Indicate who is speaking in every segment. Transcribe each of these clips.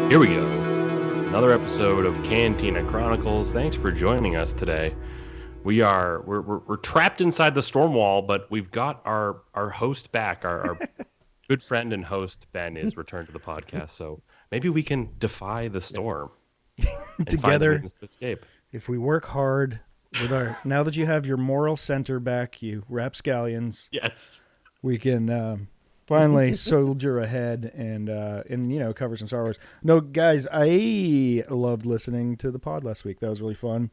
Speaker 1: Here we go. Another episode of Cantina Chronicles. Thanks for joining us today. We're trapped inside the stormwall, but we've got our host back. Our good friend and host Ben is returned to the podcast, so maybe we can defy the storm
Speaker 2: together.
Speaker 1: To escape.
Speaker 2: If we work hard with now that you have your moral center back, you rapscallions.
Speaker 1: Yes,
Speaker 2: we can finally soldier ahead and cover some Star Wars. No, guys, I loved listening to the pod last week. That was really fun.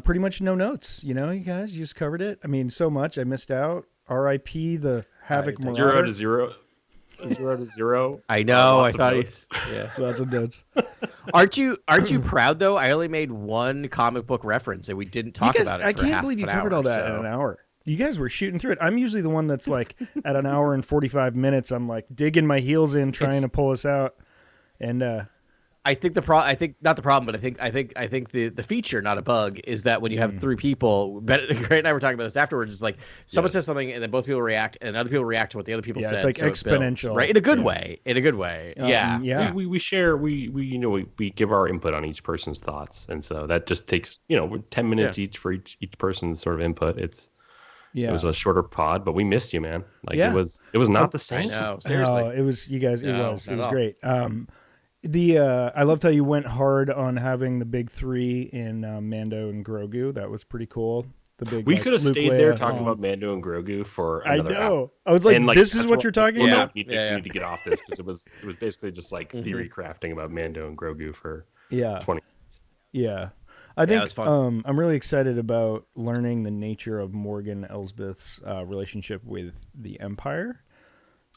Speaker 2: Pretty much no notes. You guys just covered it. I mean, so much I missed out. R.I.P. the Havoc Marauder.
Speaker 1: 0 to 0.
Speaker 3: I know. I thought
Speaker 2: lots of notes.
Speaker 3: Aren't you proud though? I only made one comic book reference and we didn't talk about it.
Speaker 2: I can't believe you covered all that in an hour. You guys were shooting through it. I'm usually the one that's like at an hour and 45 minutes. I'm like digging my heels in, trying to pull us out. And
Speaker 3: I think not the problem, but I think the feature, not a bug, is that when you have three people, Grant and I were talking about this afterwards. It's like someone says something and then both people react, and other people react to what the other people said.
Speaker 2: It's like
Speaker 3: so
Speaker 2: exponential,
Speaker 3: builds, right? In a good way. In a good way.
Speaker 1: We share. We give our input on each person's thoughts, and so that just takes 10 minutes each for each person's sort of input. It was a shorter pod, but we missed you, man. It was not the same.
Speaker 3: No, seriously.
Speaker 2: No, it was you guys. It was great. I loved how you went hard on having the big three in Mando and Grogu. That was pretty cool.
Speaker 1: We could have stayed there talking about Mando and Grogu for another hour.
Speaker 2: I was like, this is what you're talking about?
Speaker 1: We need to get off this because it was basically just like theory crafting about Mando and Grogu for 20 minutes.
Speaker 2: Yeah. I think I'm really excited about learning the nature of Morgan Elsbeth's relationship with the Empire.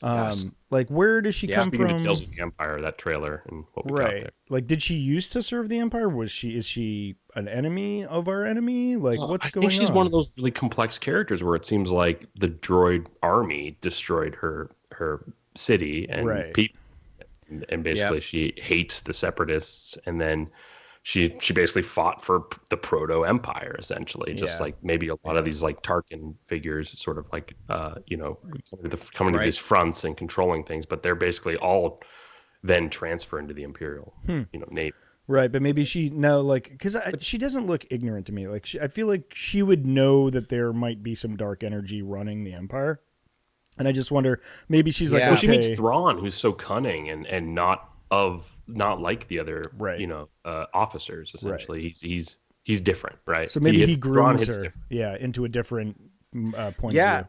Speaker 2: Like, where does she come from?
Speaker 1: Details of the Empire, that trailer, and what we got there.
Speaker 2: Like, did she used to serve the Empire? Is she an enemy of our enemy? Like, what's going on?
Speaker 1: I think she's one of those really complex characters where it seems like the droid army destroyed her city and people, and basically she hates the Separatists, and then she basically fought for the proto-empire, essentially, just like maybe a lot of these like Tarkin figures sort of like, coming to these fronts and controlling things, but they're basically all then transfer into the Imperial, Navy.
Speaker 2: Right, but maybe because she doesn't look ignorant to me. Like, I feel like she would know that there might be some dark energy running the Empire. And I just wonder, maybe she's like,
Speaker 1: well, she meets Thrawn, who's so cunning and not like the other, officers. Essentially, he's different, right?
Speaker 2: So maybe he grooms her, into a different point of view.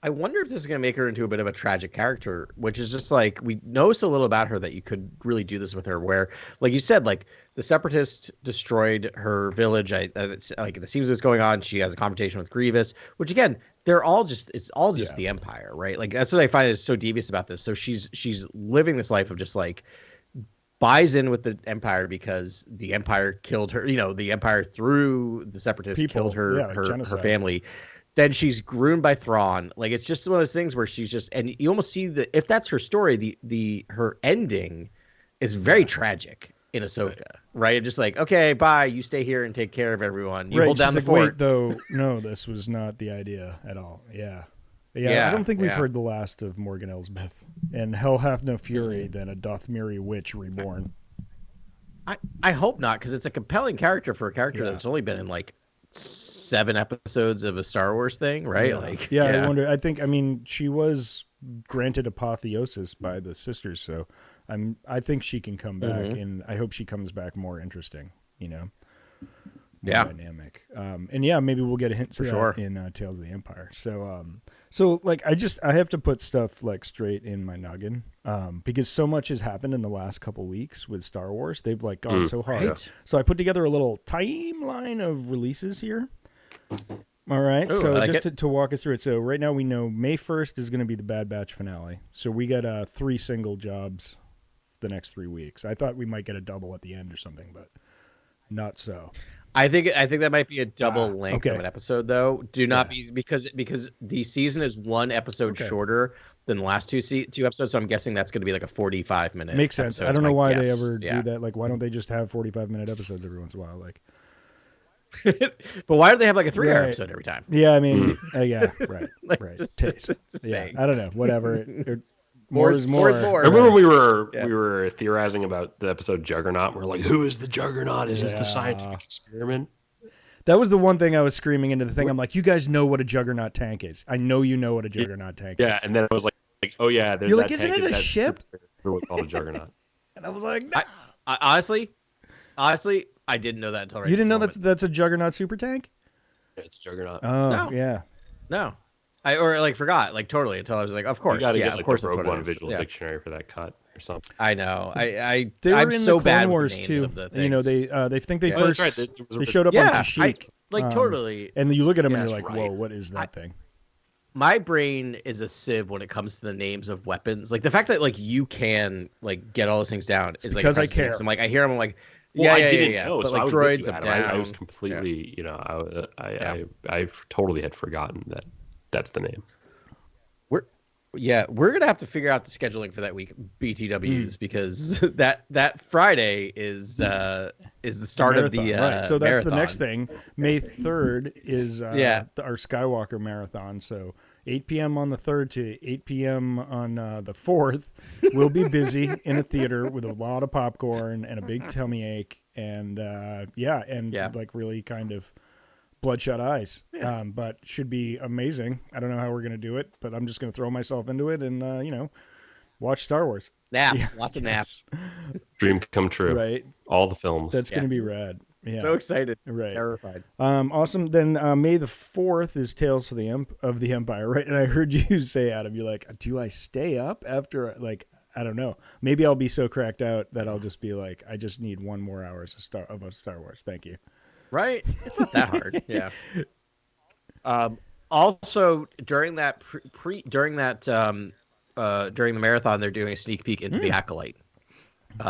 Speaker 3: I wonder if this is going to make her into a bit of a tragic character, which is just like, we know so little about her that you could really do this with her, where, like you said, like the Separatists destroyed her village. It's like, it seems what's going on. She has a confrontation with Grievous, which again, it's all just the Empire, right? Like, that's what I find is so devious about this. So she's living this life of just like, buys in with the Empire because the Empire killed her, the Empire through the Separatists killed her family. Then she's groomed by Thrawn. Like, it's just one of those things where she's just, and you almost see if that's her story, her ending is very tragic in Ahsoka, right? Just like, okay, bye, you stay here and take care of everyone. You hold down the fort.
Speaker 2: Wait, though, no, this was not the idea at all. Yeah. I don't think we've heard the last of Morgan Elsbeth. And hell hath no fury than a doth merry witch reborn.
Speaker 3: I hope not, because it's a compelling character for a character that's only been in like 7 episodes of a Star Wars thing, right?
Speaker 2: I wonder. I mean, she was granted apotheosis by the sisters, so I think she can come back, and I hope she comes back more interesting, dynamic. And yeah, maybe we'll get a hint to that in Tales of the Empire. So like I have to put stuff like straight in my noggin because so much has happened in the last couple weeks with Star Wars. They've like gone so hard. Right. So I put together a little timeline of releases here. All right, so like just to walk us through it. So right now we know May 1st is going to be the Bad Batch finale. So we got 3 single jobs the next 3 weeks. I thought we might get a double at the end or something, but not so.
Speaker 3: I think that might be a double length of an episode, though. Do not be because the season is 1 episode shorter than the last 2 episodes. So I'm guessing that's going to be like a 45-minute.
Speaker 2: Makes sense. I don't know why they ever do that. Like, why don't they just have 45-minute episodes every once in a while? Like.
Speaker 3: But why do they have like a 3-hour episode every time?
Speaker 2: Yeah, I mean, right. Taste. Yeah, I don't know. Whatever. More is more.
Speaker 1: Remember when we were theorizing about the episode Juggernaut? We're like, who is the Juggernaut? Is this the scientific experiment?
Speaker 2: That was the one thing I was screaming into the thing. I'm like, you guys know what a Juggernaut tank is. I know you know what a Juggernaut tank is.
Speaker 1: Yeah, and then I was like, oh yeah,
Speaker 2: you're like, isn't it a ship?
Speaker 1: What's called a Juggernaut?
Speaker 2: And I was like, no.
Speaker 3: Honestly, I didn't know that until right.
Speaker 2: You didn't know that's a Juggernaut super tank?
Speaker 1: Yeah, it's a Juggernaut.
Speaker 2: Oh, no. Yeah.
Speaker 3: No. I forgot totally until I was like, of course.
Speaker 1: You gotta
Speaker 3: get,
Speaker 1: like,
Speaker 3: of course
Speaker 1: the Rogue One visual dictionary for that cut or something.
Speaker 3: I know.
Speaker 2: They were
Speaker 3: I'm
Speaker 2: in
Speaker 3: so
Speaker 2: the
Speaker 3: bad
Speaker 2: Clone Wars
Speaker 3: with the
Speaker 2: too.
Speaker 3: names of the
Speaker 2: You know, they think they first they showed up on Kashyyyk.
Speaker 3: Totally.
Speaker 2: And you look at them and you're like, whoa, what is that thing?
Speaker 3: My brain is a sieve when it comes to the names of weapons. Like the fact that like you can like get all those things down is like
Speaker 2: because I care.
Speaker 3: I'm like I hear them. I'm like.
Speaker 1: Well, I didn't know,
Speaker 3: but
Speaker 1: so
Speaker 3: like droids up down.
Speaker 1: I was completely, I totally had forgotten that that's the name.
Speaker 3: We're gonna have to figure out the scheduling for that week BTWs because that Friday is the start
Speaker 2: marathon,
Speaker 3: of the
Speaker 2: right. So that's
Speaker 3: marathon.
Speaker 2: the next thing. May 3rd is our Skywalker marathon. So 8 p.m. on the 3rd to 8 p.m. on the 4th, we'll be busy in a theater with a lot of popcorn and a big tummy ache and like really kind of bloodshot eyes. But should be amazing. I don't know how we're going to do it, but I'm just going to throw myself into it and, watch Star Wars.
Speaker 3: Naps, lots of naps.
Speaker 1: Dream come true.
Speaker 2: Right.
Speaker 1: All the films.
Speaker 2: That's going to be rad. Yeah.
Speaker 3: So excited.
Speaker 2: Right.
Speaker 3: Terrified.
Speaker 2: Awesome. Then May the 4th is Tales of the Empire, right? And I heard you say, Adam, you're like, do I stay up after, like, I don't know. Maybe I'll be so cracked out that I'll just be like, I just need 1 more hours of Star Wars. Thank you.
Speaker 3: Right? It's not that hard. Yeah. Also, during that during the marathon, they're doing a sneak peek into the Acolyte.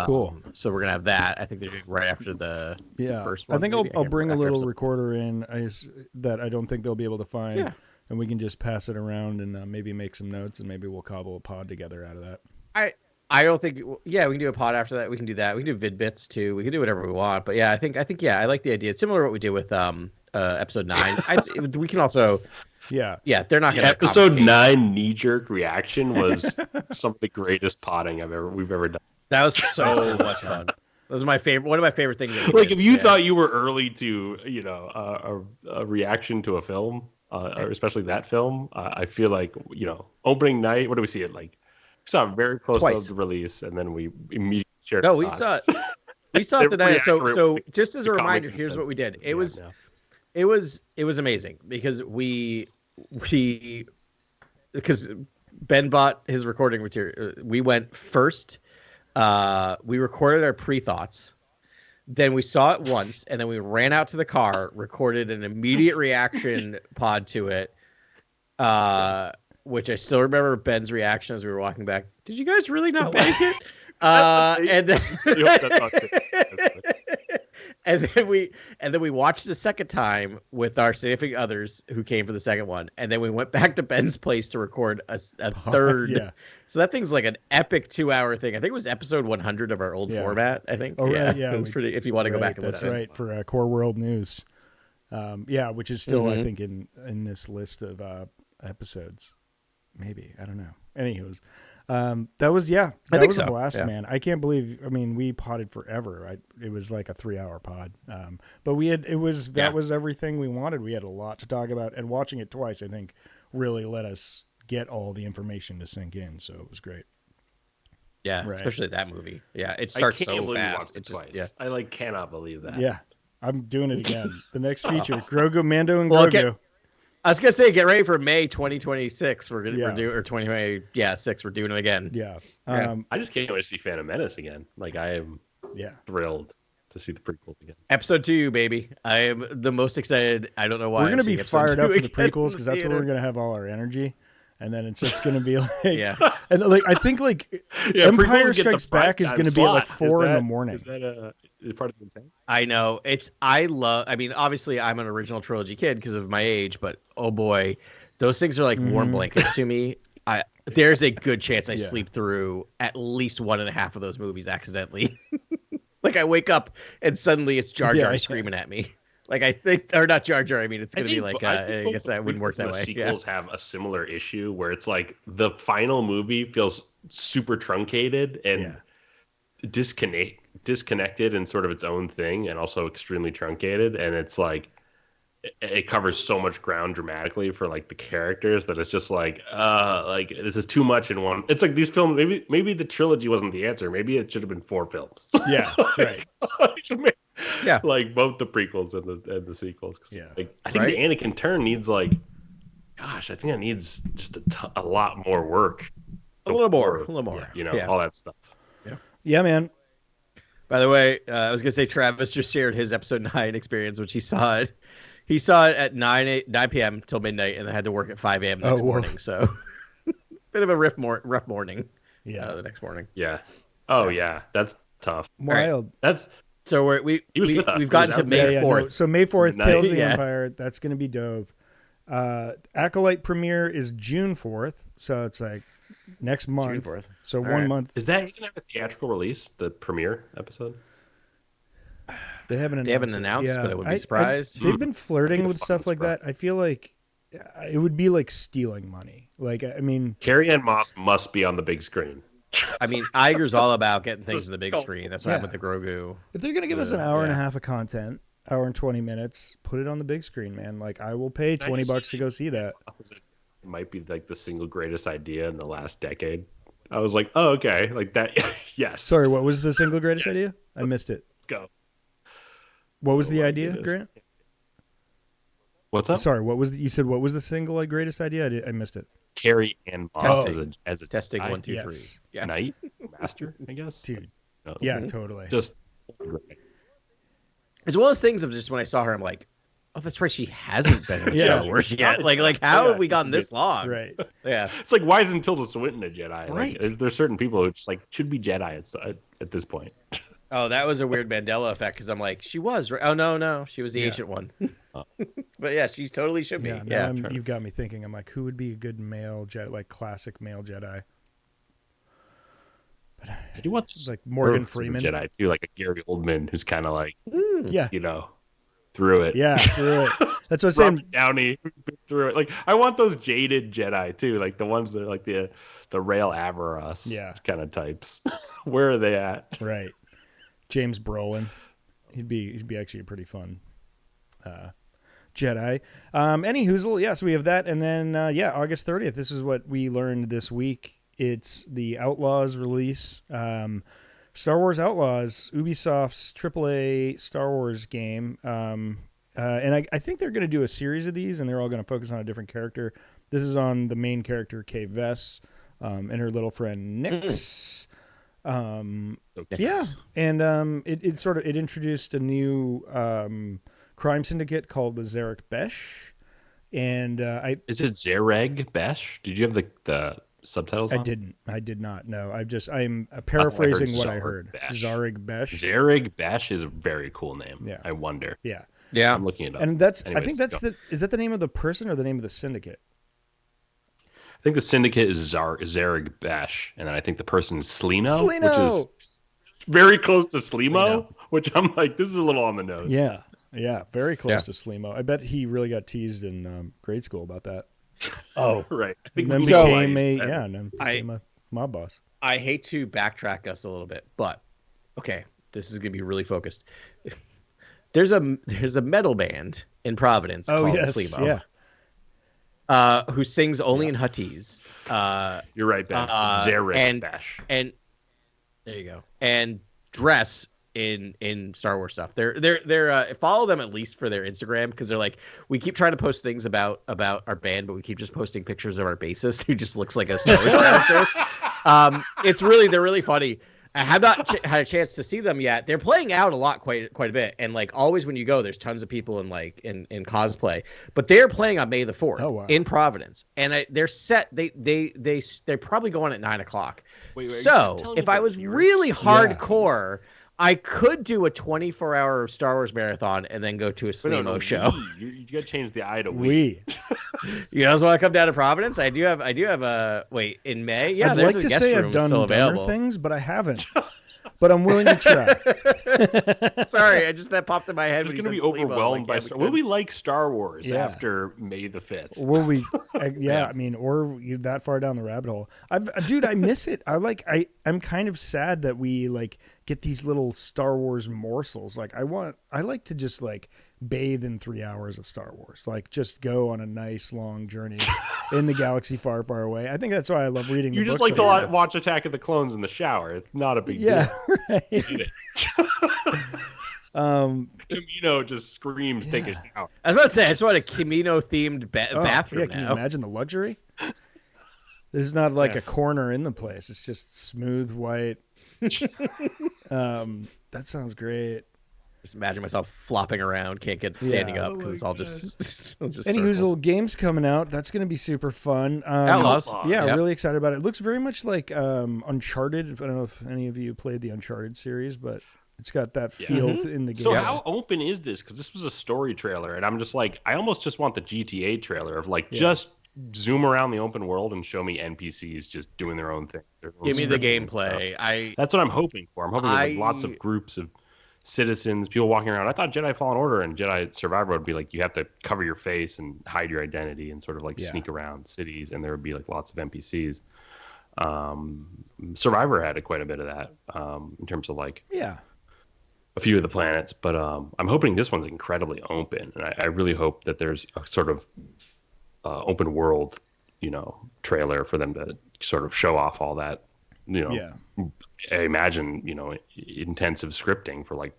Speaker 2: Cool.
Speaker 3: So we're gonna have that. I think they're doing right after the first one.
Speaker 2: I think I'll bring a little recorder in that I don't think they'll be able to find, and we can just pass it around and maybe make some notes, and maybe we'll cobble a pod together out of that.
Speaker 3: I don't think. Yeah, we can do a pod after that. We can do that. We can do vid bits too. We can do whatever we want. But yeah, I think I like the idea. It's similar to what we did with episode 9. We can also. Yeah, they're not going to.
Speaker 1: Episode 9 knee-jerk reaction was some of the greatest potting we've ever done.
Speaker 3: That was so much fun. That was my favorite. One of my favorite things.
Speaker 1: Like if you thought you were early to, a reaction to a film, or especially that film, I feel like opening night. What do we see it like? We saw it very close to the release, and then we immediately shared.
Speaker 3: No, we saw it. We saw it the night. So just as a reminder, here's what we did. It was amazing because because Ben bought his recording material. We went first. We recorded our pre-thoughts. Then we saw it once, and then we ran out to the car, recorded an immediate reaction pod to it. Which I still remember Ben's reaction as we were walking back. Did you guys really not like it? And then we watched the second time with our significant others who came for the second one, and then we went back to Ben's place to record a third. Yeah. So that thing's like an epic 2-hour thing. I think it was episode 100 of our old format. I think.
Speaker 2: Oh right, yeah.
Speaker 3: It was pretty. If you want to go back and
Speaker 2: listen. That's right for Core World News. Which is still I think in this list of episodes. Maybe I don't know. Anywho's, that was a blast, man. I can't believe. I mean, we potted forever. It was like a 3-hour pod, but that was everything we wanted. We had a lot to talk about, and watching it twice, I think, really let us get all the information to sink in. So it was great.
Speaker 3: Yeah, right. Especially that movie. Yeah, it starts so fast.
Speaker 1: It's just, I cannot believe that.
Speaker 2: Yeah. I'm doing it again. The next feature, Grogu, Mando, and Grogu.
Speaker 3: I was gonna say, get ready for May 2026. We're doing or 2026. We're doing it again.
Speaker 2: Yeah.
Speaker 1: I just can't wait to see Phantom Menace again. Like I am thrilled to see the prequels again.
Speaker 3: Episode 2, baby. I am the most excited. I don't know why.
Speaker 2: We're gonna be fired up for the prequels because that's where we're gonna have all our energy. And then it's just going to be like, and like I think like Empire Strikes Back is going to be at like 4 in the morning.
Speaker 1: Is that part of the intent?
Speaker 3: I know I mean, obviously I'm an original trilogy kid because of my age, but oh boy, those things are like warm blankets to me. There's a good chance I sleep through at least 1.5 of those movies accidentally. Like I wake up and suddenly it's Jar Jar screaming at me. Like I think, or not Jar Jar. I mean, it's going to be like, I guess that wouldn't work that way.
Speaker 1: Sequels have a similar issue where it's like the final movie feels super truncated and disconnected and sort of its own thing, and also extremely truncated. And it's like it covers so much ground dramatically for like the characters that it's just like this is too much in one. It's like these films. Maybe the trilogy wasn't the answer. Maybe it should have been 4 films.
Speaker 2: Yeah, right.
Speaker 3: Yeah,
Speaker 1: like both the prequels and the sequels.
Speaker 2: Yeah,
Speaker 1: like, I think the Anakin turn needs like, gosh, I think it needs just a lot more work.
Speaker 3: A little more,
Speaker 1: you know, all that stuff.
Speaker 2: Yeah, man.
Speaker 3: By the way, I was gonna say Travis just shared his episode 9 experience, which he saw it. He saw it at 9 p.m. till midnight, and then had to work at 5 a.m. the next morning. So, bit of a rough morning. Yeah, the next morning.
Speaker 1: Yeah. Oh yeah, that's tough.
Speaker 2: Wild.
Speaker 1: Right. That's.
Speaker 3: So we've gotten to May 4th.
Speaker 2: No. So May 4th, Tales of the Empire. That's going to be dope. Acolyte premiere is June 4th. So it's like next month. June 4th. So all 1 month.
Speaker 1: Is that going to have a theatrical release, the premiere episode?
Speaker 2: They haven't announced,
Speaker 3: but I would be surprised.
Speaker 2: They've been flirting with stuff like that. I feel like it would be like stealing money. Like, I mean.
Speaker 1: Carrie-Anne Moss must be on the big screen.
Speaker 3: I mean, Iger's all about getting things to the big screen. That's what happened with the Grogu.
Speaker 2: If they're going to give us an hour and a half of content, hour and 20 minutes, put it on the big screen, man. Like, I will pay $20 to go see that.
Speaker 1: It might be like the single greatest idea in the last decade. I was like, oh, okay. Like that. Yes.
Speaker 2: Sorry, what was the single greatest idea? I missed it.
Speaker 1: Let's go.
Speaker 2: What was the idea, Grant?
Speaker 1: What's up?
Speaker 2: Sorry, you said what was the single greatest idea? I missed it.
Speaker 1: Carrie-Anne Moss as a
Speaker 3: testing 1, 2, 3.
Speaker 1: Yeah. Knight Master, I guess.
Speaker 2: Dude. Yeah, totally.
Speaker 1: Just
Speaker 3: it's one of those things of just when I saw her, I'm like, oh, that's right. She hasn't been in Star Wars yet. Like how have we gone this long?
Speaker 2: Right.
Speaker 3: Yeah.
Speaker 1: It's like, why isn't Tilda Swinton a Jedi?
Speaker 2: Right.
Speaker 1: Like, there's certain people who just like should be Jedi at this point.
Speaker 3: Oh, that was a weird Mandela effect because I'm like, she was right. Oh no, she was the ancient one. But yeah, she totally should be. Yeah,
Speaker 2: you've got me thinking. I'm like, who would be a good male Jedi, like classic male Jedi? But
Speaker 1: I do want this
Speaker 2: like Morgan Freeman
Speaker 1: Jedi too, like a Gary Oldman who's kind of like,
Speaker 2: you
Speaker 1: know, through it.
Speaker 2: Yeah, through it. That's what I'm saying.
Speaker 1: Downey through it. Like I want those jaded Jedi too, like the ones that are like the Rael Averos kind of types. Where are they at?
Speaker 2: Right. James Brolin, he'd be actually a pretty fun Jedi. Any hoozle, so we have that, and then August 30th. This is what we learned this week. It's the Outlaws release. Star Wars Outlaws, Ubisoft's AAA Star Wars game, and I think they're going to do a series of these, and they're all going to focus on a different character. This is on the main character Kay Vess, and her little friend Nyx. And it introduced a new crime syndicate called the Zarak-Besh, and
Speaker 1: is it Zareg-Besh? Did you have the subtitles on?
Speaker 2: I did not. No, I'm paraphrasing what I heard. Zarak-Besh.
Speaker 1: Zarak-Besh is a very cool name.
Speaker 2: Yeah,
Speaker 1: I wonder.
Speaker 2: Yeah,
Speaker 1: I'm looking it up.
Speaker 2: And I think is that the name of the person or the name of the syndicate?
Speaker 1: I think the syndicate is Zarak-Besh, and then I think the person is Slino, which is very close to Slimo, which I'm like, this is a little on the nose.
Speaker 2: Yeah, very close to Slimo. I bet he really got teased in grade school about that.
Speaker 1: Oh, right.
Speaker 2: And then became a mob boss.
Speaker 3: I hate to backtrack us a little bit, but okay, this is gonna be really focused. There's a metal band in Providence called Slimo.
Speaker 2: Yeah.
Speaker 3: Who sings only in Huttese.
Speaker 1: You're right, Ben. Zarak-Besh.
Speaker 3: And there you go. And dress in Star Wars stuff. They're follow them at least for their Instagram, because they're like, we keep trying to post things about our band, but we keep just posting pictures of our bassist who just looks like a Star Wars character. They're really funny. I have not had a chance to see them yet. They're playing out a lot, quite a bit, and like always when you go, there's tons of people in cosplay. But they're playing on May the 4th in Providence, and they're set. They're probably going at 9:00. So if I was really hardcore, I could do a 24-hour Star Wars marathon and then go to a Slimo show.
Speaker 1: You got to change the I to we.
Speaker 3: You guys want to come down to Providence? I do have a wait in May. Yeah,
Speaker 2: I'd like to say I've done dumber things, but I haven't. But I'm willing to try.
Speaker 3: Sorry, that popped in my head.
Speaker 1: Just going to be overwhelmed by Star Wars. Will we like Star Wars after May the 5th?
Speaker 2: Will we? I mean, or you that far down the rabbit hole. Dude, I miss it. I'm kind of sad that we like get these little Star Wars morsels. Like I like to just like bathe in 3 hours of Star Wars. Like just go on a nice long journey in the galaxy far, far away. I think that's why I love reading the books.
Speaker 1: You just like to watch Attack of the Clones in the shower. It's not a big deal.
Speaker 2: Right.
Speaker 1: Kamino just screams, take a shower.
Speaker 3: I was about to say, I just want a Kamino themed bathroom.
Speaker 2: Can you imagine the luxury? This is not like a corner in the place. It's just smooth white. That sounds great.
Speaker 3: Just imagine myself flopping around, can't get standing up because it's all just.
Speaker 2: Any little games coming out. That's going to be super fun.
Speaker 3: Outlaws.
Speaker 2: Really excited about it. It looks very much like Uncharted. I don't know if any of you played the Uncharted series, but it's got that feel in the game.
Speaker 1: So how open is this? Because this was a story trailer, and I'm just like, I almost just want the GTA trailer of like just zoom around the open world and show me NPCs just doing their own thing.
Speaker 3: Give me the gameplay.
Speaker 1: That's what I'm hoping for. I'm hoping like lots of groups of citizens, people walking around. I thought Jedi Fallen Order and Jedi Survivor would be like you have to cover your face and hide your identity and sort of like sneak around cities, and there would be like lots of NPCs. Survivor had quite a bit of that in terms of like a few of the planets, but I'm hoping this one's incredibly open, and I really hope that there's a sort of open world, trailer for them to sort of show off all that, I imagine, intensive scripting for like,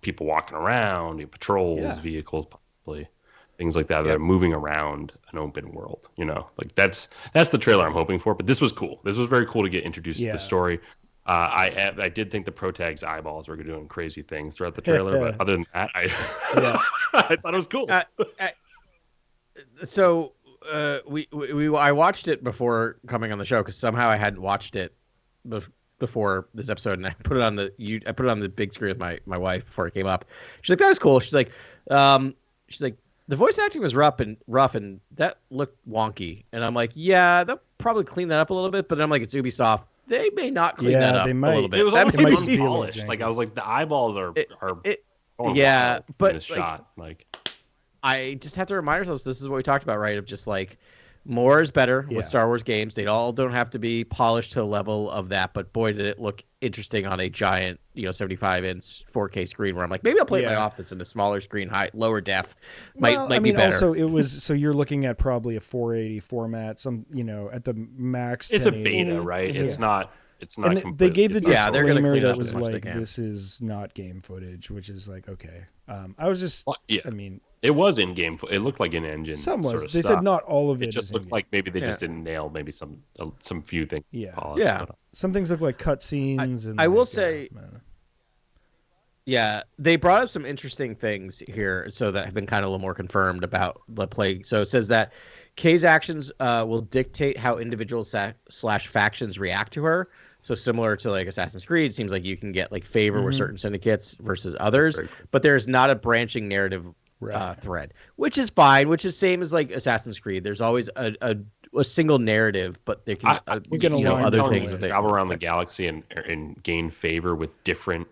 Speaker 1: people walking around, patrols, vehicles, possibly things like that that are moving around an open world, like that's the trailer I'm hoping for. But this was cool. This was very cool to get introduced to the story. I did think the protag's eyeballs were doing crazy things throughout the trailer, but other than that, I thought it was cool.
Speaker 3: So I watched it before coming on the show because somehow I hadn't watched it before this episode, and I put it on the big screen with my wife before it came up. She's like, that was cool. She's like, the voice acting was rough and that looked wonky. And I'm like, yeah, they'll probably clean that up a little bit. But then I'm like, it's Ubisoft. They may not clean that up a little bit.
Speaker 1: It was almost unpolished. Like I was like, the eyeballs are
Speaker 3: but
Speaker 1: in shot. Like
Speaker 3: I just have to remind ourselves this is what we talked about, right? Of just like more is better with Star Wars games. They all don't have to be polished to a level of that, but boy, did it look interesting on a giant, 75-inch 4K screen where I'm like, maybe I'll play my office in a smaller screen, lower def. Might be better.
Speaker 2: Also, it was so you're looking at probably a 480 format, some at the max.
Speaker 1: It's 1080. A beta, right? It's not. It's not.
Speaker 2: And they gave the disclaimer that was like, "This is not game footage," which is like, okay. I was just, I mean,
Speaker 1: it was in game. It looked like an engine.
Speaker 2: Some was. They said not all of it.
Speaker 1: It just looked like maybe they just didn't nail maybe some few things.
Speaker 2: Some things look like cutscenes. And
Speaker 3: I will say, they brought up some interesting things here, so that have been kind of a little more confirmed about the play. So it says that Kay's actions will dictate how individuals / factions react to her. So similar to like Assassin's Creed, it seems like you can get like favor with certain syndicates versus others, cool. But there's not a branching narrative thread, which is fine. Which is same as like Assassin's Creed. There's always a single narrative, but there can other things.
Speaker 1: Travel around the galaxy and gain favor with different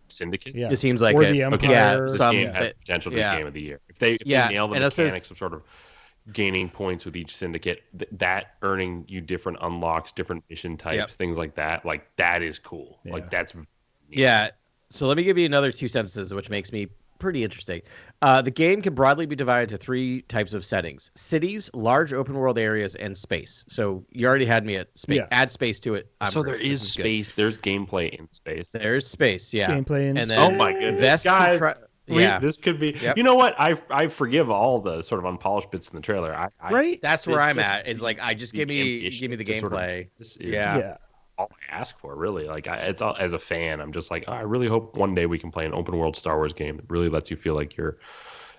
Speaker 1: syndicates.
Speaker 2: Yeah.
Speaker 3: It seems like
Speaker 2: the Empire.
Speaker 1: This game has potential to be game of the year if they nail the mechanics of sort of gaining points with each syndicate, that earning you different unlocks, different mission types, things like that. Like that is cool. Like that's
Speaker 3: neat. So let me give you another 2 sentences, which makes me pretty interesting. The game can broadly be divided into 3 types of settings: cities, large open world areas, and space. So you already had me at space.
Speaker 2: Yeah.
Speaker 3: Add space to it.
Speaker 1: There is space. Good. There's gameplay in space.
Speaker 3: There's space. Yeah.
Speaker 2: Gameplay in space.
Speaker 1: Oh my goodness, guys! This could be. Yep. You know what? I forgive all the sort of unpolished bits in the trailer.
Speaker 3: Right. That's where I'm at. It's like I just give me the gameplay.
Speaker 1: Yeah. All I ask for, really. Like, it's all, as a fan, I'm just like, I really hope one day we can play an open world Star Wars game that really lets you feel like you're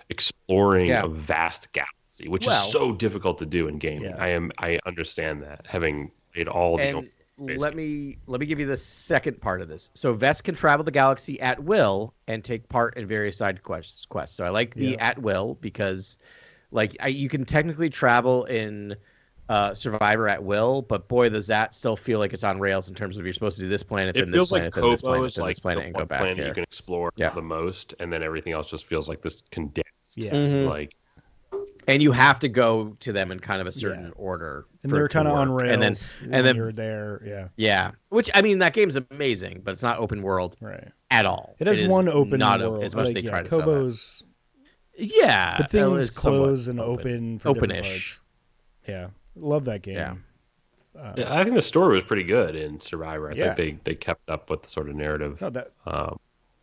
Speaker 1: exploring a vast galaxy, which is so difficult to do in gaming. Yeah. I understand that, having played all the.
Speaker 3: Let me give you the second part of this. So Vess can travel the galaxy at will and take part in various side quests. So I like the at will because, like, you can technically travel in Survivor at will, but boy, does that still feel like it's on rails in terms of you're supposed to do this planet, then this planet, then this planet, then this planet, and go back here.
Speaker 1: You can explore the most, and then everything else just feels like this condensed.
Speaker 2: Yeah,
Speaker 1: like,
Speaker 3: and you have to go to them in kind of a certain order.
Speaker 2: And they're kind of on rails,
Speaker 3: and then
Speaker 2: you're there.
Speaker 3: Yeah. Which, I mean, that game's amazing, but it's not open world at all.
Speaker 2: It has one open world.
Speaker 3: As much as they try to
Speaker 2: Kobo's.
Speaker 3: Yeah,
Speaker 2: but things close and open for different
Speaker 3: open-ish.
Speaker 2: parts. Yeah. Love that game.
Speaker 3: Yeah.
Speaker 1: I think the story was pretty good in Survivor. I think they kept up with the sort of narrative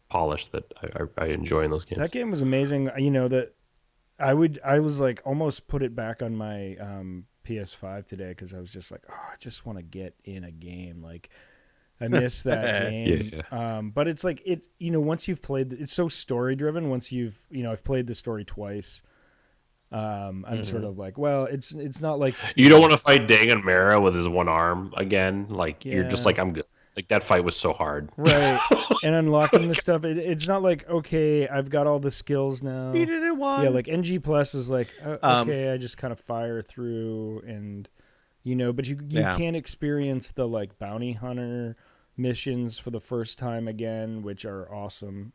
Speaker 1: polish that I enjoy in those games.
Speaker 2: That game was amazing. You know, that I was like almost put it back on my PS5 today because I was just like, I just want to get in a game. Like, I miss that game. But it's like, once you've played, it's so story driven. Once I've played the story twice. I'm sort of like, well, it's not like
Speaker 1: you don't want to fight Dagon Mara with his one arm again. Like you're just like, I'm good. Like that fight was so hard,
Speaker 2: right? And unlocking the stuff, it's not like, okay, I've got all the skills now.
Speaker 3: Beat it in one.
Speaker 2: Yeah, like NG Plus was like, okay, I just kind of fire through, and but you can't experience the like bounty hunter missions for the first time again, which are awesome.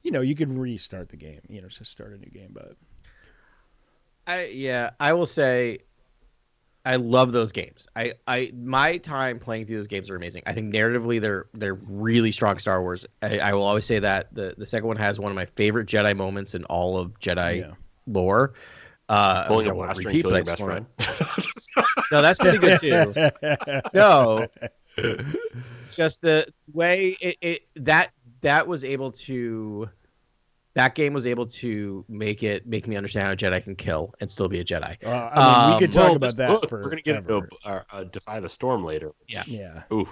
Speaker 2: You could restart the game, just start a new game, but.
Speaker 3: I will say I love those games. My time playing through those games are amazing. I think narratively they're really strong Star Wars. I will always say that the second one has one of my favorite Jedi moments in all of Jedi lore.
Speaker 1: Pulling a blaster and killing your best friend.
Speaker 3: No, that's pretty good too. No, just the way that was able to. That game was able to make me understand how a Jedi can kill and still be a Jedi.
Speaker 2: We could talk about that for.
Speaker 1: We're gonna get into Defy the Storm later.
Speaker 2: Yeah.
Speaker 1: Oof.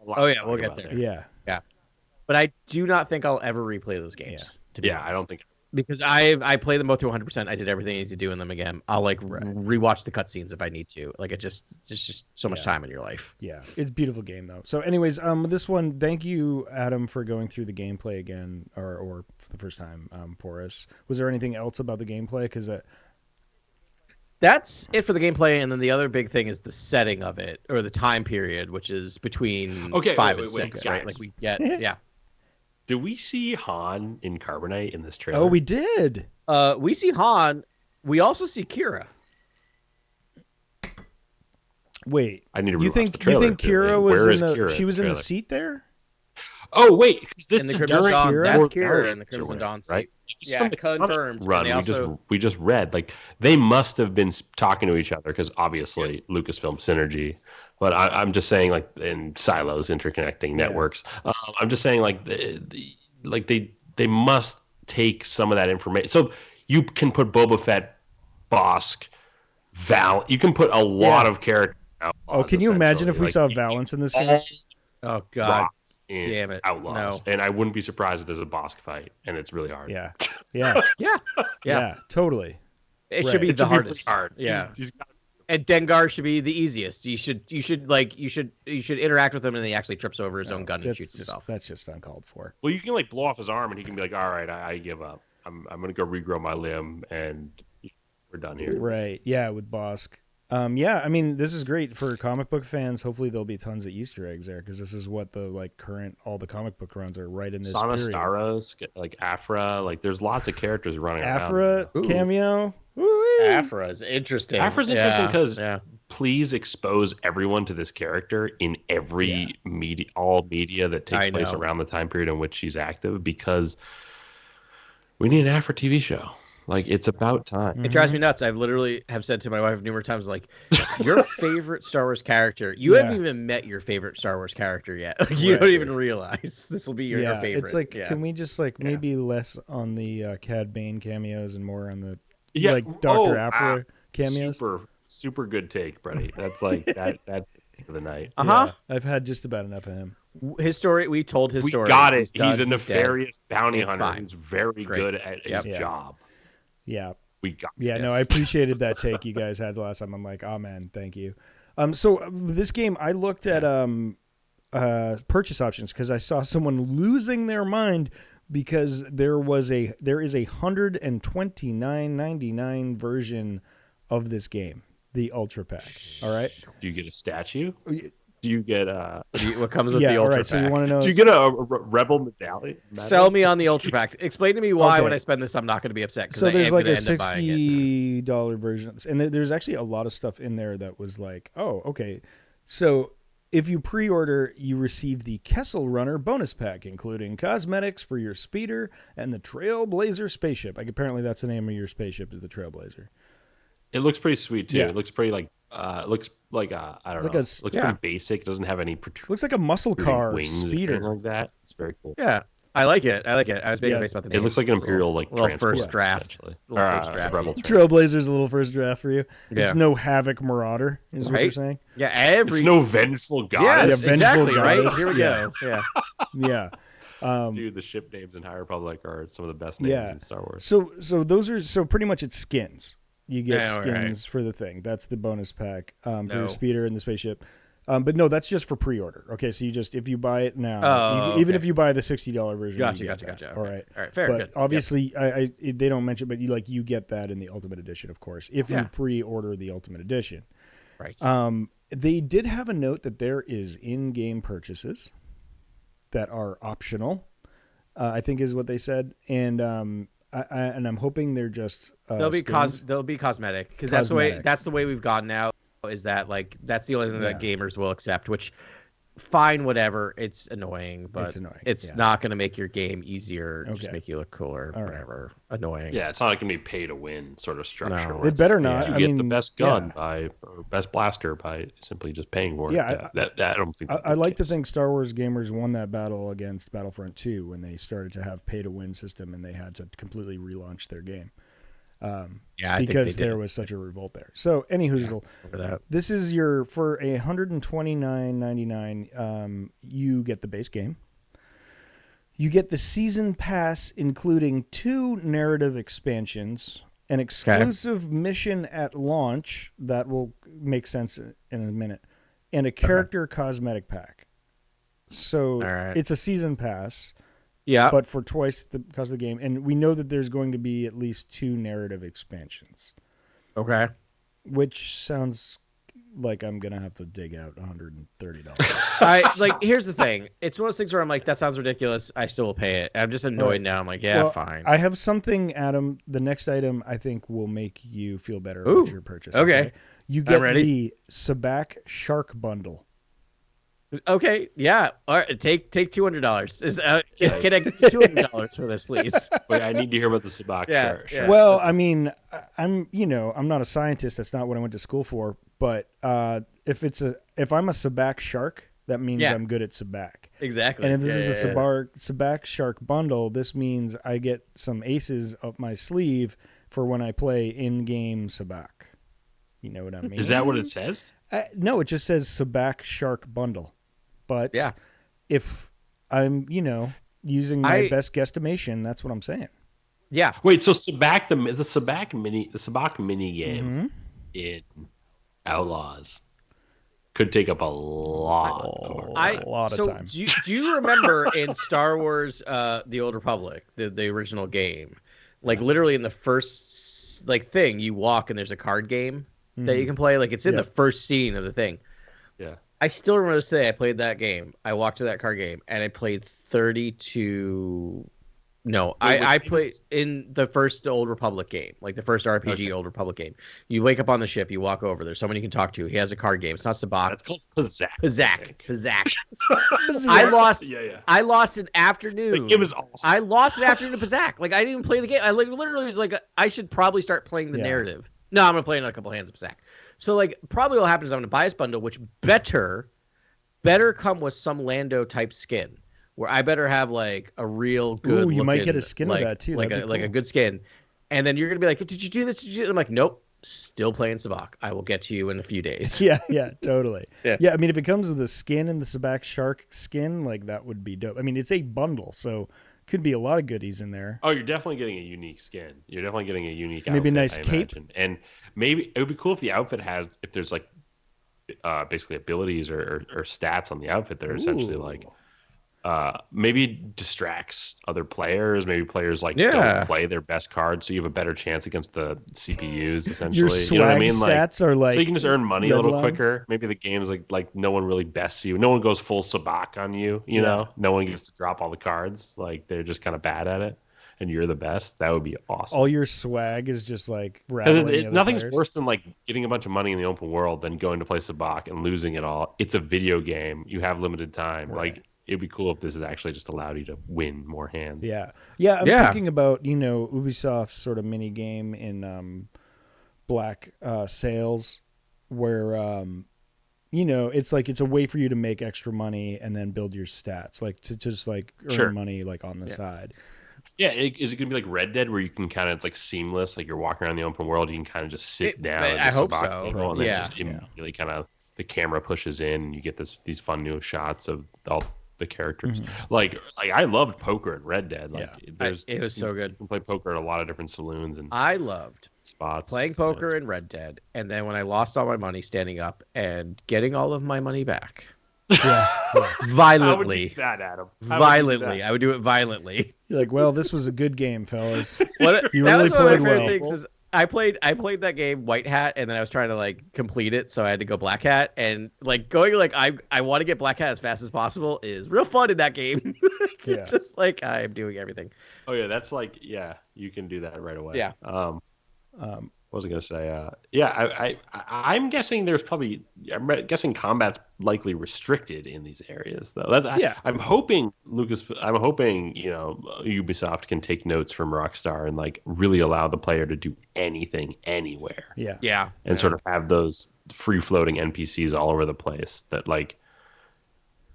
Speaker 3: We'll get there.
Speaker 2: Yeah.
Speaker 3: But I do not think I'll ever replay those games.
Speaker 1: I don't think.
Speaker 3: Because I play them both to 100%. I did everything I need to do in them again. I'll rewatch the cutscenes if I need to. Like it's just so much time in your life.
Speaker 2: Yeah, it's a beautiful game though. So, anyways, this one, thank you, Adam, for going through the gameplay again, or for the first time for us. Was there anything else about the gameplay? Because
Speaker 3: that's it for the gameplay, and then the other big thing is the setting of it or the time period, which is between 5 and 6, right? Like we get
Speaker 1: Do we see Han in Carbonite in this trailer?
Speaker 2: Oh, we did.
Speaker 3: We see Han. We also see Kira.
Speaker 2: Wait,
Speaker 1: I need to.
Speaker 2: You think Kira was in the? She was in the seat there.
Speaker 1: Oh wait, this is
Speaker 3: during
Speaker 2: Kira.
Speaker 3: That's Kira in the Crimson Dawn seat.
Speaker 1: Right?
Speaker 3: Yeah, confirmed.
Speaker 1: Run. We just read like they must have been talking to each other because obviously Lucasfilm synergy. But I'm just saying, like in silos, interconnecting networks. I'm just saying, like they must take some of that information. So you can put Boba Fett, Bosk, Val. You can put a lot of characters. Outlaws,
Speaker 2: can you imagine if we saw Valance in this game?
Speaker 3: Oh God, damn it!
Speaker 1: Outlaws, and I wouldn't be surprised if there's a Bosk fight, and it's really hard.
Speaker 2: Yeah, totally.
Speaker 3: It should be the hardest.
Speaker 1: Hard.
Speaker 3: Yeah. And Dengar should be the easiest. You should interact with him, and then he actually trips over his own gun and shoots himself.
Speaker 2: That's just uncalled for.
Speaker 1: Well, you can like blow off his arm, and he can be like, "All right, I give up. I'm gonna go regrow my limb, and we're done here."
Speaker 2: Right? Yeah, with Bosk. I mean, this is great for comic book fans. Hopefully, there'll be tons of Easter eggs there because this is what the all the comic book runs are right in this.
Speaker 1: Sana
Speaker 2: period.
Speaker 1: Staros, like Afra, like there's lots of characters running around.
Speaker 2: Afra cameo.
Speaker 3: Afra is interesting.
Speaker 1: Afra's interesting because please expose everyone to this character in every media, all media that takes place around the time period in which she's active, because We need an Afro TV show. Like, it's about time.
Speaker 3: It drives me nuts. I've literally have said to my wife numerous times, like, your favorite Star Wars character. You haven't even met your favorite Star Wars character yet. Like, you don't even realize this will be your favorite.
Speaker 2: It's like, can we just maybe less on the Cad Bane cameos and more on the Dr. Afro cameos?
Speaker 1: Super good take, buddy. That's like that's for the night.
Speaker 2: Yeah, I've had just about enough of him.
Speaker 3: His story, we told his story.
Speaker 1: We got it. He's a nefarious bounty hunter who's very
Speaker 3: Great.
Speaker 1: good at his job.
Speaker 2: Yeah.
Speaker 1: We got
Speaker 2: this. No, I appreciated that take you guys had the last time. I'm like, oh man, thank you. So this game, I looked at purchase options because I saw someone losing their mind because there is a $129.99 version of this game, the Ultra Pack. All right.
Speaker 1: Do you get a statue? Do you get
Speaker 3: what comes with the Ultra Pack?
Speaker 2: So you want to know?
Speaker 1: Do you get a rebel medallion?
Speaker 3: Sell me on the Ultra Pack. Explain to me why when I spend this, I'm not going to be upset.
Speaker 2: So there's like a $60 version, and there's actually a lot of stuff in there that was like, oh, okay. So if you pre-order, you receive the Kessel Runner bonus pack, including cosmetics for your speeder and the Trailblazer spaceship. Like, apparently that's the name of your spaceship, is the Trailblazer.
Speaker 1: It looks pretty sweet too.
Speaker 2: Yeah.
Speaker 1: It looks pretty I don't know. Looks pretty basic. It doesn't have any
Speaker 2: looks like a muscle car
Speaker 1: wings
Speaker 2: speeder
Speaker 1: like that. It's very cool.
Speaker 3: Yeah, I like it. I was making a face about the name.
Speaker 1: It looks like an Imperial
Speaker 3: little first draft.
Speaker 1: Rebel
Speaker 2: Trailblazer's a little first draft for you.
Speaker 3: Yeah.
Speaker 2: It's no Havoc Marauder, is what you're saying.
Speaker 3: Yeah,
Speaker 1: it's no vengeful goddess.
Speaker 3: Yes, exactly. Right. Here we go.
Speaker 2: Yeah.
Speaker 1: Dude, the ship names in High Republic are some of the best names in Star Wars.
Speaker 2: So those are pretty much it's skins. You get skins for the thing. That's the bonus pack for your speeder and the spaceship. But no, that's just for pre-order. Okay, so if you buy it now, even if you buy the $60 version,
Speaker 3: gotcha.
Speaker 2: All right,
Speaker 3: fair.
Speaker 2: But
Speaker 3: good.
Speaker 2: obviously, they don't mention, but you get that in the Ultimate Edition, of course, if you pre-order the Ultimate Edition.
Speaker 3: Right.
Speaker 2: They did have a note that there is in-game purchases that are optional. I think is what they said, and I'm hoping they're just
Speaker 3: they'll be cosmetic because that's the way we've gone now. Is that that's the only thing that gamers will accept? Which, fine, whatever. It's annoying, but it's not going to make your game easier. Just make you look cooler, whatever. Annoying.
Speaker 1: Yeah, it's not going to be pay to win sort of structure.
Speaker 2: No. It better not.
Speaker 1: You get the best gun or best blaster by simply just paying for it.
Speaker 2: Yeah,
Speaker 1: I don't think.
Speaker 2: I like to think Star Wars gamers won that battle against Battlefront 2 when they started to have pay to win system and they had to completely relaunch their game. Because there was such a revolt there. So, anywho, this is for $129.99. You get the base game. You get the season pass, including 2 narrative expansions, an exclusive mission at launch that will make sense in a minute, and a character cosmetic pack. So it's a season pass.
Speaker 3: Yeah,
Speaker 2: but for twice the cost of the game, and we know that there's going to be at least 2 narrative expansions.
Speaker 3: Okay,
Speaker 2: which sounds like I'm gonna have to dig out $130.
Speaker 3: Here's the thing: it's one of those things where I'm like, that sounds ridiculous. I still will pay it. I'm just annoyed now. I'm like, fine.
Speaker 2: I have something, Adam. The next item I think will make you feel better about your purchase. Okay, you get the Sabak Shark Bundle.
Speaker 3: Okay, yeah. All right, take $200. Can I get $200 for this, please?
Speaker 1: Wait, I need to hear about the Sabak shark.
Speaker 3: Yeah.
Speaker 2: Well, I mean, I'm not a scientist. That's not what I went to school for. But if I'm a Sabak shark, that means I'm good at Sabak.
Speaker 3: Exactly.
Speaker 2: And if this is the Sabak Shark Bundle, this means I get some aces up my sleeve for when I play in-game Sabak. You know what I mean?
Speaker 1: Is that what it says?
Speaker 2: No, it just says Sabak Shark Bundle. But if I'm, using my best guesstimation, that's what I'm saying.
Speaker 3: Yeah.
Speaker 1: Wait, so Sabak the Sabak mini game in Outlaws could take up a lot
Speaker 2: of time.
Speaker 3: Do you remember in Star Wars The Old Republic, the original game, literally in the first thing, you walk and there's a card game that you can play, it's in the first scene of the thing.
Speaker 1: Yeah.
Speaker 3: I still remember to say I played that game. I walked to that card game and I played 32 No, I played in the first Old Republic game, like the first RPG Old Republic game. You wake up on the ship, you walk over, there's someone you can talk to. He has a card game. It's not Sabak.
Speaker 1: That's called Pazak.
Speaker 3: Pazak. I lost. I lost an afternoon.
Speaker 1: It was awesome.
Speaker 3: I lost an afternoon to Pazak. Like I didn't even play the game. I like literally was like, I should probably start playing the narrative. No, I'm gonna play in a couple hands of Pazak. So like, probably what happens is I'm gonna buy this bundle, which better come with some Lando type skin. Where I better have like a real good.
Speaker 2: Ooh, you might get a skin
Speaker 3: like,
Speaker 2: of that too.
Speaker 3: Like a good skin, and then you're gonna be like, "Did you do this? Did you?" I'm like, "Nope, still playing Sabak. I will get to you in a few days."
Speaker 2: Yeah, totally. Yeah. I mean, if it comes with the skin and the Sabak shark skin, like that would be dope. I mean, it's a bundle, so could be a lot of goodies in there.
Speaker 1: Oh, you're definitely getting a unique skin. You're definitely getting a unique.
Speaker 2: Maybe
Speaker 1: outfit,
Speaker 2: a nice cape,
Speaker 1: and maybe it would be cool if the outfit has if there's like basically abilities or stats on the outfit that are essentially like. Maybe distracts other players. Maybe players like don't play their best cards, so you have a better chance against the CPUs. Essentially,
Speaker 2: your swag
Speaker 1: you know what I mean?
Speaker 2: Stats are like
Speaker 1: so you can just earn money a little quicker. Maybe the game's like no one really bests you. No one goes full Sabak on you. You know, no one gets to drop all the cards. Like they're just kind of bad at it, and you're the best. That would be awesome.
Speaker 2: All your swag is just like rattling.
Speaker 1: Nothing's
Speaker 2: players.
Speaker 1: worse than like getting a bunch of money in the open world than going to play Sabak and losing it all. It's a video game. You have limited time.
Speaker 2: Right.
Speaker 1: Like. It'd be cool if this is actually just allowed you to win more hands.
Speaker 2: Yeah. I'm thinking about Ubisoft's sort of mini game in Black Sails, where it's like it's a way for you to make extra money and then build your stats, like to just like earn money like on the side.
Speaker 1: Yeah, is it gonna be like Red Dead where you can kind of it's like seamless, like you're walking around the open world, you can kind of just sit down.
Speaker 3: I hope so.
Speaker 1: Table, and then just immediately kind of the camera pushes in, and you get these fun new shots of all the characters. Like I loved poker in Red Dead. Like
Speaker 3: it was so good.
Speaker 1: You can play poker at a lot of different saloons and
Speaker 3: I loved
Speaker 1: spots
Speaker 3: playing poker in Red Dead, and then when I lost all my money, standing up and getting all of my money back. Violently.
Speaker 1: That, Adam.
Speaker 3: Violently. I would do it violently.
Speaker 2: You're like, well, this was a good game, fellas.
Speaker 3: You really played well. Things is, I played that game White Hat, and then I was trying to like complete it, so I had to go Black Hat, and like going like I want to get Black Hat as fast as possible is real fun in that game. Just like I am doing everything.
Speaker 1: Oh yeah, that's like you can do that right away.
Speaker 3: Yeah.
Speaker 1: What was I gonna say? I'm guessing I'm guessing combat's likely restricted in these areas though. I'm hoping Ubisoft can take notes from Rockstar and like really allow the player to do anything anywhere.
Speaker 3: Yeah.
Speaker 1: And sort of have those free floating NPCs all over the place that like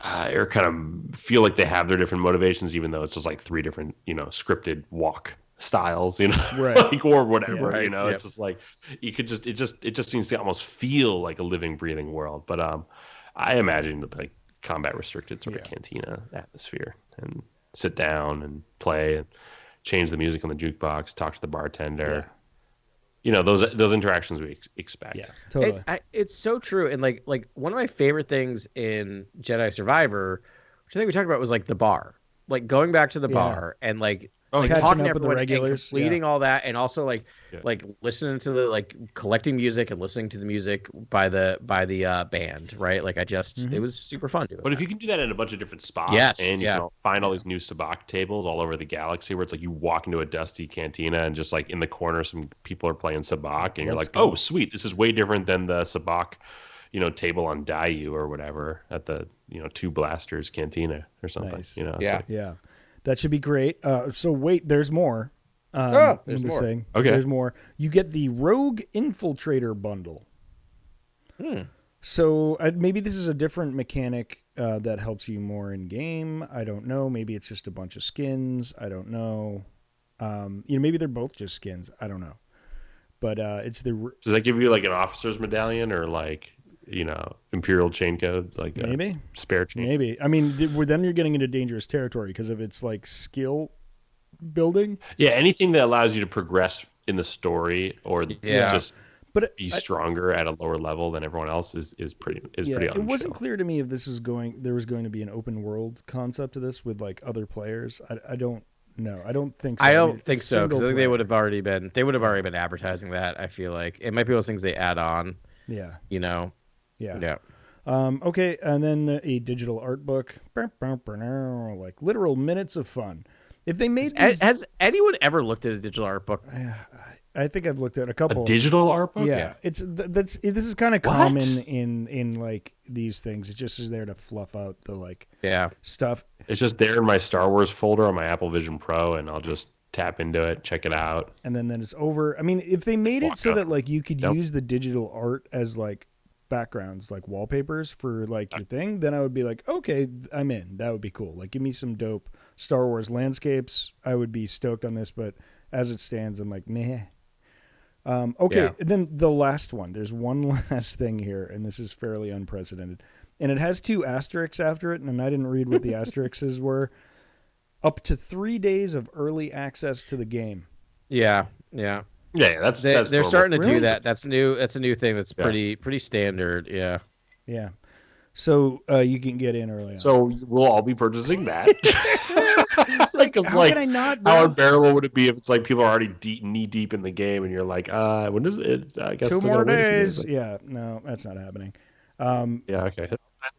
Speaker 1: or kind of feel like they have their different motivations, even though it's just like 3 different, scripted walk styles,
Speaker 2: right.
Speaker 1: like, or whatever, it's just like you could it just seems to almost feel like a living, breathing world. But I imagine the like combat restricted sort of cantina atmosphere and sit down and play and change the music on the jukebox, talk to the bartender. Those interactions we expect.
Speaker 2: Yeah, totally.
Speaker 3: It's so true. And like one of my favorite things in Jedi Survivor, which I think we talked about, was like the bar, like going back to the bar and like talking up with the regulars, completing all that, and also like listening to the like collecting music and listening to the music by the band, right? Like it was super fun doing.
Speaker 1: But if you can do that in a bunch of different spots, and you can find all these new Sabak tables all over the galaxy, where it's like you walk into a dusty cantina and just like in the corner some people are playing Sabak, and you're like, oh sweet, this is way different than the Sabak, table on Dayu or whatever at the Two Blasters Cantina or something.
Speaker 2: Nice.
Speaker 1: Yeah.
Speaker 2: That should be great. So wait, there's more.
Speaker 3: There's more.
Speaker 2: Okay. There's more. You get the Rogue Infiltrator bundle. So maybe this is a different mechanic that helps you more in game. I don't know. Maybe it's just a bunch of skins. I don't know. Maybe they're both just skins. I don't know. But it's the.
Speaker 1: Does that give you like an officer's medallion or like? Imperial chain codes, like
Speaker 2: maybe
Speaker 1: spare chain.
Speaker 2: Maybe. I mean, then you're getting into dangerous territory because of its like skill building.
Speaker 1: Yeah, anything that allows you to progress in the story or just be stronger at a lower level than everyone else is pretty pretty.
Speaker 2: It wasn't clear to me if there was going to be an open world concept to this with like other players. I don't know. I don't think so.
Speaker 3: I don't think so, because I think they would have already been advertising that. I feel like it might be those things they add on.
Speaker 2: Yeah.
Speaker 3: Yeah.
Speaker 2: Okay, and then a digital art book, like literal minutes of fun. If they made these...
Speaker 3: Has anyone ever looked at a digital art book?
Speaker 2: I think I've looked at a couple.
Speaker 1: A digital art book?
Speaker 2: Yeah. This is kind of common in like these things. It just is there to fluff out the stuff.
Speaker 1: It's just there in my Star Wars folder on my Apple Vision Pro, and I'll just tap into it, check it out,
Speaker 2: and then it's over. I mean, if they made it so that like you could use the digital art as like backgrounds, like wallpapers for like your thing, then I would be like, okay, I'm in. That would be cool. Like, give me some dope Star Wars landscapes. I would be stoked on this, but as it stands, I'm like, meh. Okay, and then the last one. There's one last thing here, and this is fairly unprecedented. And it has 2 asterisks after it, and I didn't read what the asterisks were. Up to 3 days of early access to the game.
Speaker 3: Yeah.
Speaker 1: That's
Speaker 3: they're
Speaker 1: normal.
Speaker 3: starting to do that. That's new. That's a new thing. That's pretty standard. Yeah.
Speaker 2: So you can get in early on.
Speaker 1: So we'll all be purchasing that.
Speaker 2: How can I not?
Speaker 1: How unbearable would it be if it's like people are already knee deep in the game and you're like, when is it? I guess
Speaker 2: 2 more days. Yeah, no, that's not happening.
Speaker 1: Okay.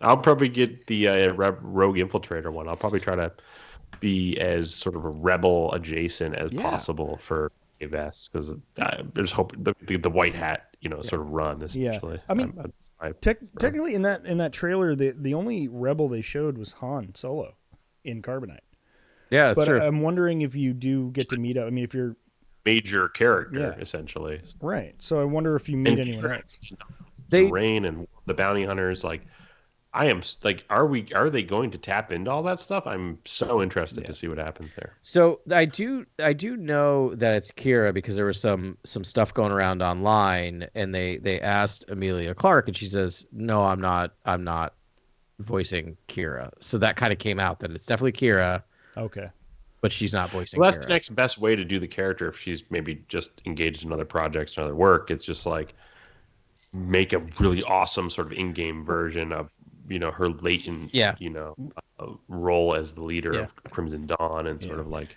Speaker 1: I'll probably get the Rogue Infiltrator one. I'll probably try to be as sort of a rebel adjacent as possible for AVS, because there's hope the white hat, sort of run essentially.
Speaker 2: Yeah. I mean, technically in that trailer, the only rebel they showed was Han Solo in Carbonite.
Speaker 3: Yeah, that's true.
Speaker 2: I'm wondering if you do get to meet up. I mean, if you're
Speaker 1: major character essentially,
Speaker 2: right? So I wonder if you meet anyone else.
Speaker 1: Rain and the bounty hunters, like. I am like, are they going to tap into all that stuff? I'm so interested to see what happens there.
Speaker 3: So I do know that it's Kira, because there was some stuff going around online, and they asked Emilia Clarke, and she says, "No, I'm not voicing Kira." So that kind of came out that it's definitely Kira.
Speaker 2: Okay.
Speaker 3: But she's not voicing
Speaker 1: Well, that's
Speaker 3: Kira.
Speaker 1: the next best way to do the character if she's maybe just engaged in other projects and other work. It's just like make a really awesome sort of in-game version of her latent, role as the leader of Crimson Dawn, and sort of like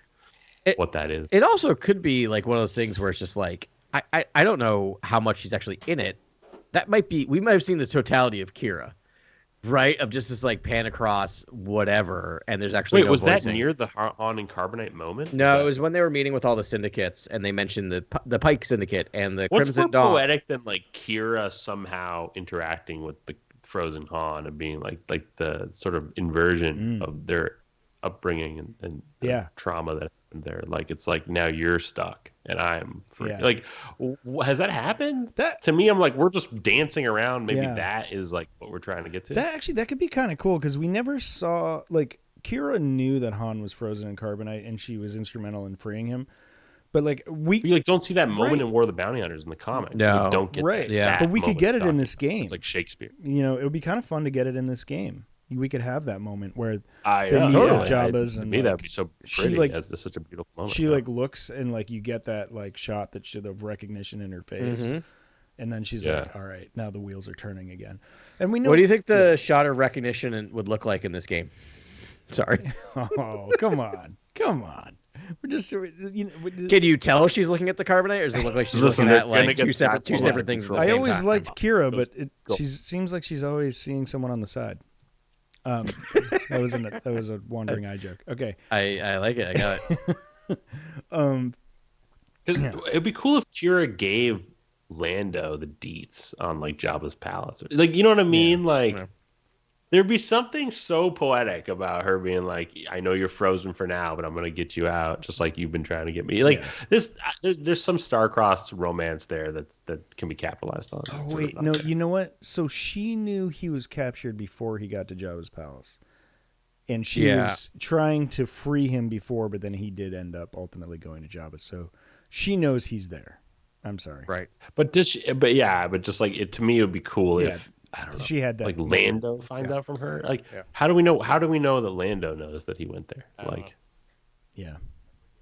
Speaker 1: what that is.
Speaker 3: It also could be like one of those things where it's just like, I don't know how much she's actually in it. That might be, we might have seen the totality of Kira, right? Of just this like pan across whatever, and there's actually
Speaker 1: was
Speaker 3: voicing.
Speaker 1: that near the Han and Carbonite moment?
Speaker 3: No, it was when they were meeting with all the syndicates, and they mentioned the Pike Syndicate and the
Speaker 1: What's
Speaker 3: Crimson
Speaker 1: more
Speaker 3: Dawn.
Speaker 1: poetic than like Kira somehow interacting with the Frozen Han and being like the sort of inversion of their upbringing and the trauma that happened there. Like, it's like, now you're stuck and I'm free.
Speaker 2: Yeah.
Speaker 1: Like, has that happened? To me, I'm like, we're just dancing around. Maybe that is like what we're trying to get to.
Speaker 2: That could be kind of cool, because we never saw, like, Kira knew that Han was frozen in Carbonite and she was instrumental in freeing him. But like we
Speaker 1: don't see that moment in War of the Bounty Hunters in the comic.
Speaker 3: No,
Speaker 1: we don't get that.
Speaker 3: Yeah,
Speaker 2: but we could get it in this game.
Speaker 1: It's like Shakespeare.
Speaker 2: It would be kind of fun to get it in this game. We could have that moment where
Speaker 1: they
Speaker 2: meet at Jabba's, and
Speaker 1: to me that would be so pretty. As such a beautiful moment.
Speaker 2: She like looks, and like you get that like shot of recognition in her face, and then she's like, "All right, now the wheels are turning again." And we know.
Speaker 3: What do you think the shot of recognition would look like in this game? Sorry.
Speaker 2: Oh, come on. We're just,
Speaker 3: Can you tell she's looking at the Carbonite, or does it look like she's looking at like two separate things?
Speaker 2: I always liked Kira, but she seems like she's always seeing someone on the side. That was a wandering eye joke. Okay,
Speaker 3: I like it. I got
Speaker 1: it. It'd be cool if Kira gave Lando the deets on like Jabba's palace, like, you know what I mean, There'd be something so poetic about her being like, "I know you're frozen for now, but I'm going to get you out, just like you've been trying to get me." Like this, there's some star-crossed romance there that can be capitalized on.
Speaker 2: Oh wait, no, you know what? So she knew he was captured before he got to Jabba's palace, and she was trying to free him before, but then he did end up ultimately going to Jabba. So she knows he's there. I'm sorry,
Speaker 3: right?
Speaker 1: But just like it, to me, it would be cool if. I don't know.
Speaker 2: She had that.
Speaker 1: Like Lando finds out from her. Like, how do we know? How do we know that Lando knows that he went there? Like,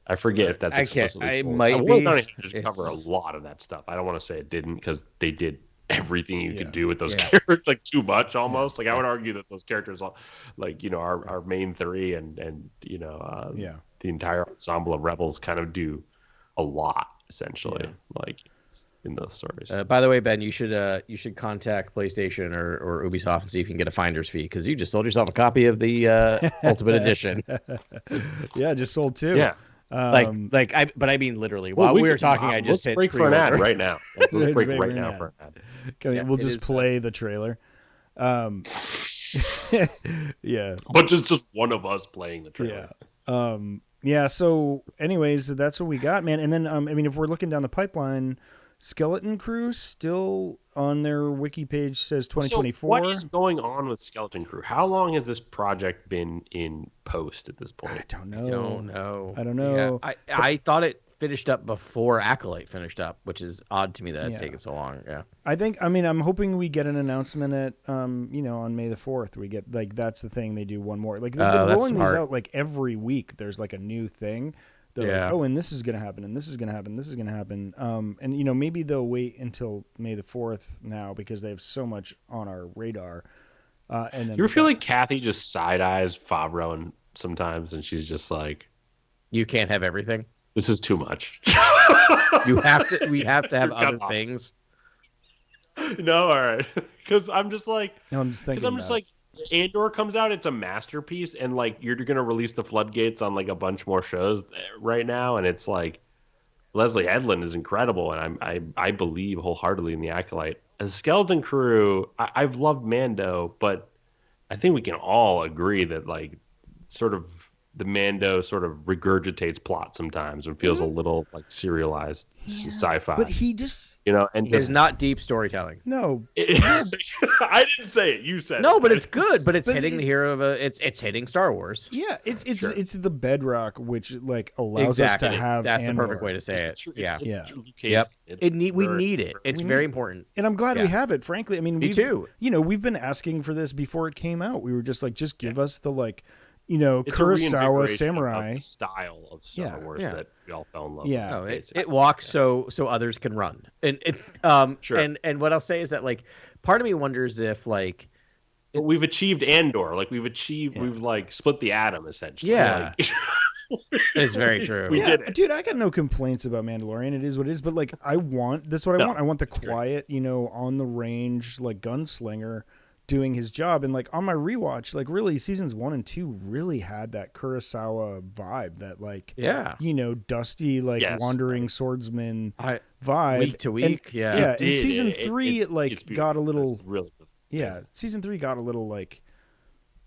Speaker 1: I forget if that's explicitly.
Speaker 3: I might be.
Speaker 1: Just cover a lot of that stuff. I don't want to say it didn't, because they did everything you could do with those characters, like too much almost. Like I would argue that those characters, like our main three and the entire ensemble of Rebels kind of do a lot essentially. Like. in those stories.
Speaker 3: By the way, Ben, you should contact PlayStation or Ubisoft and see if you can get a finder's fee because you just sold yourself a copy of the Ultimate Edition.
Speaker 2: Yeah, just sold 2.
Speaker 1: Yeah.
Speaker 3: But I mean literally. While we were talking, I just hit
Speaker 1: break for an ad right now. Let's break right now for an ad.
Speaker 2: We'll just play the trailer. Yeah,
Speaker 1: but just one of us playing the trailer.
Speaker 2: Yeah. So, anyways, that's what we got, man. And then, I mean, if we're looking down the pipeline, Skeleton Crew still on their wiki page says 2024.
Speaker 1: So what is going on with Skeleton Crew? How long has this project been in post at this point?
Speaker 2: I don't know.
Speaker 3: Yeah, I thought it finished up before Acolyte finished up, which is odd to me that it's taken so long. Yeah.
Speaker 2: I'm hoping we get an announcement at, on May the 4th. We get, that's the thing. They do one more. Like, they've been rolling these out, like, every week. There's, like, a new thing. They're like, oh, and this is going to happen, and this is going to happen, this is going to happen. And, maybe they'll wait until May the 4th now because they have so much on our radar. And then
Speaker 1: you ever feel like Kathy just side-eyes Favreau and sometimes, and she's just like,
Speaker 3: you can't have everything.
Speaker 1: This is too much.
Speaker 3: We have to have other things.
Speaker 1: No, all right. Because I'm just like, Andor comes out, it's a masterpiece, and like you're gonna release the floodgates on like a bunch more shows right now, and it's like Leslie Headland is incredible, and I believe wholeheartedly in the Acolyte. As Skeleton Crew, I've loved Mando, but I think we can all agree that like sort of the Mando sort of regurgitates plot sometimes and feels a little like serialized sci-fi.
Speaker 2: But he just,
Speaker 1: and
Speaker 3: it's not deep storytelling.
Speaker 2: No,
Speaker 1: I didn't say it. You said
Speaker 3: no,
Speaker 1: it.
Speaker 3: But it's good. But it's hitting the hero of it's hitting Star Wars.
Speaker 2: Yeah, it's the bedrock which like allows us to have.
Speaker 3: That's
Speaker 2: Andor.
Speaker 3: the perfect way to say it.
Speaker 1: Yep.
Speaker 3: We need it. It's very important,
Speaker 2: and I'm glad we have it. Frankly, I mean,
Speaker 3: me too.
Speaker 2: We've been asking for this before it came out. We were just like, give us the like.
Speaker 1: It's
Speaker 2: Kurosawa samurai
Speaker 1: of the style of Star Wars that we all fell in love with.
Speaker 3: It walks so others can run. And and what I'll say is that like part of me wonders if like
Speaker 1: but we've achieved Andor, like we've like split the atom essentially.
Speaker 3: Yeah. It's very true.
Speaker 2: We did it. Dude, I got no complaints about Mandalorian. It is what it is, but like I want I want the quiet, on the range like gunslinger doing his job. And like on my rewatch, like really seasons 1 and 2 really had that Kurosawa vibe, that like dusty like wandering swordsman vibe
Speaker 3: week to week.
Speaker 2: And season 3 it got a little
Speaker 1: really
Speaker 2: season 3 got a little like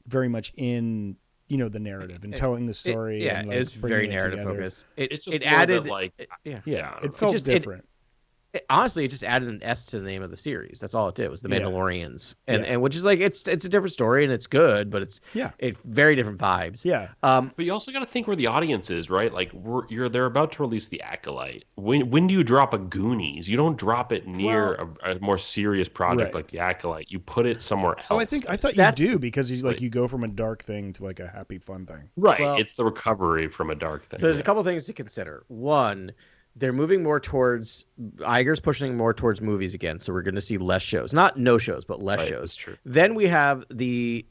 Speaker 2: very much in the narrative and telling the story. And, like,
Speaker 3: it's very narrative focused.
Speaker 1: It added like
Speaker 2: it felt different.
Speaker 3: Honestly, it just added an S to the name of the series. That's all it did, was the Mandalorians, and which is like it's a different story and it's good, but it's very different vibes.
Speaker 2: Yeah.
Speaker 1: But you also got to think where the audience is, right? Like they're about to release the Acolyte. When do you drop a Goonies? You don't drop it near a more serious project like the Acolyte. You put it somewhere else.
Speaker 2: Oh, I thought you do, because you go from a dark thing to like a happy fun thing.
Speaker 1: Right. Well, it's the recovery from a dark thing.
Speaker 3: So there's a couple things to consider. One, they're moving more towards Iger's pushing more towards movies again, so we're going to see less shows, not no shows, but less shows.
Speaker 1: That's true.
Speaker 3: Then we have the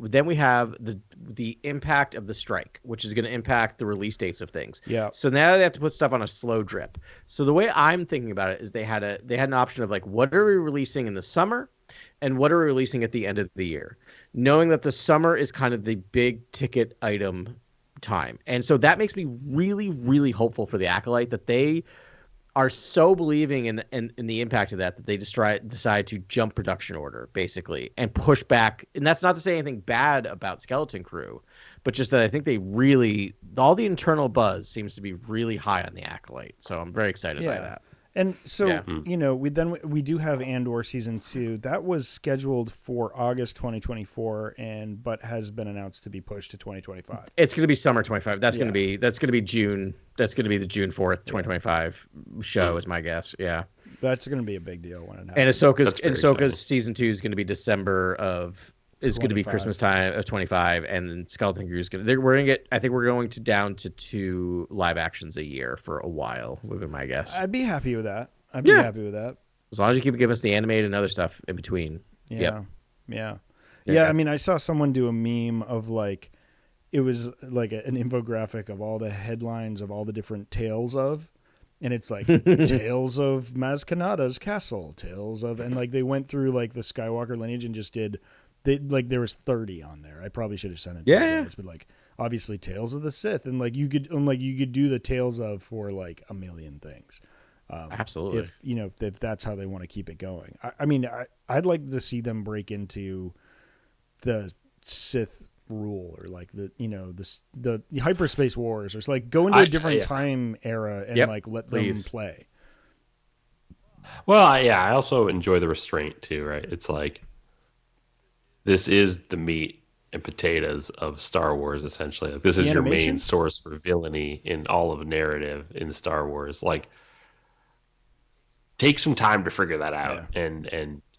Speaker 3: impact of the strike, which is going to impact the release dates of things.
Speaker 2: Yeah.
Speaker 3: So now they have to put stuff on a slow drip. So the way I'm thinking about it is they had an option of like, what are we releasing in the summer, and what are we releasing at the end of the year, knowing that the summer is kind of the big ticket item time, and so that makes me really, really hopeful for the Acolyte, that they are so believing in the impact of that they decide to jump production order basically and push back. And that's not to say anything bad about Skeleton Crew, but just that I think all the internal buzz seems to be really high on the Acolyte. So I'm very excited by that.
Speaker 2: And so, we do have Andor season 2 that was scheduled for August 2024, but has been announced to be pushed to 2025.
Speaker 3: It's going to be summer 25. That's going to be June. That's going to be the June 4th, 2025 show is my guess. Yeah.
Speaker 2: That's going to be a big deal when it happens.
Speaker 3: And Ahsoka's season 2 is going to be December going to be Christmas time of 25, and then Skeleton Crew is going to. I think we're going down to 2 live actions a year for a while, would be my guess.
Speaker 2: I'd be happy with that. As
Speaker 3: long as you keep giving us the animated and other stuff in between.
Speaker 2: Yeah. I mean, I saw someone do a meme of like, it was like an infographic of all the headlines of all the different tales of, And it's like Tales of Maz Castle, Tales of, and like they went through like the Skywalker lineage and just did, there was 30 on there. I probably should have sent it to you guys, but like obviously Tales of the Sith, and like you could do the Tales of for like a million things.
Speaker 3: Absolutely.
Speaker 2: If that's how they want to keep it going. I mean, I'd like to see them break into the Sith rule, or like the hyperspace wars, or it's like go into a different time era and like let them play.
Speaker 1: Well, I also enjoy the restraint too, right? It's like this is the meat and potatoes of Star Wars, essentially. Like, this is your main source for villainy in all of narrative in Star Wars. Like, take some time to figure that out, and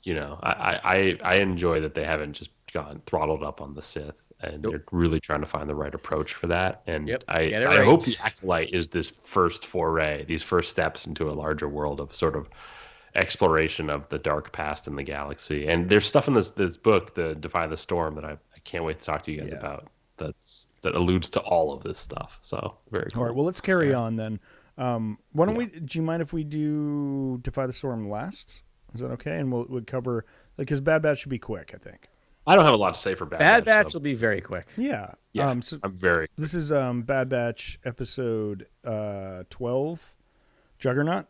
Speaker 1: I enjoy that they haven't just gone throttled up on the Sith. And they're really trying to find the right approach for that. And I hope the Acolyte is this first foray, these first steps into a larger world of sort of exploration of the dark past in the galaxy. And there's stuff in this book, the Defy the Storm, that I can't wait to talk to you guys about. That alludes to all of this stuff. So very cool.
Speaker 2: All right, well, let's carry on then. Why don't we? Do you mind if we do Defy the Storm last? Is that okay? And we'll cover, like, because Bad Batch should be quick, I think.
Speaker 1: I don't have a lot to say for Bad Batch.
Speaker 3: Bad Batch will be very quick.
Speaker 2: Yeah.
Speaker 1: So I'm very.
Speaker 2: This is Bad Batch episode 12, Juggernaut.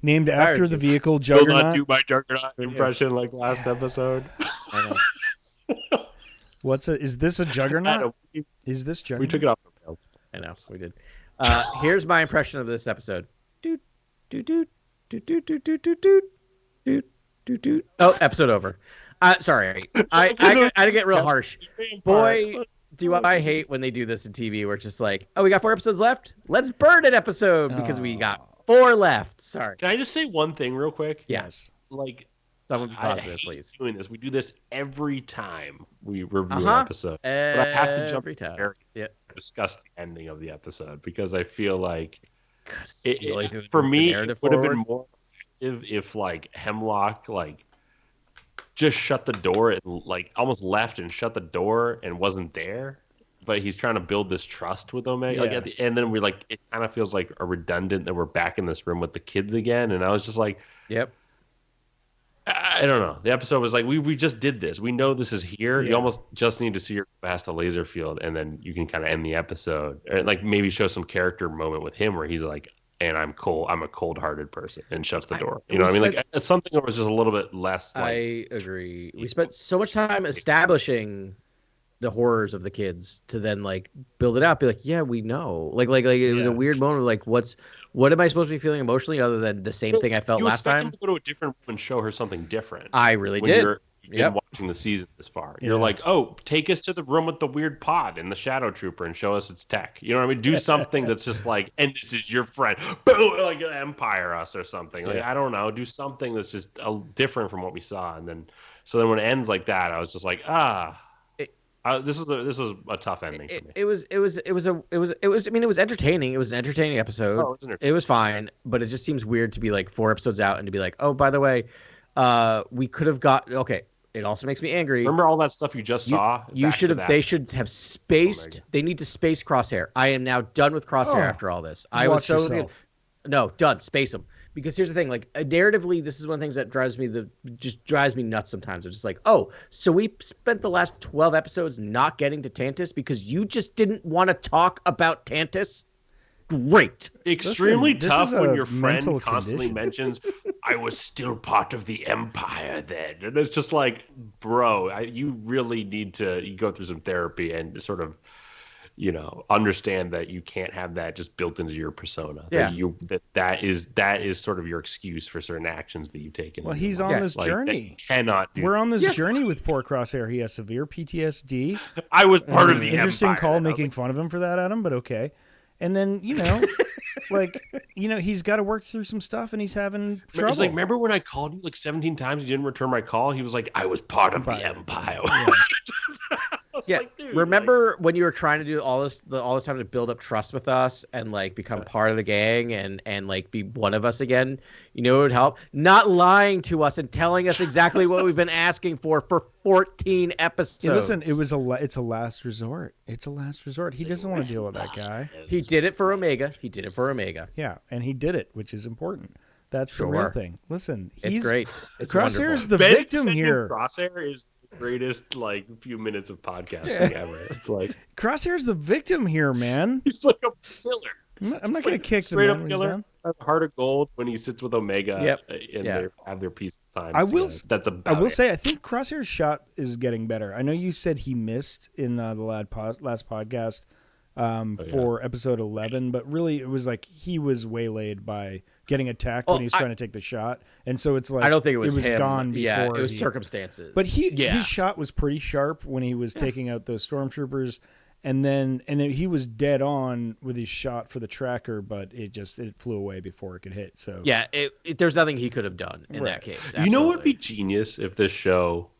Speaker 2: Named after the vehicle Juggernaut.
Speaker 1: Will not do my Juggernaut impression like last episode.
Speaker 3: I know.
Speaker 2: Is this a Juggernaut? Is this Juggernaut?
Speaker 1: We took it off the rails.
Speaker 3: I know, we did. Here's my impression of this episode. Doot, doot, doot, doot, doot, doot, doot, doot, doot. Oh, episode over. Sorry, I get real harsh. Boy, do I hate when they do this in TV, where it's just like, oh, we got 4 episodes left. Let's burn an episode because we got 4 left. Sorry.
Speaker 1: Can I just say one thing real quick?
Speaker 3: Yes.
Speaker 1: Like,
Speaker 3: someone be positive, please.
Speaker 1: Doing this, we do this every time we review an episode, but I have to jump in and discuss the ending of the episode, because I feel like for me it would have been more if like Hemlock like just shut the door and like almost left and shut the door and wasn't there, but he's trying to build this trust with Omega. Like at the end, then it kind of feels like a redundant that we're back in this room with the kids again, and I was just like,
Speaker 3: yep.
Speaker 1: I don't know. The episode was like, we just did this. We know this is here. You almost just need to see her past the laser field, and then you can kind of end the episode, or like maybe show some character moment with him where he's like, and I'm cold. I'm a cold-hearted person, and shuts the door. You know what I mean? Like, it's something that was just a little bit less. Like,
Speaker 3: I agree. We spent so much time establishing the horrors of the kids to then like build it out. Be like, yeah, we know. Like it was a weird moment of like, what am I supposed to be feeling emotionally other than the same thing I felt last time?
Speaker 1: You expect them to go to a different room and show her something different.
Speaker 3: I really did.
Speaker 1: You've been watching the season this far. You're like, oh, take us to the room with the weird pod and the Shadow Trooper and show us its tech. You know what I mean? Do something that's just like, and this is your friend. Boom, like Empire us or something. Like, I don't know. Do something that's just different from what we saw. And then, so then when it ends like that, I was just like, this was a tough ending for me.
Speaker 3: It was entertaining. It was an entertaining episode.
Speaker 1: Oh,
Speaker 3: it was fine, but it just seems weird to be like 4 episodes out and to be like, oh, by the way, we could have got okay. It also makes me angry.
Speaker 1: Remember all that stuff you just saw?
Speaker 3: You should have. They should have spaced. They need to space Crosshair. I am now done with Crosshair after all this. I was so
Speaker 2: yourself.
Speaker 3: No, done. Space them. Because here's the thing, like narratively, this is one of the things that drives me nuts sometimes. It's just like, oh, so we spent the last 12 episodes not getting to Tantus because you just didn't want to talk about Tantus? Great.
Speaker 1: Extremely tough when your friend constantly mentions, I was still part of the Empire then. And it's just like, bro, you really need to go through some therapy and sort of, understand that you can't have that just built into your persona.
Speaker 3: Yeah.
Speaker 1: That is sort of your excuse for certain actions that you take.
Speaker 2: Well, he's on this journey.
Speaker 1: Cannot do.
Speaker 2: We're on this journey with poor Crosshair. He has severe PTSD.
Speaker 1: I was part of the
Speaker 2: interesting
Speaker 1: Empire.
Speaker 2: Call making fun of him for that, Adam, but okay. And then, he's got to work through some stuff and he's having trouble.
Speaker 1: It's like, remember when I called you like 17 times, you didn't return my call? He was like, I was part of the Empire.
Speaker 2: Yeah.
Speaker 3: Yeah.
Speaker 1: like, dude,
Speaker 3: Remember when you were trying to do all this time to build up trust with us and like become part of the gang and like be one of us again? You know what would help? Not lying to us and telling us exactly what we've been asking for 14 episodes.
Speaker 2: Yeah, listen, it's a last resort. It's a last resort. He doesn't want to deal with that guy.
Speaker 3: He did it for Omega.
Speaker 2: Yeah, and he did it, which is important. That's the real thing. Listen,
Speaker 3: it's great. It's
Speaker 2: Crosshair's
Speaker 3: wonderful.
Speaker 2: the victim here.
Speaker 1: Crosshair is the greatest like few minutes of podcasting ever. It's like
Speaker 2: Crosshair's the victim here, man.
Speaker 1: he's like a killer.
Speaker 2: I'm not going to kick the
Speaker 1: straight
Speaker 2: man
Speaker 1: up
Speaker 2: when he's
Speaker 1: killer.
Speaker 2: down.
Speaker 1: Heart of gold when he sits with Omega and they have their peace times. I will
Speaker 2: say I think Crosshair's shot is getting better. I know you said he missed in the last podcast for episode 11, but really it was like he was waylaid by getting attacked when he was trying to take the shot, and so it's like
Speaker 3: I don't think it was him.
Speaker 2: gone before.
Speaker 3: Yeah, it was circumstances.
Speaker 2: But his shot was pretty sharp when he was taking out those stormtroopers. And then he was dead on with his shot for the tracker, but it flew away before it could hit. So
Speaker 3: yeah, there's nothing he could have done in that case. Absolutely.
Speaker 1: You know what would be genius if this show?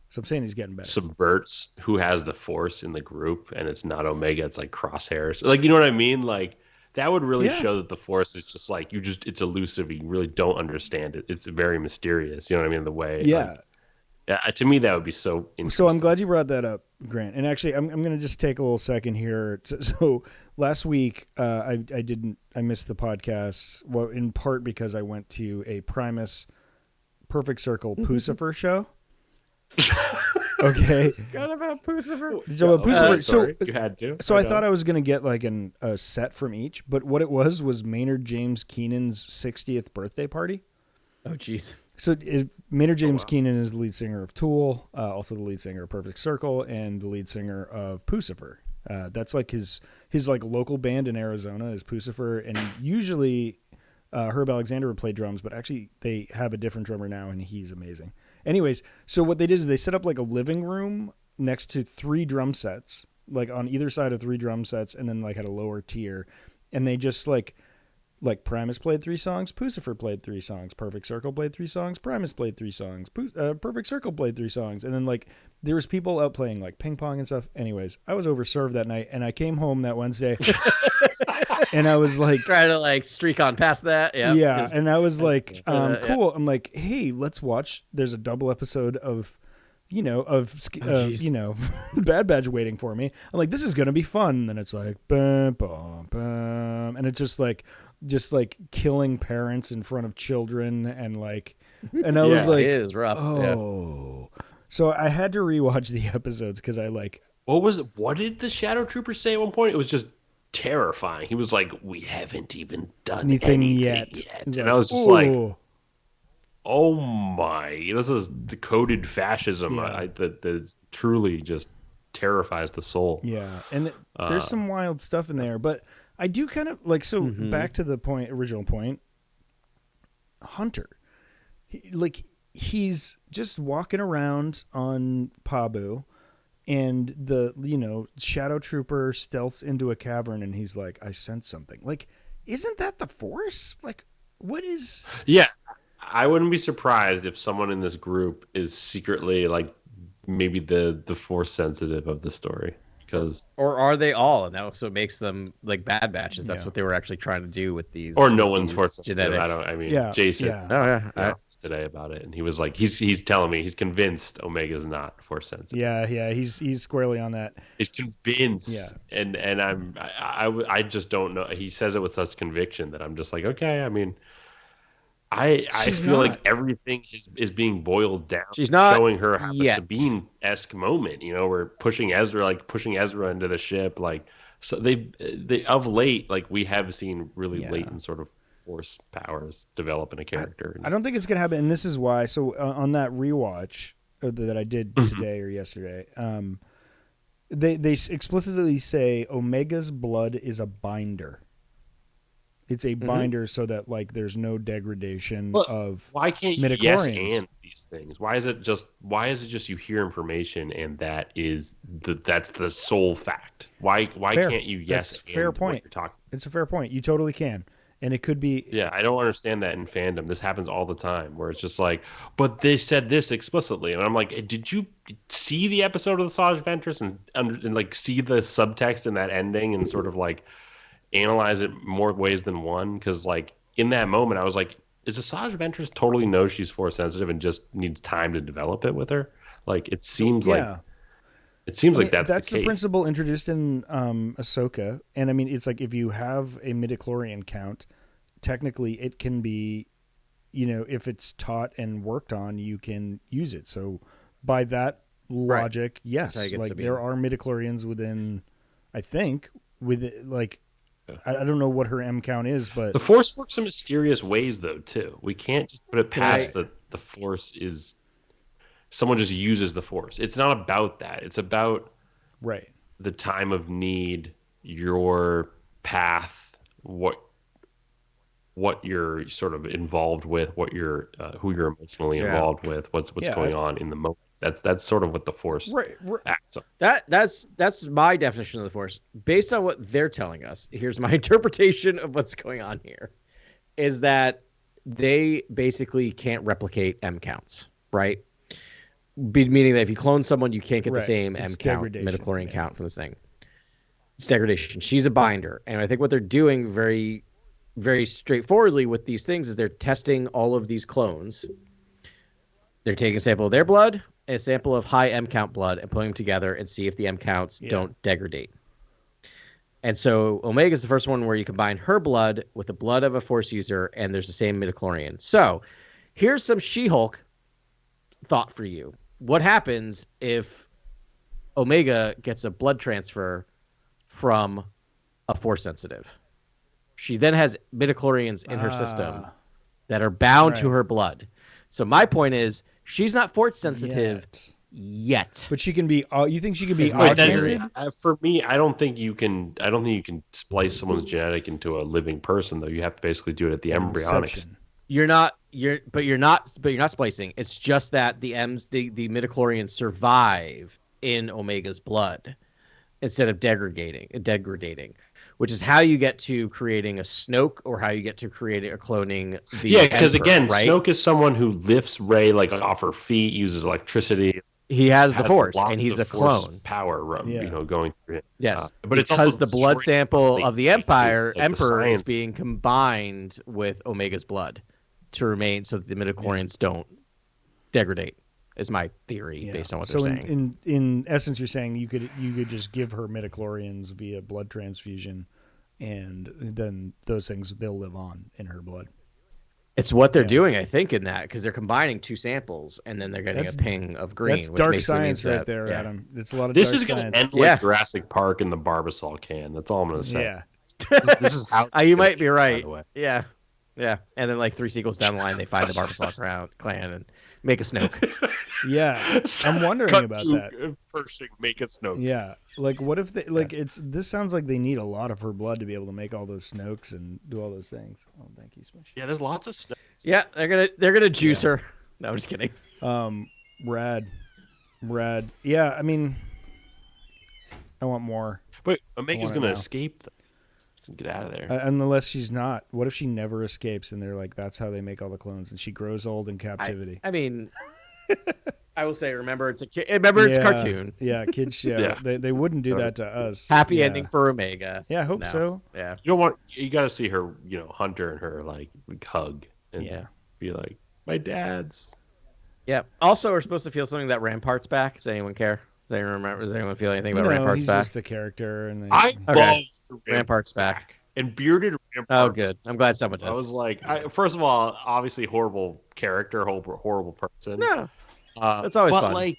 Speaker 2: So I'm saying he's getting better.
Speaker 1: Subverts who has the Force in the group, and it's not Omega, it's like Crosshairs. Like, you know what I mean? Like that would really show that the Force is just like it's elusive. You really don't understand it. It's very mysterious. You know what I mean? The way, to me, that would be so interesting.
Speaker 2: So I'm glad you brought that up, Grant. And actually, I'm going to just take a little second here. So last week, I missed the podcast, well, in part because I went to a Primus Perfect Circle Pucifer show. Okay.
Speaker 3: Forgot about Pucifer.
Speaker 2: So
Speaker 1: you had to.
Speaker 2: So I thought I was going to get like a set from each, but what it was Maynard James Keenan's 60th birthday party.
Speaker 3: Oh, jeez.
Speaker 2: So Maynard James Keenan is the lead singer of Tool, also the lead singer of Perfect Circle, and the lead singer of Pucifer. That's like his like local band in Arizona is Pucifer, and usually Herb Alexander would play drums, but actually they have a different drummer now, and he's amazing. Anyways, so what they did is they set up like a living room next to 3 drum sets, like on either side of 3 drum sets, and then like had a lower tier, and they just like Primus played 3 songs, Pucifer played 3 songs, Perfect Circle played 3 songs, Primus played 3 songs, Perfect Circle played 3 songs, and then like there was people out playing like ping pong and stuff. Anyways, I was overserved that night, and I came home that Wednesday, and I was like
Speaker 3: trying to like streak on past that.
Speaker 2: Yeah, and I was like, cool. I'm like, hey, let's watch. There's a double episode of Bad Batch waiting for me. I'm like, this is gonna be fun. And then it's like, bum, bum, bum, and it's just like killing parents in front of children, and like, and I was like,
Speaker 3: it is rough.
Speaker 2: Oh, so I had to rewatch the episodes because I like.
Speaker 1: What did the Shadow Trooper say at one point? It was just terrifying. He was like, "We haven't even done anything yet," and I was just like, "Oh my! This is decoded fascism that truly just terrifies the soul."
Speaker 2: Yeah, and there's some wild stuff in there, but I do kind of like. So back to the original point. Hunter, he's just walking around on Pabu, and the Shadow Trooper stealths into a cavern, and he's like, "I sense something." Like, isn't that the Force? Like, what is?
Speaker 1: Yeah. I wouldn't be surprised if someone in this group is secretly like maybe the Force sensitive of the story, because
Speaker 3: or are they all, and that also makes them like Bad Batches. That's what they were actually trying to do with these.
Speaker 1: Or no one's Force
Speaker 3: sensitive.
Speaker 1: Jason.
Speaker 2: Yeah.
Speaker 1: Today about it, and he was like, he's telling me he's convinced Omega's not Force sensitive.
Speaker 2: Yeah, he's squarely on that.
Speaker 1: He's convinced.
Speaker 2: Yeah,
Speaker 1: and I just don't know. He says it with such conviction that I'm just like, okay. I mean, I feel like everything is being boiled down.
Speaker 3: She's not
Speaker 1: showing her have a Sabine-esque moment. We're pushing Ezra into the ship. Like, so they of late, like we have seen really latent sort of Force powers develop in a character.
Speaker 2: I don't think it's gonna happen, and this is why. So on that rewatch that I did today or yesterday, they explicitly say Omega's blood is a binder. It's a binder so that like there's no degradation of.
Speaker 1: Why can't you yes and these things? Why is it just you hear information and that's the sole fact? Why can't you yes?
Speaker 2: That's fair point.
Speaker 1: What you're talking?
Speaker 2: It's a fair point. You totally can. And it could be.
Speaker 1: Yeah, I don't understand that in fandom. This happens all the time where it's just like, but they said this explicitly. And I'm like, did you see the episode of the Saj Ventress and like see the subtext in that ending and sort of like analyze it more ways than one? Because like in that moment, I was like, is Asajj Ventress totally knows she's force sensitive and just needs time to develop it with her? Like it seems like that's the
Speaker 2: the
Speaker 1: case.
Speaker 2: principle introduced in Ahsoka, and I mean it's like if you have a midichlorian count, technically it can be, if it's taught and worked on, you can use it. So by that logic, yes, like there are midichlorians within, I think, I don't know what her M count is, but
Speaker 1: the Force works in mysterious ways, though. Too, we can't just put it past that the Force is someone just uses the Force. It's not about that. It's about the time of need, your path, what you're sort of involved with, what you're who you're emotionally involved with, what's going on in the moment. That's sort of what the Force acts on.
Speaker 3: That's my definition of the Force. Based on what they're telling us, here's my interpretation of what's going on here, is that they basically can't replicate M counts, right? Meaning that if you clone someone, you can't get the same M count, midichlorian count from this thing. It's degradation. She's a binder. And I think what they're doing very, very straightforwardly with these things is they're testing all of these clones. They're taking a sample of their blood, a sample of high M count blood, and putting them together and see if the M counts don't degrade. And so Omega is the first one where you combine her blood with the blood of a Force user, and there's the same midichlorian. So here's some She-Hulk thought for you. What happens if Omega gets a blood transfer from a Force sensitive? She then has midichlorians in her system that are bound to her blood. So my point is, she's not Force sensitive yet.
Speaker 2: But she can be. You think she can be augmented?
Speaker 1: For me, I don't think you can. I don't think you can splice someone's genetic into a living person. Though you have to basically do it at the embryonic.
Speaker 3: You're not splicing. It's just that the midichlorians survive in Omega's blood instead of degradating, which is how you get to creating a Snoke or how you get to creating or cloning the
Speaker 1: because again, Snoke is someone who lifts Rey like off her feet, uses electricity.
Speaker 3: He has the Force, and he's a clone.
Speaker 1: Power, going through it.
Speaker 3: Yes,
Speaker 1: but it's
Speaker 3: because
Speaker 1: also
Speaker 3: the blood sample of the Emperor is being combined with Omega's blood to remain so that the midichlorians don't degrade. Is my theory based on what they're saying.
Speaker 2: So in essence, you're saying you could just give her midichlorians via blood transfusion, and then those things they'll live on in her blood.
Speaker 3: It's what they're doing, I think, in that, because they're combining two samples, and then they're getting a ping of green.
Speaker 2: That's dark science right there, Adam. It's a lot of
Speaker 1: this
Speaker 2: dark
Speaker 1: is
Speaker 2: science.
Speaker 1: Going to end like Jurassic Park in the Barbasol can. That's all I'm going to say.
Speaker 2: Yeah.
Speaker 3: This is how you might be right. Yeah. Yeah. And then like 3 sequels down the line, they find the Barbasol clan and make a Snoke.
Speaker 2: Yeah. I'm wondering about that.
Speaker 1: Pershing, make a Snoke.
Speaker 2: Yeah. Like what if they this sounds like they need a lot of her blood to be able to make all those Snokes and do all those things. Oh, thank you, Smash.
Speaker 1: Yeah, there's lots of Snokes.
Speaker 3: Yeah, they're gonna juice her. No, I'm just kidding.
Speaker 2: Rad. Yeah, I mean I want more.
Speaker 1: Wait, Omega's gonna escape them. Get out of there.
Speaker 2: Unless she's not. What if she never escapes and they're like, that's how they make all the clones and she grows old in captivity?
Speaker 3: I mean, I will say, remember, it's a kid. Remember, it's cartoon.
Speaker 2: Yeah, kids show. They wouldn't do that to us.
Speaker 3: Happy ending for Omega.
Speaker 2: Yeah, I hope so.
Speaker 3: Yeah.
Speaker 1: You got to see her, Hunter and her, like hug and be like, my dad's.
Speaker 3: Yeah. Also, we're supposed to feel something that Rampart's back. Does anyone care? Does anyone feel anything about Rampart's
Speaker 2: he's
Speaker 3: back?
Speaker 2: He's just a character. And
Speaker 1: I love
Speaker 3: Rampart's back.
Speaker 1: And bearded Rampart.
Speaker 3: Oh, good. I'm glad someone does.
Speaker 1: I was like, first of all, obviously horrible character, horrible person.
Speaker 3: No, that's always fun.
Speaker 1: But like,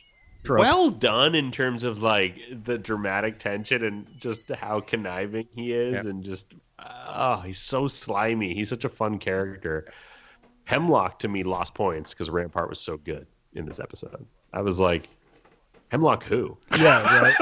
Speaker 1: well done in terms of like the dramatic tension and just how conniving he is, and just he's so slimy. He's such a fun character. Hemlock to me lost points because Rampart was so good in this episode. I was like, Hemlock who?
Speaker 2: Yeah, right.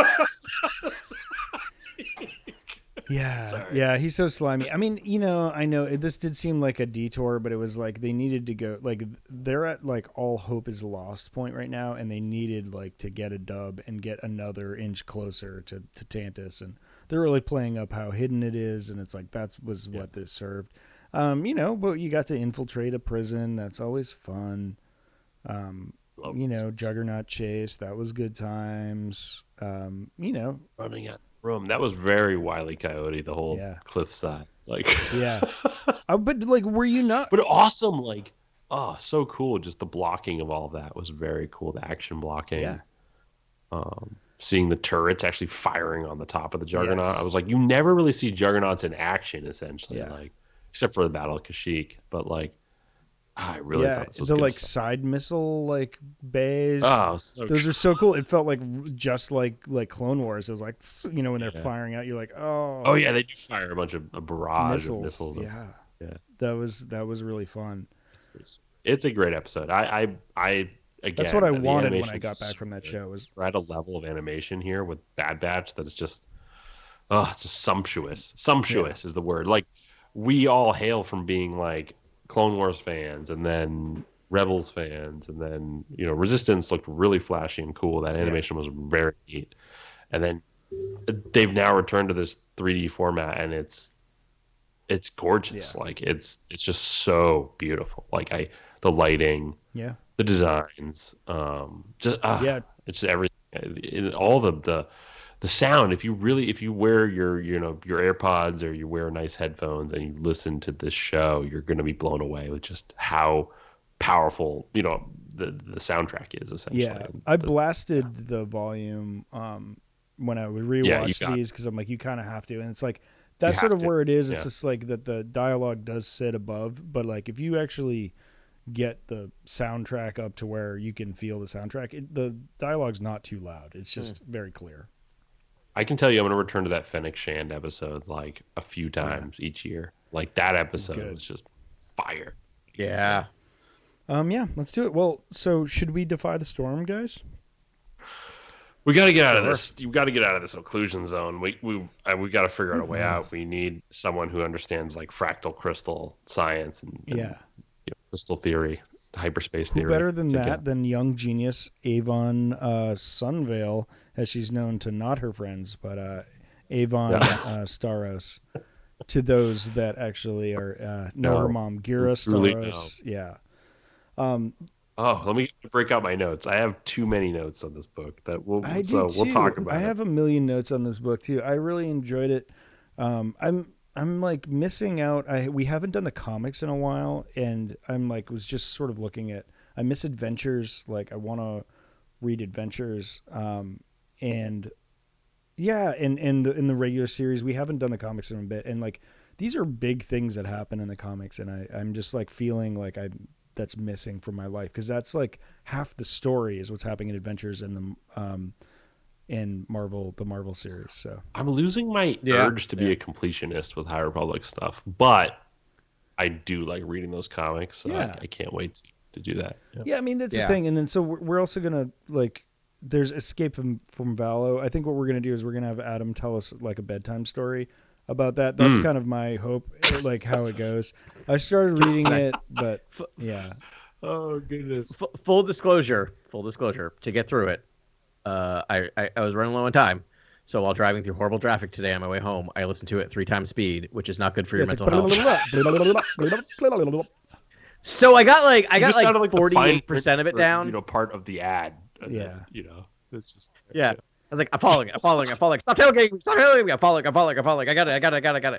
Speaker 2: Yeah, he's so slimy. I mean, I know this did seem like a detour, but it was like they needed to go, like they're at like all hope is lost point right now, and they needed like to get a dub and get another inch closer to Tantus, and they're really playing up how hidden it is, and it's like that was what this served. But you got to infiltrate a prison. That's always fun. Juggernaut chase. That was good times.
Speaker 1: Running out the room. That was very Wile E. Coyote. The whole cliffside.
Speaker 2: But were you not?
Speaker 1: But awesome. So cool. Just the blocking of all of that was very cool. The action blocking.
Speaker 2: Yeah.
Speaker 1: Seeing the turrets actually firing on the top of the Juggernaut. Yes. I was like, you never really see Juggernauts in action, essentially. Yeah. Except for the Battle of Kashyyyk. But I really thought this was
Speaker 2: the
Speaker 1: good
Speaker 2: side missile bays.
Speaker 1: Oh,
Speaker 2: those are so cool. It felt just like Clone Wars. It was when they're firing out, you're like, oh
Speaker 1: yeah, they do fire a bunch of a barrage of missiles.
Speaker 2: Yeah. That was really fun.
Speaker 1: It's a great episode. I again,
Speaker 2: that's what I wanted when I got back from that show.
Speaker 1: We're at a level of animation here with Bad Batch that is just sumptuous. Sumptuous is the word. We all hail from being Clone Wars fans, and then Rebels fans, and then Resistance looked really flashy and cool. That animation was very neat, and then they've now returned to this 3D format, and it's gorgeous. It's just so beautiful. The lighting, the designs, it's everything. All the sound. If you wear your your AirPods or you wear nice headphones and you listen to this show, you're going to be blown away with just how powerful the soundtrack is, essentially.
Speaker 2: Yeah, I blasted the volume when I would rewatch these because I'm you kind of have to, and it's that's sort of where it is. It's just that the dialogue does sit above, but if you actually get the soundtrack up to where you can feel the soundtrack, the dialogue's not too loud. It's just very clear.
Speaker 1: I can tell you, I'm going to return to that Fennec Shand episode a few times each year. That episode was just fire.
Speaker 3: Yeah.
Speaker 2: Let's do it. Well, so should we defy the storm, guys?
Speaker 1: We got to get out of this. You got to get out of this occlusion zone. We got to figure out a way out. We need someone who understands fractal crystal science and crystal theory, hyperspace theory.
Speaker 2: Who better than that than young genius Avon Sunvale, as she's known to not her friends, but Avon Staros. To those that actually are know her mom, Gira Staros. Yeah.
Speaker 1: Let me break out my notes. I have too many notes on this book we'll talk about.
Speaker 2: I have a million notes on this book too. I really enjoyed it. I'm missing out. We haven't done the comics in a while, and I'm was just sort of looking at. I miss Adventures. I want to read Adventures. In the regular series, we haven't done the comics in a bit, and these are big things that happen in the comics, and I'm just feeling that's missing from my life, because that's half the story is what's happening in Adventures and the the Marvel series. So
Speaker 1: I'm losing my urge to be a completionist with High Republic stuff, but I do like reading those comics. So I can't wait to do that.
Speaker 2: Yeah, I mean that's the thing, and then so we're also gonna there's Escape from Valo. I think what we're gonna do is we're gonna have Adam tell us a bedtime story about that. That's kind of my hope, how it goes. I started reading it, but
Speaker 1: oh goodness.
Speaker 3: Full disclosure, to get through it, I was running low on time, so while driving through horrible traffic today on my way home, I listened to it 3 times speed, which is not good for your mental health. So I got 48% of it down.
Speaker 1: Part of the ad. It's just
Speaker 3: I was I'm following. Stop tailgating me. I'm following. I got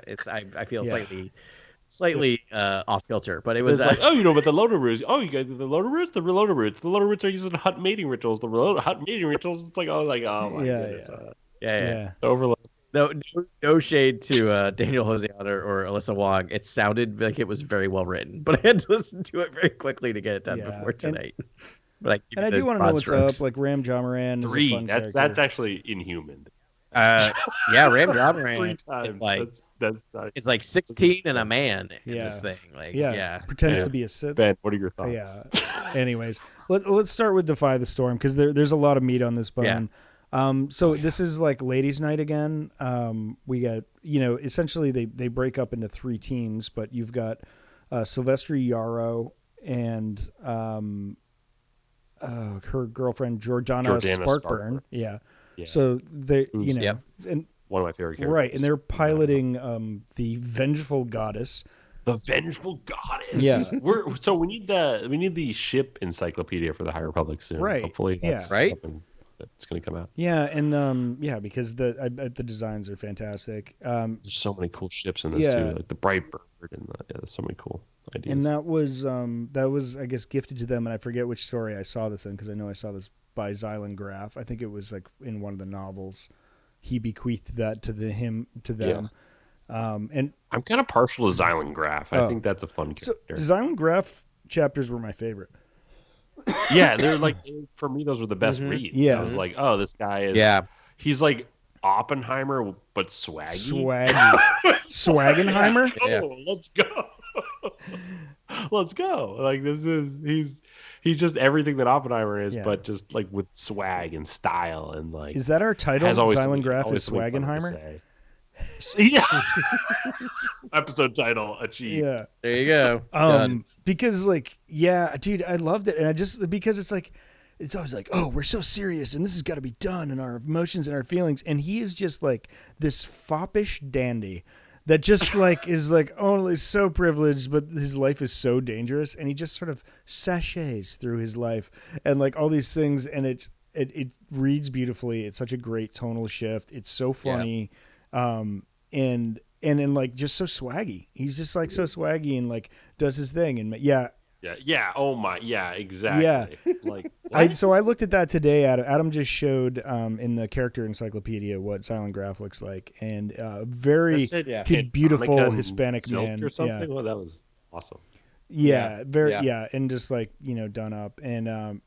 Speaker 3: it. I feel slightly off kilter, but it was
Speaker 1: but the loader roots. Oh, you got the loader roots. The reloader roots. The loader roots are using hot mating rituals. Hot mating rituals. It's oh my goodness. Overload.
Speaker 3: No shade to Daniel Josiana or Alyssa Wong. It sounded like it was very well written, but I had to listen to it very quickly to get it done before tonight. But
Speaker 2: I do want to know what's up. Ram Jamaran is
Speaker 1: 3.
Speaker 2: A fun character.
Speaker 1: That's actually inhuman.
Speaker 3: Ram Jamaran.
Speaker 1: 3 times.
Speaker 3: It's 16 and a man in this thing.
Speaker 2: Pretends to be a Sith.
Speaker 1: Ben, what are your thoughts?
Speaker 2: Yeah. Anyways, let's start with Defy the Storm, because there's a lot of meat on this bone. This is ladies' night again. We got essentially they break up into 3 teams, but you've got Sylvester Yarrow and her girlfriend Jordana Sparkburn. Yeah. So they and
Speaker 1: one of my favorite characters.
Speaker 2: Right, and they're piloting the Vengeful Goddess,
Speaker 1: The vengeful goddess.
Speaker 2: Yeah.
Speaker 1: We need the ship encyclopedia for the High Republic soon.
Speaker 2: Right.
Speaker 1: Hopefully that's something that's going to come out.
Speaker 2: Yeah, and because the designs are fantastic.
Speaker 1: There's so many cool ships in this too, like the Brightbird and there's so many cool ideas.
Speaker 2: And that was I guess gifted to them, and I forget which story I saw this in because I know I saw this by Zylan Graf. I think it was like in one of the novels. He bequeathed that to them. Yeah. And
Speaker 1: I'm kind of partial to Zylan Graf. I think that's a fun character.
Speaker 2: So Zylan Graf chapters were my favorite.
Speaker 1: Yeah, they're like, for me, those were the best reads.
Speaker 2: Yeah.
Speaker 1: I was like, oh, this guy is, he's like Oppenheimer, but swaggy.
Speaker 2: Swagenheimer?
Speaker 1: Oh, let's go. Let's go. Like, he's just everything that Oppenheimer is, but just like with swag and style and like.
Speaker 2: Is that our title? Zylan Graf is Swagenheimer?
Speaker 1: Yeah. Episode title achieved.
Speaker 2: Yeah.
Speaker 3: There you go.
Speaker 2: Because like, dude, I loved it. And I just, because it's like, it's always like, oh, we're so serious and this has got to be done and our emotions and our feelings. And he is just like this foppish dandy that just like is like only so privileged, but his life is so dangerous. And he just sort of sachets through his life and like all these things. And it reads beautifully. It's such a great tonal shift. It's so funny. And like just so swaggy. He's just like so swaggy and like does his thing and
Speaker 1: Oh my, exactly.
Speaker 2: Yeah.
Speaker 1: Like
Speaker 2: so I looked at that today. Adam just showed in the character encyclopedia what Zylan Graf looks like, and very beautiful Hispanic man
Speaker 1: or something. Yeah. Well, that was awesome.
Speaker 2: And just like done up and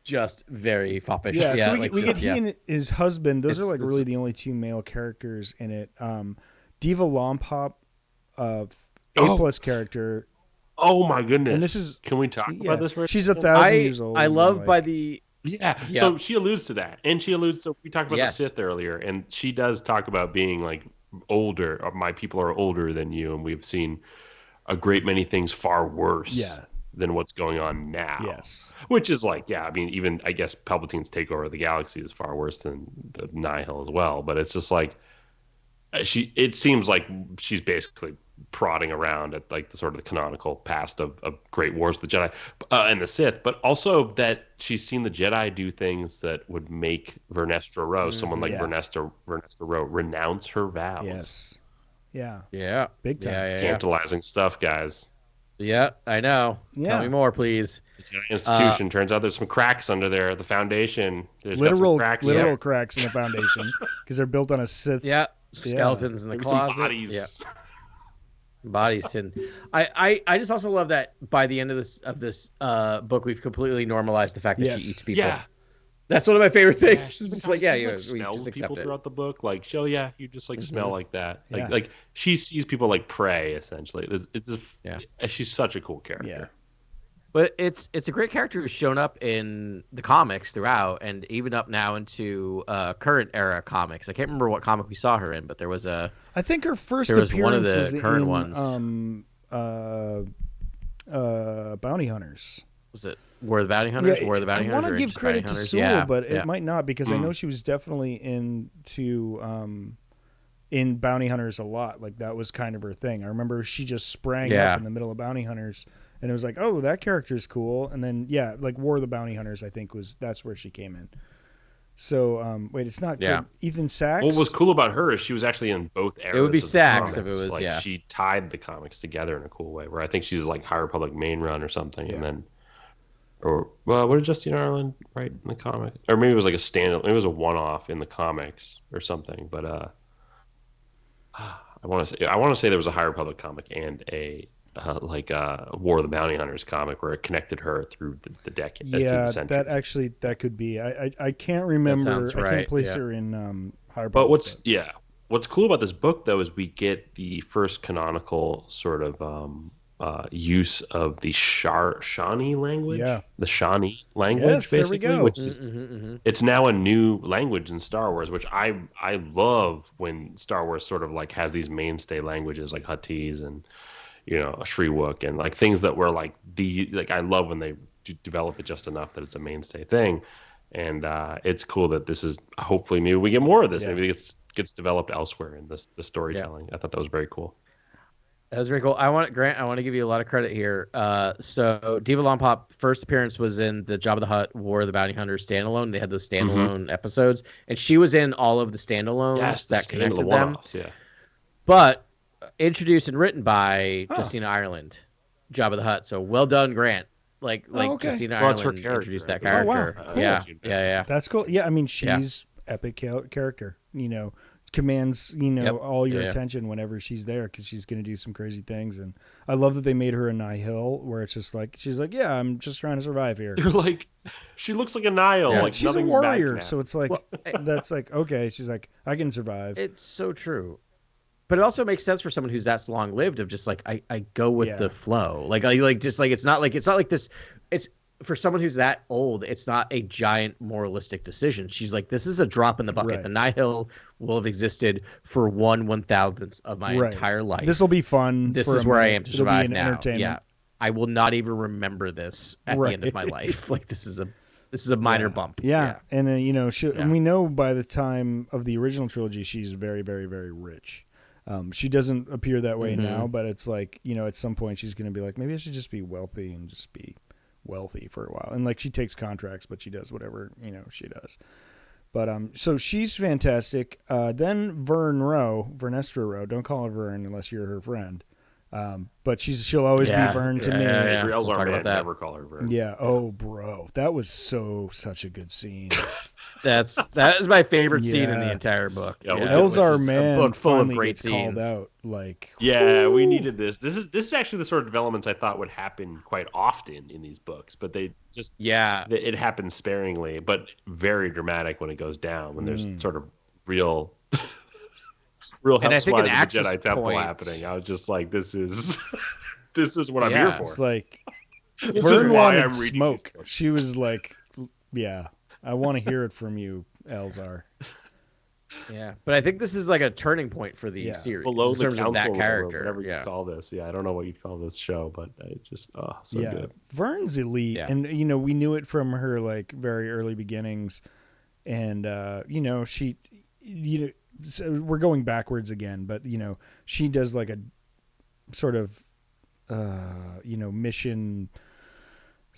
Speaker 3: just very foppish.
Speaker 2: Yeah, so we get he and his husband. Those are like really the only two male characters in it. Diva Lompop, A+ character.
Speaker 1: Oh my goodness!
Speaker 2: And this is.
Speaker 1: Can we talk about this?
Speaker 2: She's 1,000 years old.
Speaker 3: I love by the.
Speaker 1: Yeah. So she alludes to that, and she alludes. So we talked about the Sith earlier, and she does talk about being like older. Or my people are older than you, and we've seen a great many things far worse.
Speaker 2: Yeah.
Speaker 1: Than what's going on now.
Speaker 2: Yes.
Speaker 1: Which is like, I mean, even I guess Palpatine's takeover of the galaxy is far worse than the Nihil as well. But it's just like it seems like she's basically prodding around at like the sort of the canonical past of Great Wars of the Jedi and the Sith, but also that she's seen the Jedi do things that would make Vernestra Rwoh, someone like Vernestra Rwoh, renounce her vows.
Speaker 2: Yes. Yeah.
Speaker 3: Yeah.
Speaker 2: Big time.
Speaker 1: Tantalizing stuff, guys.
Speaker 3: Yeah, I know. Yeah. Tell me more, please.
Speaker 1: The institution. Turns out there's some cracks under there. The foundation. There's
Speaker 2: literal cracks in the foundation because they're built on a Sith.
Speaker 3: Yeah. Skeletons in the closet.
Speaker 1: Some bodies.
Speaker 3: Yeah. Bodies. And I just also love that by the end of this book, we've completely normalized the fact that she eats people. Yeah. That's one of my favorite things. It's like, we just accept
Speaker 1: people
Speaker 3: it.
Speaker 1: Throughout the book. Like, you just like smell like that. Like she sees people like prey, essentially. She's such a cool character.
Speaker 2: Yeah.
Speaker 3: But it's a great character who's shown up in the comics throughout, and even up now into current era comics. I can't remember what comic we saw her in, but there was a.
Speaker 2: I think her first appearance was
Speaker 3: current
Speaker 2: in
Speaker 3: ones.
Speaker 2: Bounty Hunters.
Speaker 3: Was it War of the Bounty Hunters?
Speaker 2: Yeah,
Speaker 3: War of the Bounty
Speaker 2: Hunters. I want to give credit to Sewell, but it might not because I know she was definitely in Bounty Hunters a lot. Like that was kind of her thing. I remember she just sprang up in the middle of Bounty Hunters, and it was like, oh, that character's cool. And then like War of the Bounty Hunters, I think that's where she came in. So wait, it's not good. Ethan Sachs.
Speaker 1: What was cool about her is she was actually in both eras.
Speaker 3: It would be Sachs if it was
Speaker 1: like she tied the comics together in a cool way. Where I think she's like High Republic main run or something, and then. Or what did Justina Ireland write in the comic? Or maybe it was like a stand. It was a one-off in the comics or something. But I want to say there was a High Republic comic and a War of the Bounty Hunters comic where it connected her through the decade.
Speaker 2: Yeah, that could be. I can't remember.
Speaker 3: Right.
Speaker 2: I can't place her in High Republic.
Speaker 1: But what's cool about this book though is we get the first canonical sort of. Use of the Shawnee language, the Shawnee language, basically,
Speaker 2: there we go.
Speaker 1: which is it's now a new language in Star Wars, which I love when Star Wars sort of like has these mainstay languages like Huttese and Shriwook and like things that were like I love when they develop it just enough that it's a mainstay thing, and it's cool that this is hopefully new. We get more of this. Maybe it gets developed elsewhere in the storytelling. I thought that was very cool.
Speaker 3: That was very cool. Grant, I want to give you a lot of credit here. So Diva Lompop first appearance was in the Jabba the Hutt War of the Bounty Hunter standalone. They had those standalone episodes, and she was in all of the standalones that connected them.
Speaker 1: Yeah.
Speaker 3: But introduced and written by
Speaker 2: Oh.
Speaker 3: Justina Ireland, Jabba the Hutt. So well done, Grant. Like
Speaker 2: okay.
Speaker 3: Justina
Speaker 1: Well, it's her
Speaker 3: Ireland
Speaker 1: character,
Speaker 3: introduced that
Speaker 1: right?
Speaker 2: Oh, wow.
Speaker 3: character.
Speaker 2: Cool.
Speaker 3: Yeah.
Speaker 2: That's cool. Yeah, I mean, she's epic character. Commands all your attention whenever she's there because she's going to do some crazy things. And I love that they made her a Nihil, where it's just like she's like, yeah, I'm just trying to survive here.
Speaker 1: You're like, she looks like a Nihil.
Speaker 2: Yeah,
Speaker 1: like
Speaker 2: she's a
Speaker 1: nothing's
Speaker 2: warrior,
Speaker 1: back
Speaker 2: so it's like that's like okay. She's like, I can survive.
Speaker 3: It's so true. But it also makes sense for someone who's that long lived of just like I go with the flow. Like I like just like it's not like this. It's for someone who's that old. It's not a giant moralistic decision. She's like, this is a drop in the bucket.
Speaker 2: Right.
Speaker 3: The Nihil will have existed for 1/1000th of my entire life.
Speaker 2: This will be fun.
Speaker 3: This is where I am to survive
Speaker 2: It'll be an
Speaker 3: now.
Speaker 2: entertainment.
Speaker 3: Yeah, I will not even remember this at the end of my life. Like this is a minor bump.
Speaker 2: Yeah. And and we know by the time of the original trilogy, she's very, very, very rich. She doesn't appear that way now, but it's like, at some point she's going to be like, maybe I should just be wealthy and just be wealthy for a while. And like she takes contracts, but she does whatever, she does. But so she's fantastic. Then Vernestra Rowe, don't call her Vern unless you're her friend. But she'll always be Vern to me.
Speaker 1: Elzar Man, never call her Vern.
Speaker 2: Yeah. Oh, bro, that was such a good scene.
Speaker 3: That is my favorite scene in the entire book.
Speaker 2: Elzar Man,
Speaker 3: a book full of
Speaker 2: finally
Speaker 3: great
Speaker 2: gets
Speaker 3: scenes.
Speaker 2: called out. Like,
Speaker 1: we needed this. This is actually the sort of developments I thought would happen quite often in these books, but they just it happens sparingly, but very dramatic when it goes down. When there's sort of real housewives of the Jedi Temple happening. I was just like, this is what I'm here for.
Speaker 2: It's like
Speaker 1: this
Speaker 2: Vern
Speaker 1: is why
Speaker 2: wanted
Speaker 1: I'm reading
Speaker 2: smoke. She was like, I want to hear it from you, Elzar.
Speaker 3: Yeah, but I think this is like a turning point for the series
Speaker 1: below
Speaker 3: in
Speaker 1: the
Speaker 3: terms
Speaker 1: council
Speaker 3: of that character.
Speaker 1: Whatever you call this. I don't know what you'd call this show, but it just so good.
Speaker 2: Vern's elite, and we knew it from her like very early beginnings, and she, so we're going backwards again, but she does like a sort of mission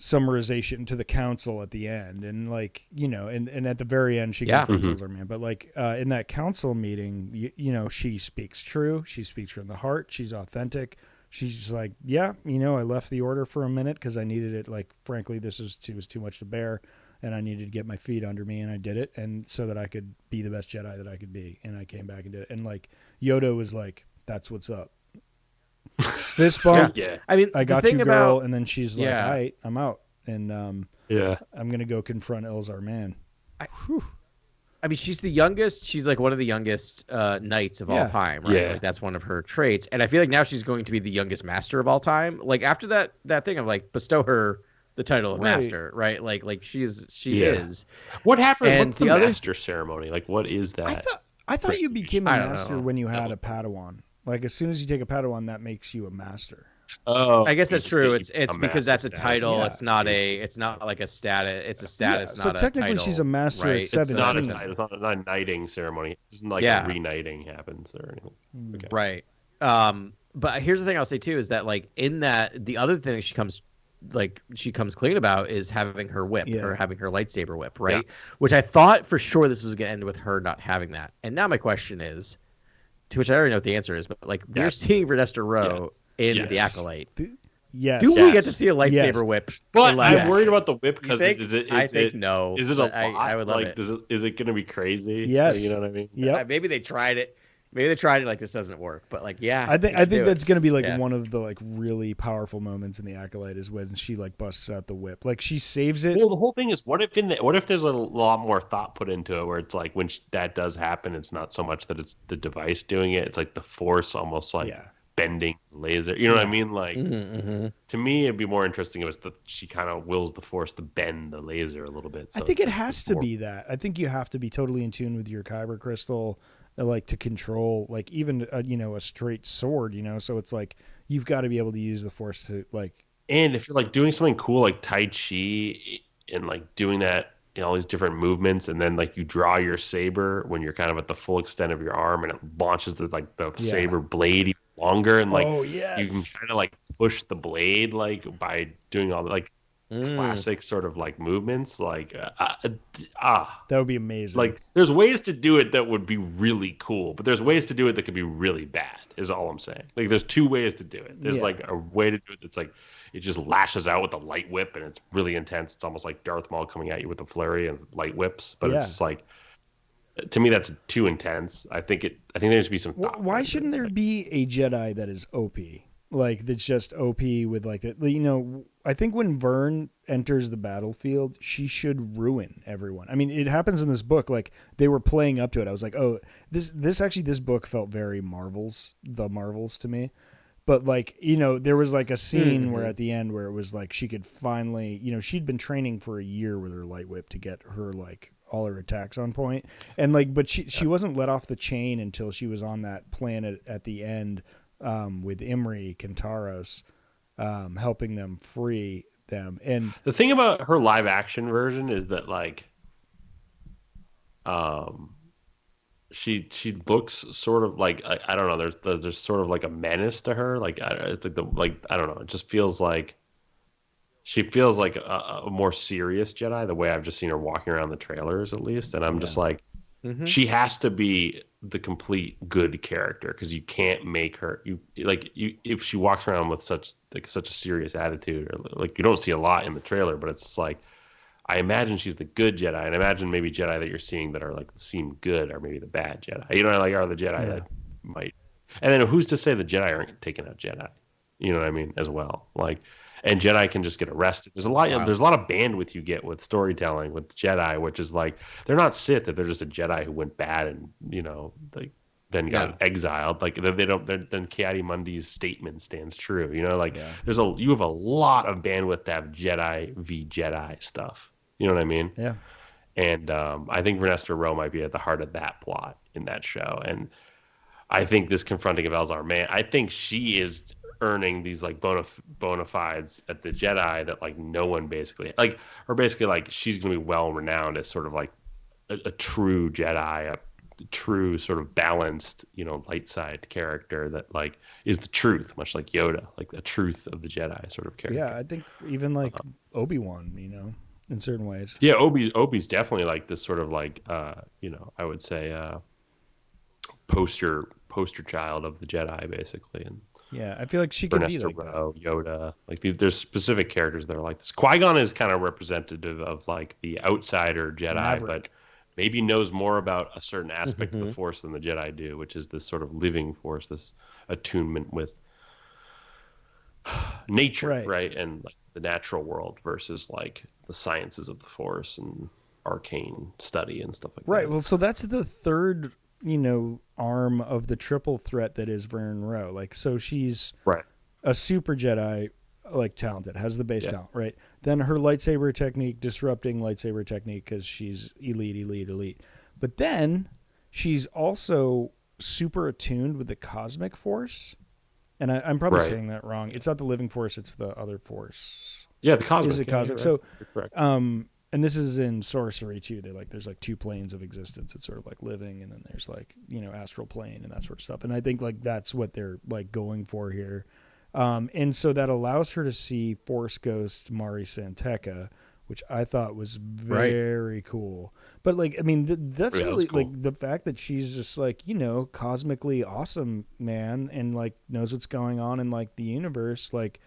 Speaker 2: summarization to the council at the end, and like and at the very end she confronts Elzar Man, but like in that council meeting she speaks true, she speaks from the heart, she's authentic, she's like I left the order for a minute because I needed it, like frankly this was too much to bear and I needed to get my feet under me, and I did it, and so that I could be the best Jedi that I could be, and I came back and did it, and like Yoda was like, that's what's up. Fist bump.
Speaker 3: I mean,
Speaker 2: I got you, girl. And then she's like, all right, I'm out. And I'm going to go confront Elzar Man.
Speaker 3: I mean, she's the youngest. She's like one of the youngest knights of all time, right? Like that's one of her traits. And I feel like now she's going to be the youngest master of all time. Like after that thing of like bestow her the title of master, right? Like she is.
Speaker 1: What happened?
Speaker 3: And
Speaker 1: what's the master ceremony? Like what is that?
Speaker 2: I thought you became a master when you had a Padawan. Like as soon as you take a Padawan, that makes you a master.
Speaker 3: Oh, I guess that's true. It's because that's a title. Yeah. It's not like a status. It's a status.
Speaker 2: So
Speaker 3: not
Speaker 2: technically,
Speaker 3: a title,
Speaker 2: she's a master
Speaker 3: right?
Speaker 2: at 17.
Speaker 1: It's not a knighting ceremony. It isn't like a re-knighting happens or anything. Okay.
Speaker 3: Right. But here's the thing I'll say too is that like in that the other thing she comes clean about is having her whip or having her lightsaber whip, right? Yeah. Which I thought for sure this was going to end with her not having that. And now my question is, to which I already know what the answer is, but like we're seeing Vernestra Rowe in the Acolyte.
Speaker 2: Yes.
Speaker 3: Do we get to see a lightsaber whip?
Speaker 1: But I'm worried about the whip because
Speaker 3: I think no.
Speaker 1: Is it a lot?
Speaker 3: I would love
Speaker 1: it. Is it going to be crazy?
Speaker 2: Yes.
Speaker 1: You know what I mean?
Speaker 2: Yeah.
Speaker 3: Maybe they tried it. Maybe they tried it like this doesn't work. But like,
Speaker 2: I think that's going to be like one of the like really powerful moments in the Acolyte is when she like busts out the whip. Like she saves it.
Speaker 1: Well, the whole thing is what if there's a lot more thought put into it where it's like when that does happen, it's not so much that it's the device doing it. It's like the Force almost like bending laser. You know what I mean? Like to me, it'd be more interesting if it's that she kind of wills the Force to bend the laser a little bit. So
Speaker 2: I think it has to be that. I think you have to be totally in tune with your kyber crystal, like to control, like even a straight sword. So it's like you've got to be able to use the Force to like.
Speaker 1: And if you're like doing something cool like Tai Chi and like doing that. All these different movements, and then like you draw your saber when you're kind of at the full extent of your arm, and it launches the saber blade longer, and like you can
Speaker 2: yes.
Speaker 1: kind of like push the blade like by doing all the like classic sort of like movements, like
Speaker 2: That would be amazing.
Speaker 1: like there's ways to do it that would be really cool, but there's ways to do it that could be really bad, is all I'm saying. Like there's two ways to do it. There's
Speaker 2: Yeah.
Speaker 1: like a way to do it that's like it just lashes out with a light whip and it's really intense. It's almost like Darth Maul coming at you with a flurry and light whips, but it's just like, to me that's too intense. I think there should be some thought.
Speaker 2: Why shouldn't there be a Jedi that is OP? Like that's just OP with like that. You know, I think when Vern enters the battlefield, she should ruin everyone. I mean, it happens in this book. Like they were playing up to it. I was like, oh, this book felt very the Marvels to me. But like, you know, there was like a scene where at the end where it was like she could finally, you know, she'd been training for a year with her light whip to get her like all her attacks on point. And like, but she wasn't let off the chain until she was on that planet at the end with Imri Kantaros, helping them free them. And
Speaker 1: the thing about her live action version is that like, she looks sort of like I don't know. There's sort of like a menace to her. Like I don't know. It just feels like she feels like a more serious Jedi. The way I've just seen her walking around the trailers, at least, and I'm just like, she has to be the complete good character because you can't make her if she walks around with such a serious attitude, or like you don't see a lot in the trailer, but it's just like. I imagine she's the good Jedi, and I imagine maybe Jedi that you're seeing that are like seem good are maybe the bad Jedi. You know, like are the Jedi that might. And then who's to say the Jedi aren't taking out Jedi? You know what I mean, as well. Like, and Jedi can just get arrested. There's a lot. There's a lot of bandwidth you get with storytelling with Jedi, which is like they're not Sith. That they're just a Jedi who went bad and like then got exiled. Like they don't. Then Ki-Adi-Mundi's statement stands true. You know, like you have a lot of bandwidth to have Jedi v Jedi stuff. You know what I mean?
Speaker 2: Yeah.
Speaker 1: And I think Vernestra Rowe might be at the heart of that plot in that show. And I think this confronting of Elzar, man, I think she is earning these like bona fides at the Jedi that like no one basically like, or basically like she's going to be well renowned as sort of like a true Jedi, a true sort of balanced, light side character that like is the truth, much like Yoda, like the truth of the Jedi sort of character.
Speaker 2: Yeah, I think even like Obi-Wan, in certain ways.
Speaker 1: Yeah, Obi's definitely like this sort of like I would say poster child of the Jedi basically. And
Speaker 2: yeah, I feel like she could be like
Speaker 1: Rowe, Yoda, like there's specific characters that are like this. Qui-Gon is kind of representative of like the outsider Jedi, Maverick. But maybe knows more about a certain aspect of the Force than the Jedi do, which is this sort of living Force, this attunement with nature, right? And like the natural world versus like the sciences of the Force and arcane study and stuff like that.
Speaker 2: Right. Well, so that's the third, arm of the triple threat that is Vern Rowe. Like, so she's a super Jedi, like talented, has the base talent, right? Then her lightsaber technique, disrupting lightsaber technique because she's elite. But then she's also super attuned with the cosmic force. And I'm probably saying that wrong. It's not the living force; it's the other force.
Speaker 1: Yeah, the cosmic.
Speaker 2: Is it cosmic? So,
Speaker 1: you're correct.
Speaker 2: And this is in sorcery too. There's like two planes of existence. It's sort of like living, and then there's like astral plane and that sort of stuff. And I think like that's what they're like going for here. And so that allows her to see Force Ghost Mari Santeca, which I thought was very cool. But like, I mean, that's really cool. Like the fact that she's just like, cosmically awesome, man, and like knows what's going on in like the universe. Like,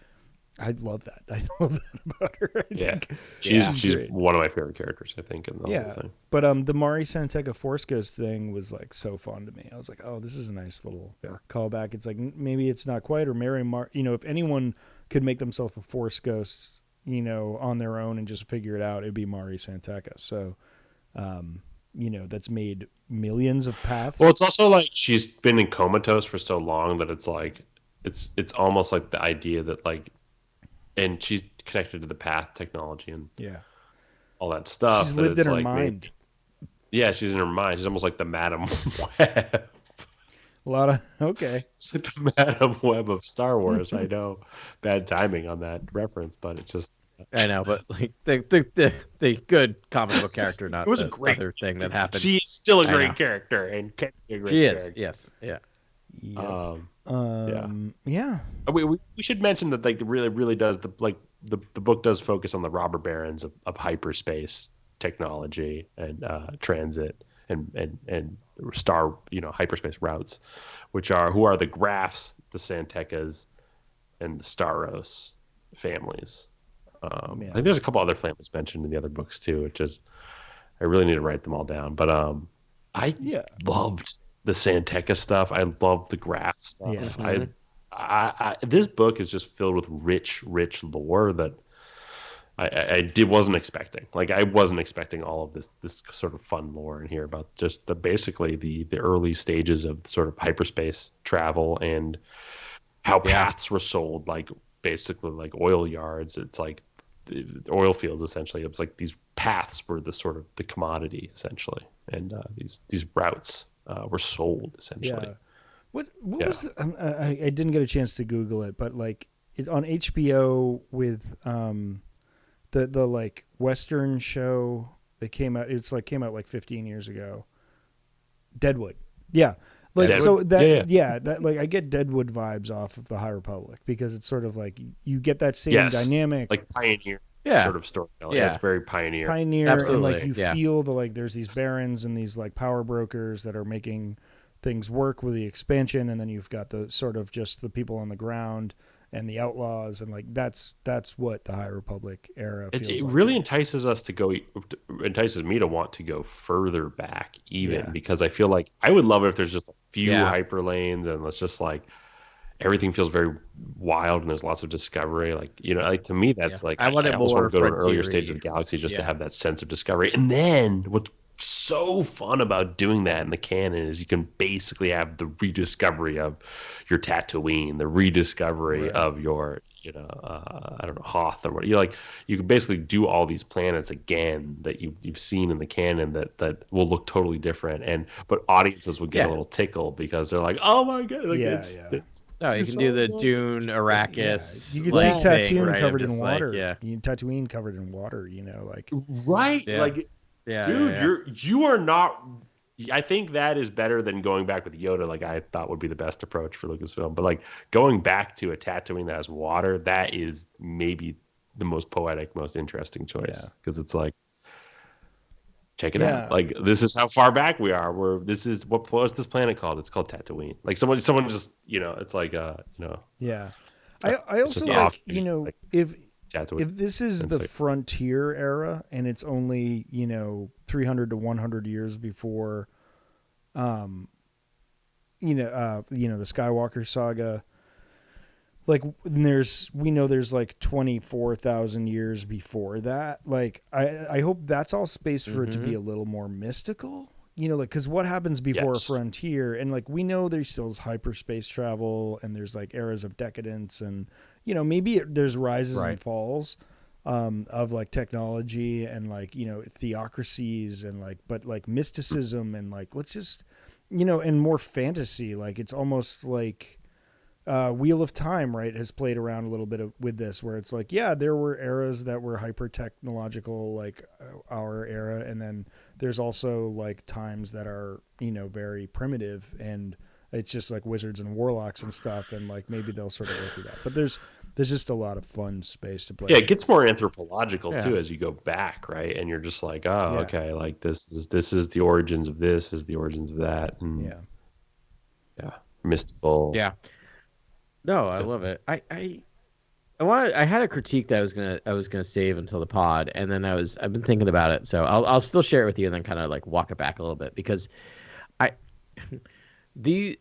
Speaker 2: I love that. I love that about her. I think
Speaker 1: she's one of my favorite characters, I think, in the whole thing.
Speaker 2: But the Mari Santeca Force Ghost thing was like so fun to me. I was like, oh, this is a nice little callback. It's like maybe it's not quite, or if anyone could make themselves a Force Ghost, on their own and just figure it out, it'd be Mari Santeca. So, that's made millions of paths.
Speaker 1: Well, it's also like she's been in comatose for so long that it's like it's almost like the idea that like. And she's connected to the path technology and all that stuff.
Speaker 2: She's lived in her mind.
Speaker 1: She's in her mind. She's almost like the Madam Web. It's like the Madam Web of Star Wars. I know, bad timing on that reference, but it's just.
Speaker 3: I know, but like the good comic book character, not
Speaker 1: it was
Speaker 3: the
Speaker 1: a great
Speaker 3: other thing that happened.
Speaker 1: She's still a great character and can be a great character.
Speaker 3: Yes, yeah.
Speaker 2: Yep.
Speaker 1: Yeah. We should mention that like really does the book does focus on the robber barons of hyperspace technology and transit and star hyperspace routes, who are the Graphs, the Santecas, and the Staros families. I think there's a couple other families mentioned in the other books too, which is I really need to write them all down. But I loved the Santeca stuff. I loved the Graph stuff.
Speaker 2: Yeah.
Speaker 1: This book is just filled with rich lore that I wasn't expecting. Like I wasn't expecting all of this sort of fun lore in here about just basically the early stages of sort of hyperspace travel and how paths were sold, like basically like oil yards. It's like the oil fields essentially. It was like these paths were the sort of the commodity essentially, and these routes were sold essentially.
Speaker 2: Yeah. What was I didn't get a chance to Google it, but like it's on HBO with the like Western show that came out. It's like came out like 15 years ago. Deadwood. Yeah. Like Deadwood? So that that like I get Deadwood vibes off of the High Republic because it's sort of like you get that same dynamic,
Speaker 1: like pioneer sort of storytelling. Yeah, it's very pioneer,
Speaker 2: absolutely. And like you feel the like there's these barons and these like power brokers that are making things work with the expansion, and then you've got the sort of just the people on the ground and the outlaws, and like that's what the High Republic era feels like.
Speaker 1: It really entices me to want to go further back even because I feel like I would love it if there's just a few hyper lanes and it's just like everything feels very wild and there's lots of discovery. Like, like to me that's like I almost want to go to an earlier stage of the galaxy just to have that sense of discovery. And then what's so fun about doing that in the canon is you can basically have the rediscovery of your Tatooine, the rediscovery of your I don't know, Hoth or what. You can basically do all these planets again that you've seen in the canon that will look totally different, but audiences would get a little tickle because they're like, oh my god, like
Speaker 3: no, you can do the Dune, Arrakis.
Speaker 2: You can see Tatooine covered in water. Tatooine covered in water. Like
Speaker 1: like. Yeah, dude, you are not. I think that is better than going back with Yoda. Like I thought would be the best approach for Lucasfilm, but like going back to a Tatooine that has water, that is maybe the most poetic, most interesting choice because it's like, check it out. Like this is how far back we are. What's this planet called? It's called Tatooine. Like someone just it's like
Speaker 2: Yeah, I also like if this is the frontier era and it's only 300 to 100 years before the Skywalker saga, like we know there's like 24,000 years before that. Like I hope that's all space for it to be a little more mystical, like because what happens before a frontier, and like we know there still is hyperspace travel and there's like eras of decadence and maybe there's rises and falls of like technology and like theocracies and like but like mysticism and like let's just and more fantasy. Like it's almost like Wheel of Time has played around a little bit with this where it's like there were eras that were hyper technological like our era, and then there's also like times that are very primitive and it's just like wizards and warlocks and stuff, and like maybe they'll sort of go through that. But there's just a lot of fun space to play.
Speaker 1: Yeah, it gets more anthropological too as you go back, right? And you're just like, okay, like this is the origins of this, is the origins of that, and mystical.
Speaker 3: Yeah. No, I love it. I had a critique that I was gonna save until the pod, and then I've been thinking about it, so I'll still share it with you, and then kind of like walk it back a little bit because the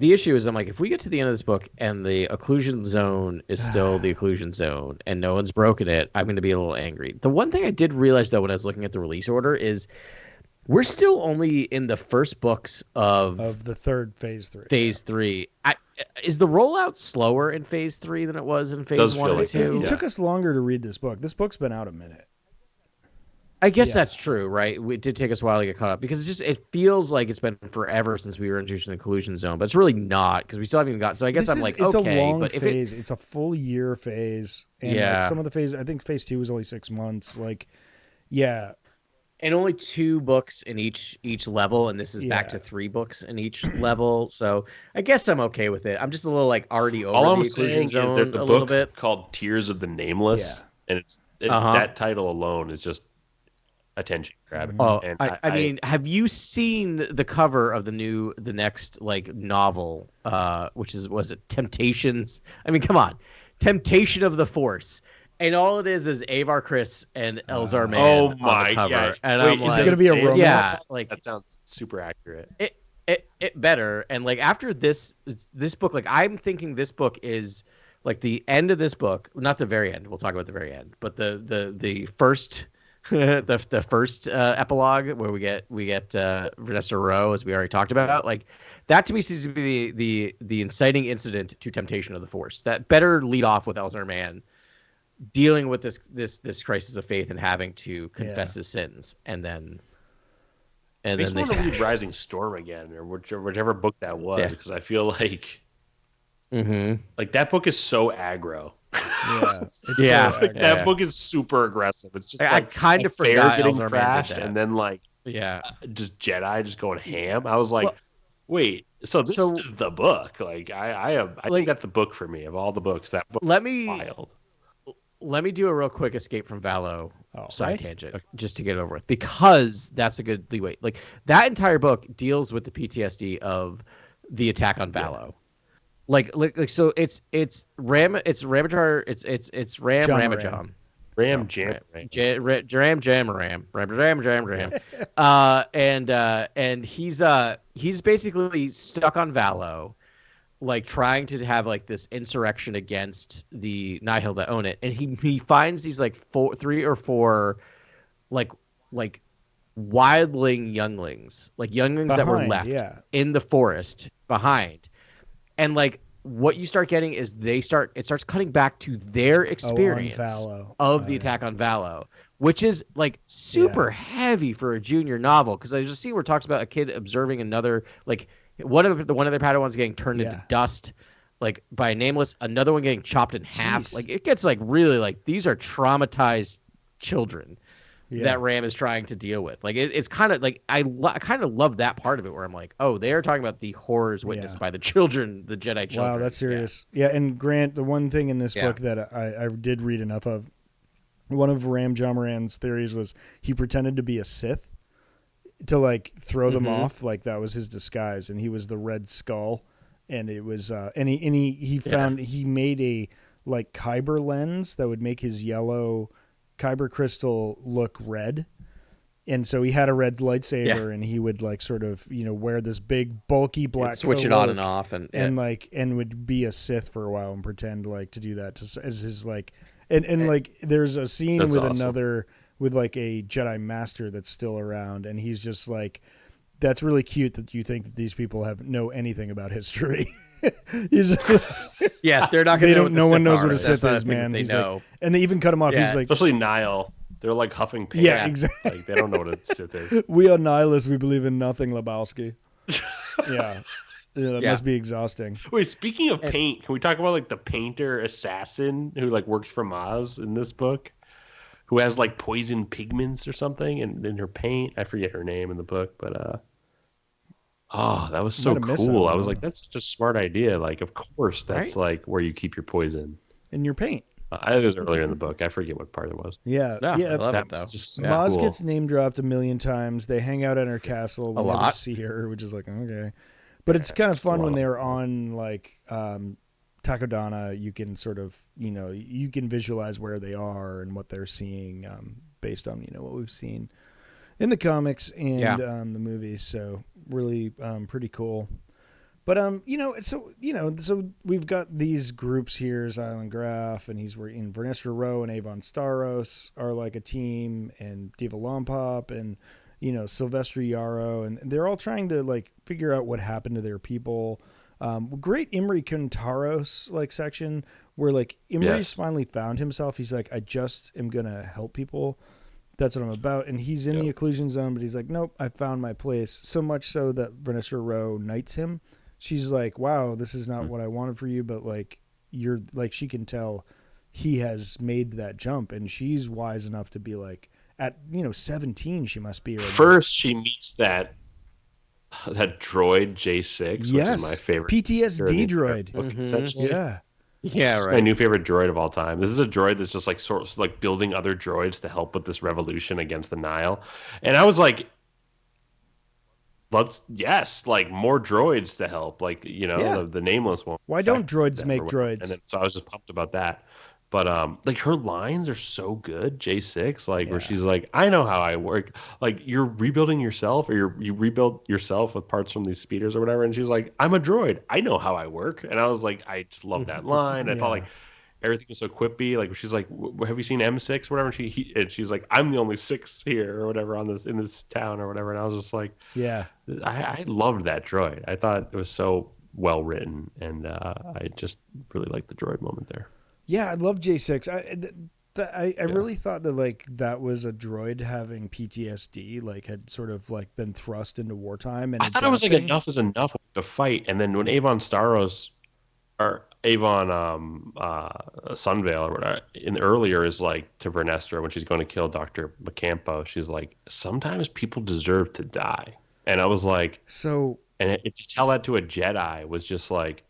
Speaker 3: issue is I'm like, if we get to the end of this book and the occlusion zone is still the occlusion zone and no one's broken it, I'm going to be a little angry. The one thing I did realize though when I was looking at the release order is we're still only in the first books of
Speaker 2: the third phase 3.
Speaker 3: Phase 3. Is the rollout slower in phase 3 than it was in phase 1 and 2?
Speaker 2: It took us longer to read this book. This book's been out a minute.
Speaker 3: I guess that's true, right? It did take us a while to get caught up because it feels like it's been forever since we were introduced in the collusion zone, but it's really not because we still haven't even gotten. So I guess it's
Speaker 2: a long phase. It's a full year phase, and like some of the phase. I think phase 2 was only 6 months. Like,
Speaker 3: and only 2 books in each level, and this is back to 3 books in each level. So I guess I'm okay with it. I'm just a little like already over
Speaker 1: All
Speaker 3: the
Speaker 1: I'm
Speaker 3: inclusion
Speaker 1: saying is
Speaker 3: zone
Speaker 1: there's a
Speaker 3: a little
Speaker 1: book
Speaker 3: bit.
Speaker 1: called Tears of the
Speaker 2: Yeah.
Speaker 1: Nameless, and that title alone is just attention grabbing.
Speaker 2: Mm-hmm.
Speaker 3: Oh,
Speaker 1: And
Speaker 3: I mean, have you seen the cover of the next like novel, which was it Temptations? I mean, come on, Temptation of the Force, and all it is Avar Chris and Elzar
Speaker 1: oh
Speaker 3: Mann on the
Speaker 1: my, yeah.
Speaker 3: cover, and
Speaker 1: Wait,
Speaker 3: I'm
Speaker 2: Is
Speaker 3: like,
Speaker 2: it gonna be a romance?
Speaker 3: yeah, like
Speaker 1: that sounds super accurate.
Speaker 3: it better. And like after this book, like I'm thinking this book is like the end of this book, not the very end. We'll talk about the very end, but the first the first epilogue where we get Vanessa Rowe, as we already talked about. Like that to me seems to be the inciting incident to Temptation of the Force. That better lead off with Elzar Mann dealing with this crisis of faith and having to confess his sins, and then
Speaker 1: Makes me want to read Rising Storm again, or whichever book that was, because I feel like like that book is so aggro.
Speaker 2: Yeah,
Speaker 3: so
Speaker 1: like that book is super aggressive. It's just
Speaker 3: I kind of forgot
Speaker 1: getting
Speaker 3: Elzar
Speaker 1: crashed,
Speaker 3: Mann did that.
Speaker 1: and then like just Jedi just going ham. I was like, wait, so this is the book? Like I think that's the book for me of all the books. That book is wild.
Speaker 3: Let me do a real quick escape from Valo side tangent just to get it over with, because that's a good leeway. Like that entire book deals with the PTSD of the attack on Valo. Like so it's Ram Ramajam and he's basically stuck on Valo, like trying to have like this insurrection against the Nihil that own it, and he finds these like 3 or 4 like wildling younglings, like younglings behind, that were left in the forest behind. And like what you start getting is it starts cutting back to their experience of the attack on Valo, which is like super heavy for a junior novel, because there's a scene where it talks about a kid observing another, like one of their Padawans getting turned into dust, like by a nameless, another one getting chopped in half. Like it gets like really like these are traumatized children that Ram is trying to deal with. Like it's kind of like I kind of love that part of it, where I'm like, oh, they are talking about the horrors witnessed by the children, the Jedi children.
Speaker 2: Wow, that's serious. Yeah, and Grant, the one thing in this book that I did read enough of, one of Ram Jamaran's theories was he pretended to be a Sith to like throw them off, like that was his disguise, and he was the Red Skull, and it was and he found he made a like Kyber lens that would make his yellow Kyber crystal look red, and so he had a red lightsaber, and he would like sort of wear this big bulky black
Speaker 3: switch it on and off, and
Speaker 2: would be a Sith for a while and pretend like to do that as his like and like there's a scene with another with like a Jedi Master that's still around, and he's just like, that's really cute that you think that these people know anything about history.
Speaker 3: They're not going to know.
Speaker 2: No one knows what a Sith is, man.
Speaker 3: He's like,
Speaker 2: and they even cut him off. He's like,
Speaker 1: especially Nihil. They're like huffing paint.
Speaker 2: Yeah, exactly.
Speaker 1: Like they don't know what a Sith is.
Speaker 2: We are nihilists. We believe in nothing, Lebowski. That must be exhausting.
Speaker 1: Wait, speaking of paint, can we talk about like the painter assassin who like works for Maz in this book, who has like poison pigments or something in her paint? I forget her name in the book, but that was so cool. I was like, that's such a smart idea. Like, of course, that's like where you keep your poison
Speaker 2: in your paint.
Speaker 1: I think it was earlier in the book. I forget what part it was.
Speaker 2: Yeah.
Speaker 3: I love it though.
Speaker 2: Maz gets name dropped a million times. They hang out at her castle. We never see her, which is like, okay. But it's kind of fun when they're on like Takodana. You can sort of, you can visualize where they are and what they're seeing based on, what we've seen in the comics and the movies. So really pretty cool. But so we've got these groups here. Zylan Graf, and he's in Vanessa Rowe and Avon Staros are like a team, and Diva Lompop and Sylvester Yarrow, and they're all trying to like figure out what happened to their people. Great Imri Kuntaros like section where like Imri's finally found himself. He's like, I just am gonna help people. That's what I'm about. And he's in the occlusion zone, but he's like, nope, I found my place. So much so that Vanessa Rowe knights him. She's like, wow, this is not what I wanted for you, but like you're like, she can tell he has made that jump, and she's wise enough to be like, at 17 she must be.
Speaker 1: First, she meets that droid J6, which is my favorite
Speaker 2: PTSD droid.
Speaker 1: Book, essentially.
Speaker 2: Yeah.
Speaker 3: Yeah,
Speaker 1: this is my new favorite droid of all time. This is a droid that's just like sort of like building other droids to help with this revolution against the Nile. And I was like, like more droids to help, like the nameless one.
Speaker 2: Why don't droids make droids?
Speaker 1: And then, so I was just pumped about that. But like her lines are so good, J6, like where she's like, I know how I work. Like you're rebuilding yourself, or you rebuild yourself with parts from these speeders or whatever. And she's like, I'm a droid. I know how I work. And I was like, I just love that line. I thought like everything was so quippy. Like she's like, have you seen M6 or whatever? And she's like, I'm the only 6 here or whatever in this town or whatever. And I was just like, I loved that droid. I thought it was so well written, and I just really liked the droid moment there.
Speaker 2: Yeah, I love J6. I really thought that like that was a droid having PTSD, like had sort of like been thrust into wartime. And
Speaker 1: I thought it was like enough is enough to fight. And then when Avon Starros or Avon Sunvale or whatever in the earlier is like to Vernestra when she's going to kill Dr. Macampo, she's like, sometimes people deserve to die. And I was like,
Speaker 2: so.
Speaker 1: And if you tell that to a Jedi, was just like,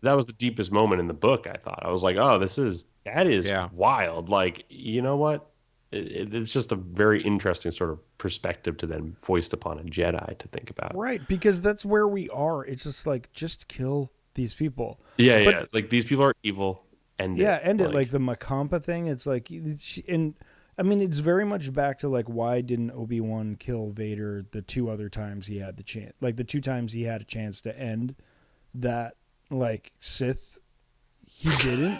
Speaker 1: that was the deepest moment in the book. I thought I was like, oh, that is wild. Like, you know what? It's just a very interesting sort of perspective to then foist upon a Jedi to think about.
Speaker 2: Right, because that's where we are. It's just like, just kill these people.
Speaker 1: Yeah. Like these people are evil. End it.
Speaker 2: Like the Macampa thing. It's like, and I mean, it's very much back to like, why didn't Obi-Wan kill Vader the 2 other times he had the chance? Like the 2 times he had a chance to end that. Like Sith, he didn't,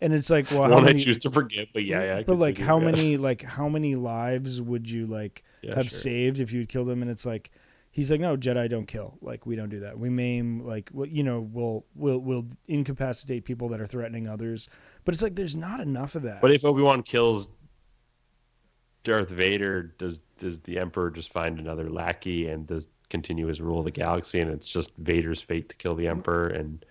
Speaker 2: and it's like, well,
Speaker 1: one I choose to forget, but
Speaker 2: but like how many lives would you have saved if you had killed him? And it's like, he's like, no, Jedi don't kill, like we don't do that. We maim, like we'll incapacitate people that are threatening others, but it's like there's not enough of that.
Speaker 1: But if Obi-Wan kills Darth Vader, does the Emperor just find another lackey and does continue his rule of the galaxy, and it's just Vader's fate to kill the Emperor? And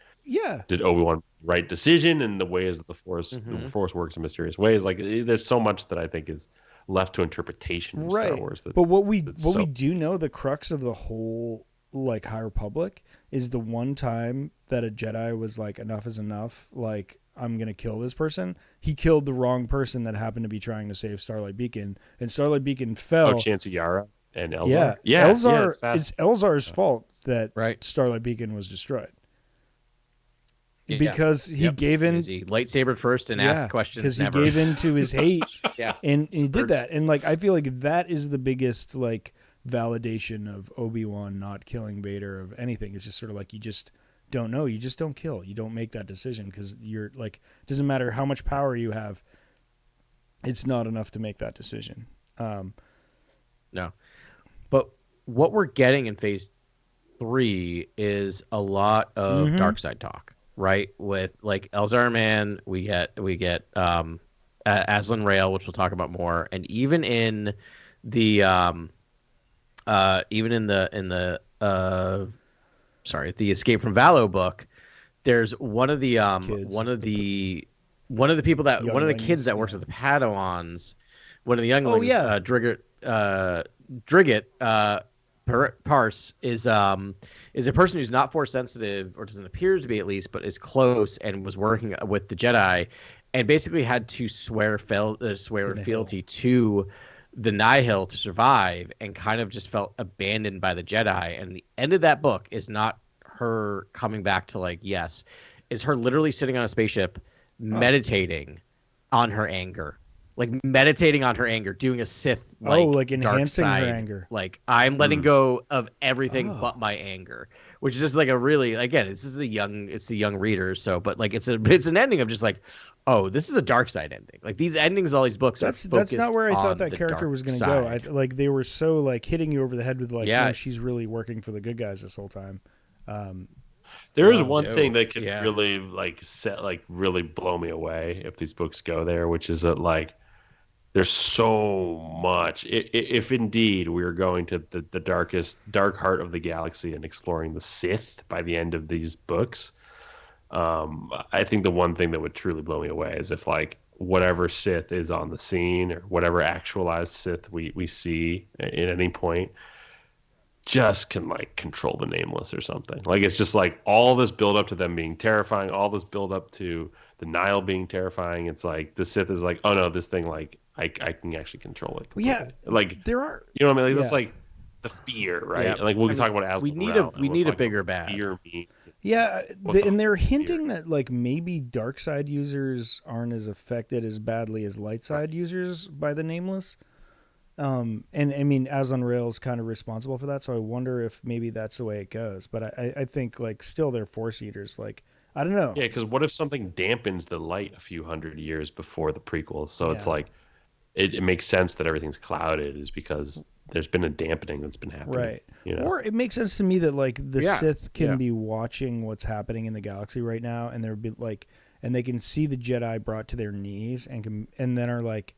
Speaker 1: did Obi-Wan right decision in the ways that the Force works in mysterious ways? Like there's so much that I think is left to interpretation in Star Wars.
Speaker 2: But what we do know, the crux of the whole like High Republic is the one time that a Jedi was like, enough is enough, like I'm going to kill this person. He killed the wrong person that happened to be trying to save Starlight Beacon, and Starlight Beacon fell.
Speaker 1: Chancey Yara and Elzar.
Speaker 2: Elzar. It's Elzar's fault that Starlight Beacon was destroyed. Because he gave in.
Speaker 3: He lightsabered first and asked questions.
Speaker 2: Because he gave in to his hate. And he did that. And like I feel like that is the biggest like validation of Obi-Wan not killing Vader of anything. It's just sort of like, you just don't know. You just don't kill. You don't make that decision because you're like, it doesn't matter how much power you have. It's not enough to make that decision.
Speaker 3: No. But what we're getting in phase 3 is a lot of dark side talk, right? With like Elzar Man, we get Aslan Rail, which we'll talk about more, and even in the the Escape from Valo book, there's one of the kids that works with the Padawans, one of the younglings, Drigget Parse is a person who's not Force sensitive, or doesn't appear to be at least, but is close and was working with the Jedi, and basically had to swear fealty to the Nihil to survive, and kind of just felt abandoned by the Jedi. And the end of that book is not her coming back to like, yes, is her literally sitting on a spaceship meditating on her anger. Like meditating on her anger, doing a Sith like
Speaker 2: enhancing
Speaker 3: dark side,
Speaker 2: her anger.
Speaker 3: Like I'm letting go of everything but my anger, which is just like a really, again, it's the young readers. So, but like it's an ending of just like, oh, this is a dark side ending. Like these endings, all these books that's
Speaker 2: not where I thought that character was going to go. Like they were so like hitting you over the head with like, no, she's really working for the good guys this whole time.
Speaker 1: There is one thing that could really really blow me away if these books go there, which is that like there's so much. If indeed we are going to the dark heart of the galaxy and exploring the Sith by the end of these books, I think the one thing that would truly blow me away is if like whatever Sith is on the scene or whatever actualized Sith we see at any point just can like control the nameless or something. Like it's just like all this build up to them being terrifying, all this build up to the Nile being terrifying. It's like the Sith is like, oh no, this thing like I can actually control it completely.
Speaker 2: Yeah,
Speaker 1: like
Speaker 2: there are,
Speaker 1: you know what I mean? Like that's like the fear, right?
Speaker 3: Yeah.
Speaker 1: And like we'll be talking about Aslan
Speaker 3: we need a bigger bad.
Speaker 1: Fear means.
Speaker 2: Yeah, and they're hinting that like maybe dark side users aren't as affected as badly as light side users by the nameless. And I mean, Aslan Rail's kind of responsible for that, so I wonder if maybe that's the way it goes. But I think like still they're Force eaters. Like I don't know.
Speaker 1: Yeah, because what if something dampens the light a few hundred years before the prequels? So it's like it makes sense that everything's clouded is because there's been a dampening that's been happening.
Speaker 2: Right.
Speaker 1: You know?
Speaker 2: Or it makes sense to me that like the Sith can be watching what's happening in the galaxy right now, and they're like, and they can see the Jedi brought to their knees, and then are like,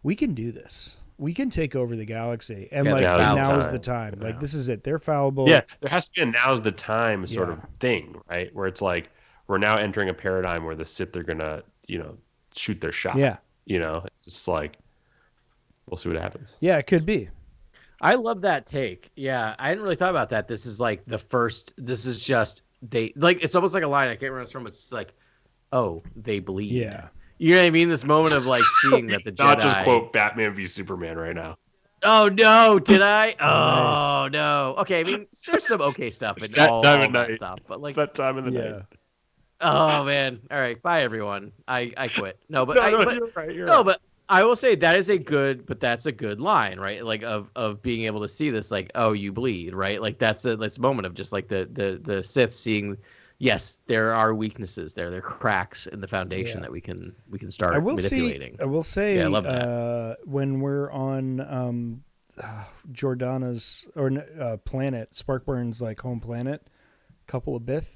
Speaker 2: we can do this. We can take over the galaxy, and like now is the time. Like this is it. They're fallible.
Speaker 1: Yeah, there has to be a now's the time sort of thing, right? Where it's like we're now entering a paradigm where the Sith are gonna, shoot their shot.
Speaker 2: Yeah.
Speaker 1: It's just like we'll see what happens.
Speaker 2: Yeah, it could be.
Speaker 3: I love that take. Yeah, I hadn't really thought about that. This is like the first. This is just they like. It's almost like a line. I can't remember it's from. It's like, oh, they bleed.
Speaker 2: Yeah.
Speaker 3: You know what I mean? This moment of like seeing that the Jedi.
Speaker 1: Not just quote Batman v Superman right now.
Speaker 3: Oh no! Did I? Oh no! Okay, I mean, there's some okay stuff in all that stuff, but like
Speaker 1: that time of the night.
Speaker 3: Oh man! All right, bye everyone. I quit. No, but
Speaker 1: you're right.
Speaker 3: But I will say that is that's a good line, right? Like of being able to see this, like, oh, you bleed, right? Like that's a moment of just like the Sith seeing. Yes, there are weaknesses there. There are cracks in the foundation that we can start manipulating.
Speaker 2: I will say,
Speaker 3: I love that.
Speaker 2: When we're on Jordana's planet, Sparkburn's like home planet, couple of Bith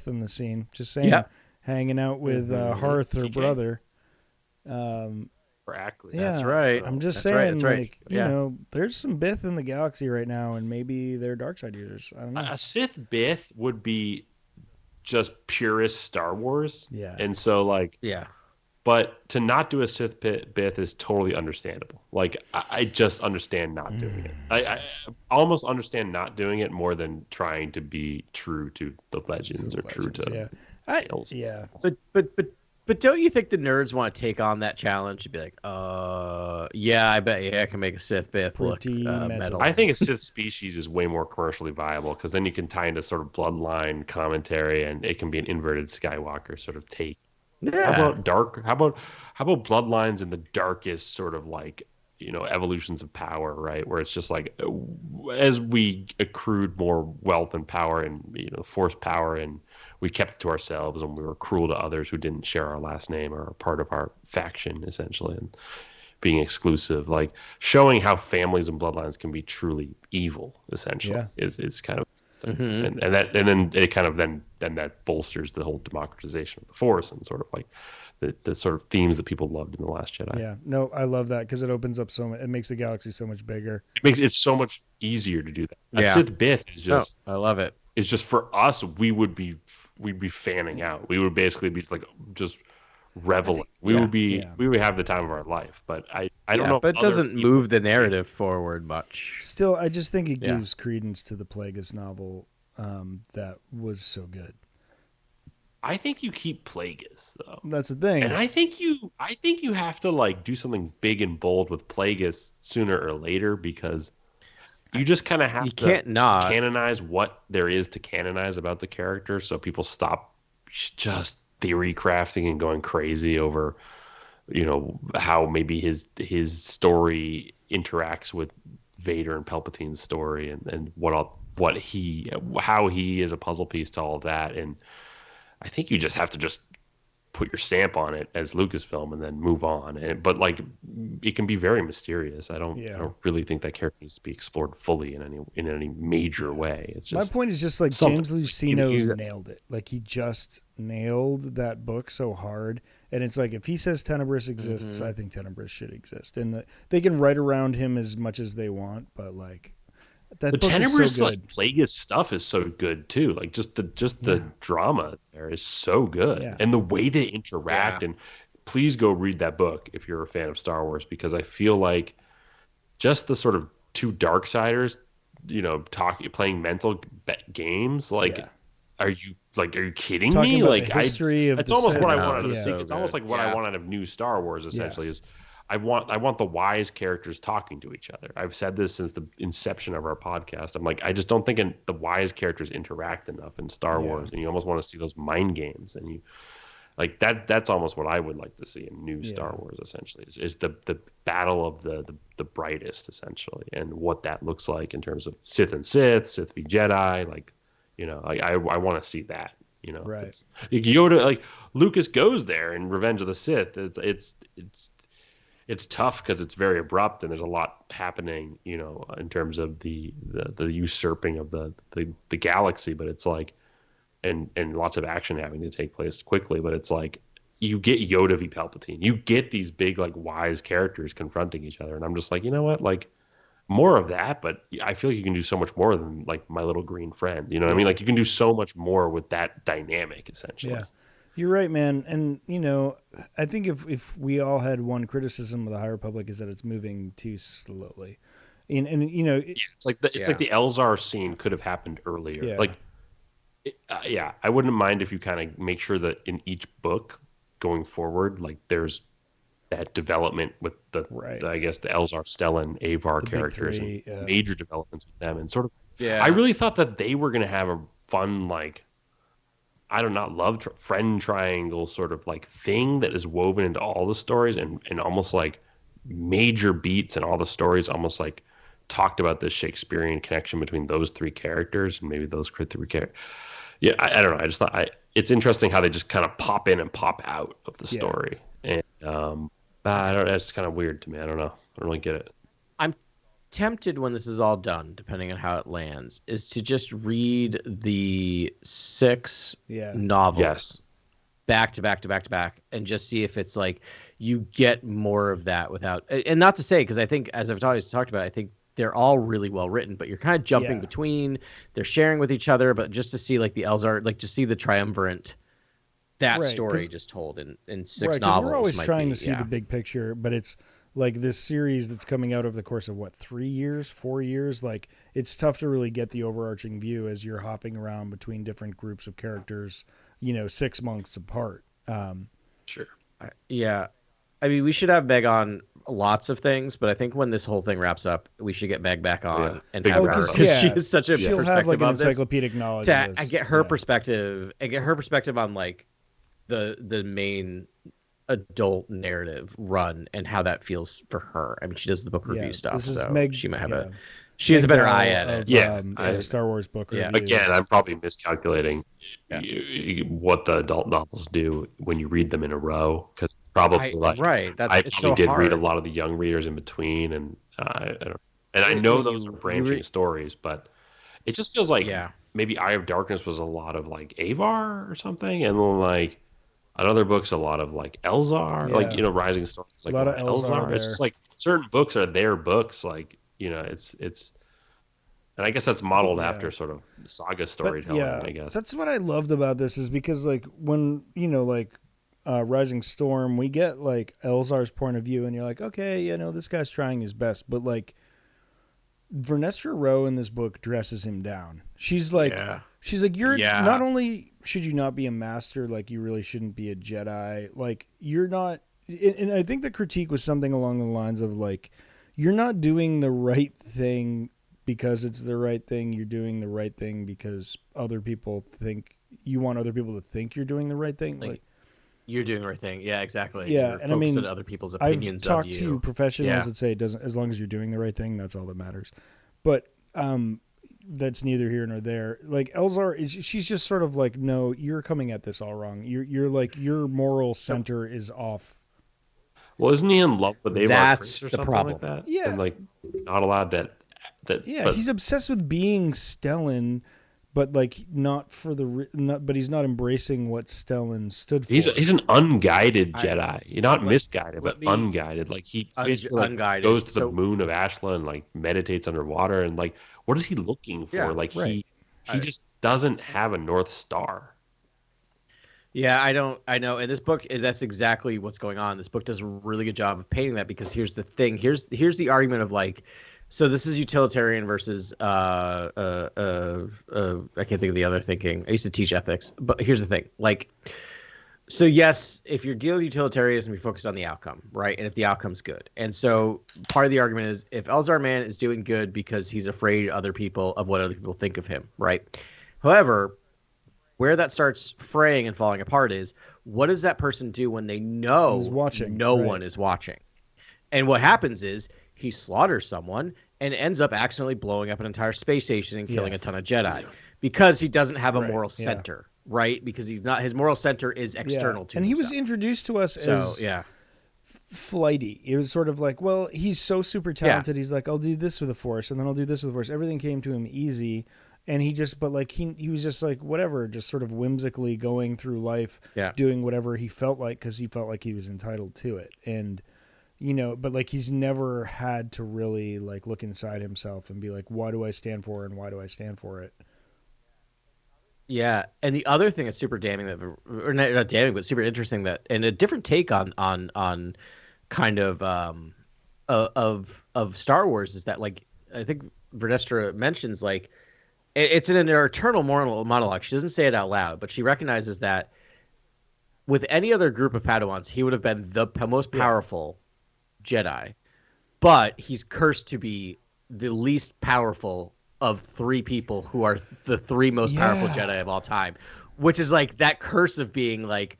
Speaker 2: in the scene. Just saying, hanging out with Hearth, her brother.
Speaker 3: That's right.
Speaker 2: I'm just saying, like, you know, there's some Bith in the galaxy right now, and maybe they're dark side users. I don't know.
Speaker 1: A Sith Bith would be just purest Star Wars.
Speaker 2: Yeah.
Speaker 1: And so, like, but to not do a Sith Bith is totally understandable. Like, I just understand not doing it. I almost understand not doing it more than trying to be true to the legends true to tales.
Speaker 3: But don't you think the nerds want to take on that challenge and be like, I bet I can make a Sith Bith look metal.
Speaker 1: I think a Sith species is way more commercially viable because then you can tie into sort of bloodline commentary and it can be an inverted Skywalker sort of take.
Speaker 3: Yeah.
Speaker 1: How about bloodlines in the darkest sort of like, evolutions of power, right? Where it's just like as we accrued more wealth and power and, force power and we kept it to ourselves and we were cruel to others who didn't share our last name or are part of our faction, essentially, and being exclusive, like showing how families and bloodlines can be truly evil, essentially, is kind of, and then it kind of then that bolsters the whole democratization of the Force and sort of like the sort of themes that people loved in The Last Jedi.
Speaker 2: Yeah, no, I love that because it opens up so much. It makes the galaxy so much bigger.
Speaker 1: It makes it so much easier to do that.
Speaker 3: Yeah.
Speaker 1: A Sith Bith is just.
Speaker 3: I love it.
Speaker 1: It's just for us. We'd be fanning out. We would basically be like just reveling. We would have the time of our life. But I don't know.
Speaker 3: But it doesn't move the narrative forward much.
Speaker 2: Still, I just think it gives credence to the Plagueis novel that was so good.
Speaker 1: I think you keep Plagueis though.
Speaker 2: That's the thing.
Speaker 1: And I think you have to like do something big and bold with Plagueis sooner or later because you just kind of have to canonize what there is to canonize about the character so people stop just theory crafting and going crazy over, how maybe his story interacts with Vader and Palpatine's story and how he is a puzzle piece to all of that. And I think you just have to just put your stamp on it as Lucasfilm and then move on. But like it can be very mysterious. I don't really think that character needs to be explored fully in any major way. It's just
Speaker 2: my point is just like James Luceno nailed it. Like he just nailed that book so hard. And it's like if he says Tenebris exists, I think Tenebris should exist. And they can write around him as much as they want, but like That
Speaker 1: the
Speaker 2: book
Speaker 1: Tenebrous
Speaker 2: is so good.
Speaker 1: like Plagueis stuff is so good too. Like just the drama there is so good, and the way they interact. And please go read that book if you're a fan of Star Wars, because I feel like just the sort of two Darksiders, playing mental games. Like, are you kidding
Speaker 2: Talking
Speaker 1: me?
Speaker 2: about
Speaker 1: Like,
Speaker 2: the history of
Speaker 1: it's
Speaker 2: the
Speaker 1: almost
Speaker 2: Sith.
Speaker 1: what I want out of
Speaker 3: so
Speaker 1: It's almost like what I want out of new Star Wars. Essentially, is I want the wise characters talking to each other. I've said this since the inception of our podcast. I'm like, I just don't think the wise characters interact enough in Star Wars, and you almost want to see those mind games, and you. Like that's almost what I would like to see in new Star Wars. Essentially, is the battle of the brightest, essentially, and what that looks like in terms of Sith and Sith v Jedi. Like, I want to see that.
Speaker 2: Right.
Speaker 1: Like Yoda, like Lucas goes there in Revenge of the Sith. It's tough because it's very abrupt and there's a lot happening. In terms of the usurping of the galaxy, but it's like. And lots of action having to take place quickly, but it's like you get Yoda v Palpatine, you get these big like wise characters confronting each other, and I'm just like, you know what, like more of that. But I feel like you can do so much more than like my little green friend. You know what I mean? Like you can do so much more with that dynamic, essentially.
Speaker 2: Yeah, you're right, man. And I think if we all had one criticism of the High Republic is that it's moving too slowly, and
Speaker 1: it's like the Elzar scene could have happened earlier.
Speaker 2: Yeah.
Speaker 1: Like. I wouldn't mind if you kind of make sure that in each book going forward, like there's that development with I guess the Elzar, Stellan, Avar characters, and major developments with them, and sort of. Yeah. I really thought that they were going to have a fun, like, I don't know, friend triangle sort of like thing that is woven into all the stories, and almost like major beats in all the stories, almost like talked about this Shakespearean connection between those three characters and maybe those three characters. Yeah, I don't know. I just thought it's interesting how they just kind of pop in and pop out of the story, and I don't. That's kind of weird to me. I don't know. I don't really get it.
Speaker 3: I'm tempted when this is all done, depending on how it lands, is to just read the 6 novels back to back to back to back, and just see if it's like you get more of that without. And not to say, because I think, as I've always talked about, I think they're all really well written, but you're kind of jumping between. They're sharing with each other, but just to see like the Elzar, like just see the triumvirate, that story just told in 6 novels.
Speaker 2: We're always trying to see the big picture, but it's like this series that's coming out over the course of 3 years, 4 years. Like it's tough to really get the overarching view as you're hopping around between different groups of characters, 6 months apart.
Speaker 1: Sure.
Speaker 3: Yeah. I mean, we should have Meg on lots of things, but I think when this whole thing wraps up, we should get Meg back on and have her, because she is such a
Speaker 2: she'll have like an encyclopedic knowledge.
Speaker 3: I get her perspective. I get her perspective on like the main adult narrative run and how that feels for her. I mean, she does the book review stuff, so
Speaker 2: Meg,
Speaker 3: she might have she has a better eye at
Speaker 2: it. Star Wars book reviews.
Speaker 1: Again, I'm probably miscalculating what the adult novels do when you read them in a row, because probably I probably did read a lot of the young readers in between, and I know those are branching stories, but it just feels like maybe Eye of Darkness was a lot of like Avar or something, and then like another book's a lot of like Elzar, like Rising Storm, like
Speaker 2: a lot of Elzar.
Speaker 1: It's just like certain books are their books, like it's. And I guess that's modeled after sort of saga storytelling, I guess.
Speaker 2: That's what I loved about this, is because like when, Rising Storm, we get like Elzar's point of view, and you're like, okay, this guy's trying his best. But like Vernestra Rowe in this book dresses him down. She's like, you're not only should you not be a master, like you really shouldn't be a Jedi. Like you're not, and I think the critique was something along the lines of like, you're not doing the right thing because it's the right thing. You're doing the right thing because other people think you want other people to think you're doing the right thing. Like
Speaker 3: you're doing the right thing. Yeah, exactly.
Speaker 2: Yeah.
Speaker 3: You're
Speaker 2: and I mean,
Speaker 3: on other people's opinions.
Speaker 2: I've talked to professionals that say it doesn't, as long as you're doing the right thing, that's all that matters. But, that's neither here nor there. Like Elzar, she's just sort of like, no, you're coming at this all wrong. You're like, your moral center is off.
Speaker 1: Well, isn't he in love with Avar?
Speaker 3: That's
Speaker 1: or
Speaker 3: the
Speaker 1: something
Speaker 3: problem.
Speaker 1: Like that?
Speaker 2: Yeah.
Speaker 1: And like not allowed that.
Speaker 2: He's obsessed with being Stellan, but like not for but he's not embracing what Stellan stood for.
Speaker 1: He's an unguided Jedi. You're not misguided, but unguided. Like he basically
Speaker 3: unguided.
Speaker 1: goes to the moon of Ashla and like meditates underwater, and like what is he looking for?
Speaker 3: Yeah,
Speaker 1: Like
Speaker 2: right.
Speaker 1: he just doesn't have a North Star.
Speaker 3: Yeah, I don't. I know. In this book, that's exactly what's going on. This book does a really good job of painting that because here's the thing. Here's the argument of like, so this is utilitarian versus I can't think of the other thinking. I used to teach ethics, but here's the thing. Like, so yes, if you're dealing with utilitarianism, we focus on the outcome, right? And if the outcome's good, and so part of the argument is if Elzar-Man is doing good because he's afraid other people of what other people think of him, right? However, where that starts fraying and falling apart is what does that person do when they know no one is watching? And what happens is he slaughters someone and ends up accidentally blowing up an entire space station and killing a ton of Jedi because he doesn't have a moral center, right? Because he's not, his moral center is external to himself.
Speaker 2: And he was introduced to us as flighty. It was sort of like, well, he's so super talented. He's like, I'll do this with the Force, and then I'll do this with the Force. Everything came to him easy. And he just, but like he was just like whatever, just sort of whimsically going through life, doing whatever he felt like because he felt like he was entitled to it. And you know, but like he's never had to really like look inside himself and be like, why do I stand for it and why do I stand for it?
Speaker 3: Yeah, and the other thing that's super damning that, or not damning, but super interesting that, and a different take on kind of Star Wars is that like I think Vernestra mentions like. It's in her eternal moral monologue. She doesn't say it out loud, but she recognizes that with any other group of Padawans, he would have been the most powerful Jedi, but he's cursed to be the least powerful of three people who are the three most powerful Jedi of all time, which is like that curse of being like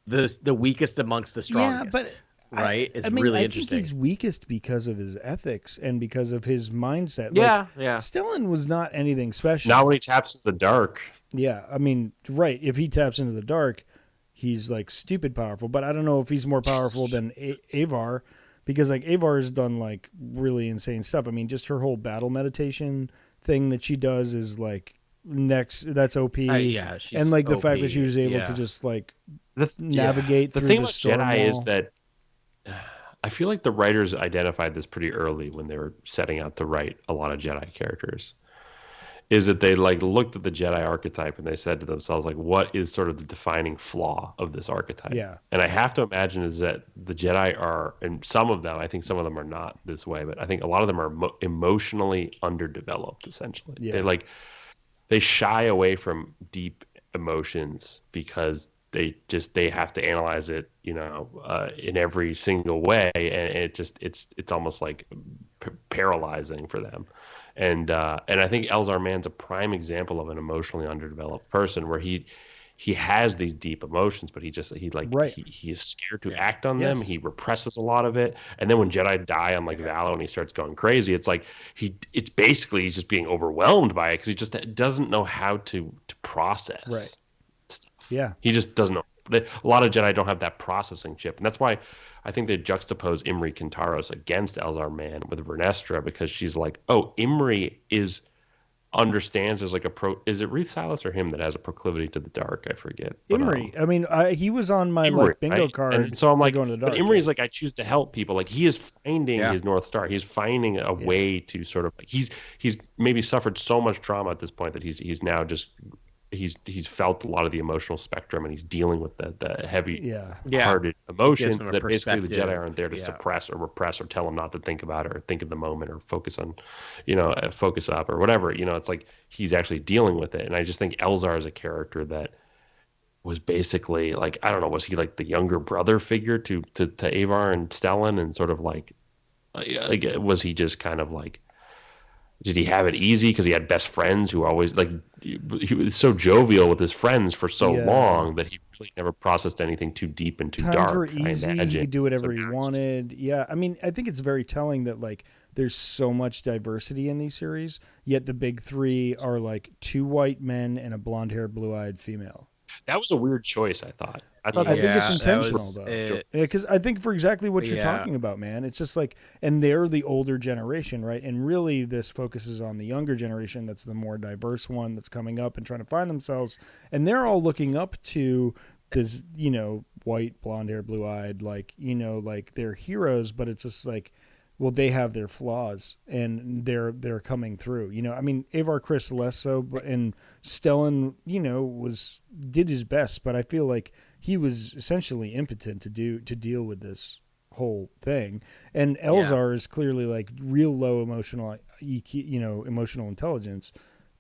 Speaker 3: the weakest amongst the strongest.
Speaker 2: Yeah, but
Speaker 3: right? It's really interesting.
Speaker 2: I think he's weakest because of his ethics and because of his mindset.
Speaker 3: Yeah,
Speaker 2: Stellan was not anything special.
Speaker 1: Not when he taps into the dark.
Speaker 2: Yeah, I mean, right. If he taps into the dark, he's like stupid powerful. But I don't know if he's more powerful than Avar, because like Avar has done like really insane stuff. I mean, just her whole battle meditation thing that she does is like that's OP. And like the fact that she was able to just like navigate through the stormwall. The thing with
Speaker 1: Jedi is that I feel like the writers identified this pretty early when they were setting out to write a lot of Jedi characters, is that they like looked at the Jedi archetype and they said to themselves, like, what is sort of the defining flaw of this archetype?
Speaker 2: Yeah.
Speaker 1: And I have to imagine is that the Jedi are, and some of them, I think some of them are not this way, but I think a lot of them are emotionally underdeveloped, essentially.
Speaker 2: Yeah.
Speaker 1: They shy away from deep emotions because they have to analyze it, in every single way, and it's almost like paralyzing for them. And I think Elzar-Man's a prime example of an emotionally underdeveloped person where he has these deep emotions, but he is scared to act on them. He represses a lot of it, and then when Jedi die on like Valo and he starts going crazy, it's like he's just being overwhelmed by it because he just doesn't know how to process.
Speaker 2: Right. Yeah.
Speaker 1: He just doesn't know. A lot of Jedi don't have that processing chip. And that's why I think they juxtapose Imri Kintaros against Elzar-Man with Vernestra, because she's like, oh, Imri understands there's like is it Reith Silas or him that has a proclivity to the dark? I forget. But,
Speaker 2: Imri. I mean, he was on my bingo card.
Speaker 1: And so I'm like,
Speaker 2: going to the dark.
Speaker 1: But Imri's like, I choose to help people. Like he is finding his North Star. He's finding a way to sort of, he's maybe suffered so much trauma at this point that he's now just, he's felt a lot of the emotional spectrum, and he's dealing with the heavy-hearted emotions that basically the Jedi aren't there to suppress or repress or tell him not to think about or think of the moment or focus on, focus up or whatever. It's like he's actually dealing with it. And I just think Elzar is a character that was basically like, I don't know, was he like the younger brother figure to Avar and Stellan, and sort of like was he just kind of like, did he have it easy because he had best friends who always like, he was so jovial with his friends for so long that he really never processed anything too deep and too dark.
Speaker 2: Times were easy. He could do whatever he wanted. Yeah. I mean, I think it's very telling that like there's so much diversity in these series, yet the big three are like two white men and a blonde-haired, blue-eyed female.
Speaker 1: That was a weird choice, I thought. I
Speaker 2: think it's intentional, though. Because I think for exactly what you're talking about, man, it's just like, and they're the older generation, right? And really, this focuses on the younger generation. That's the more diverse one that's coming up and trying to find themselves. And they're all looking up to this, white, blonde hair, blue eyed, like, like they're heroes. But it's just like, well, they have their flaws and they're coming through. I mean, Avar Kriss less so, but and Stellan, did his best, but I feel like he was essentially impotent to deal with this whole thing. And Elzar is clearly like real low emotional EQ, emotional intelligence,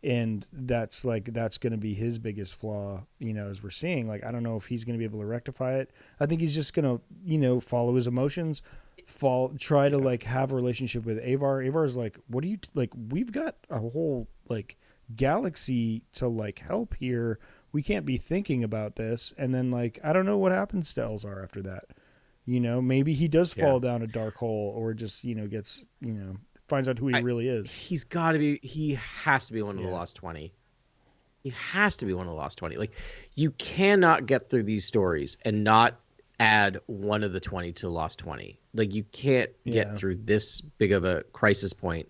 Speaker 2: and that's going to be his biggest flaw, as we're seeing. Like, I don't know if he's going to be able to rectify it. I think he's just going to, follow his emotions, try to like have a relationship with Avar. Avar's like, what do you like? We've got a whole like galaxy to like help here. We can't be thinking about this. And then like, I don't know what happens to Elzar after that. Maybe he does fall down a dark hole, or just, gets, finds out who he really is.
Speaker 3: He has to be one of the Lost 20. He has to be one of the Lost 20. Like, you cannot get through these stories and not add one of the 20 to Lost 20. Like, you can't get through this big of a crisis point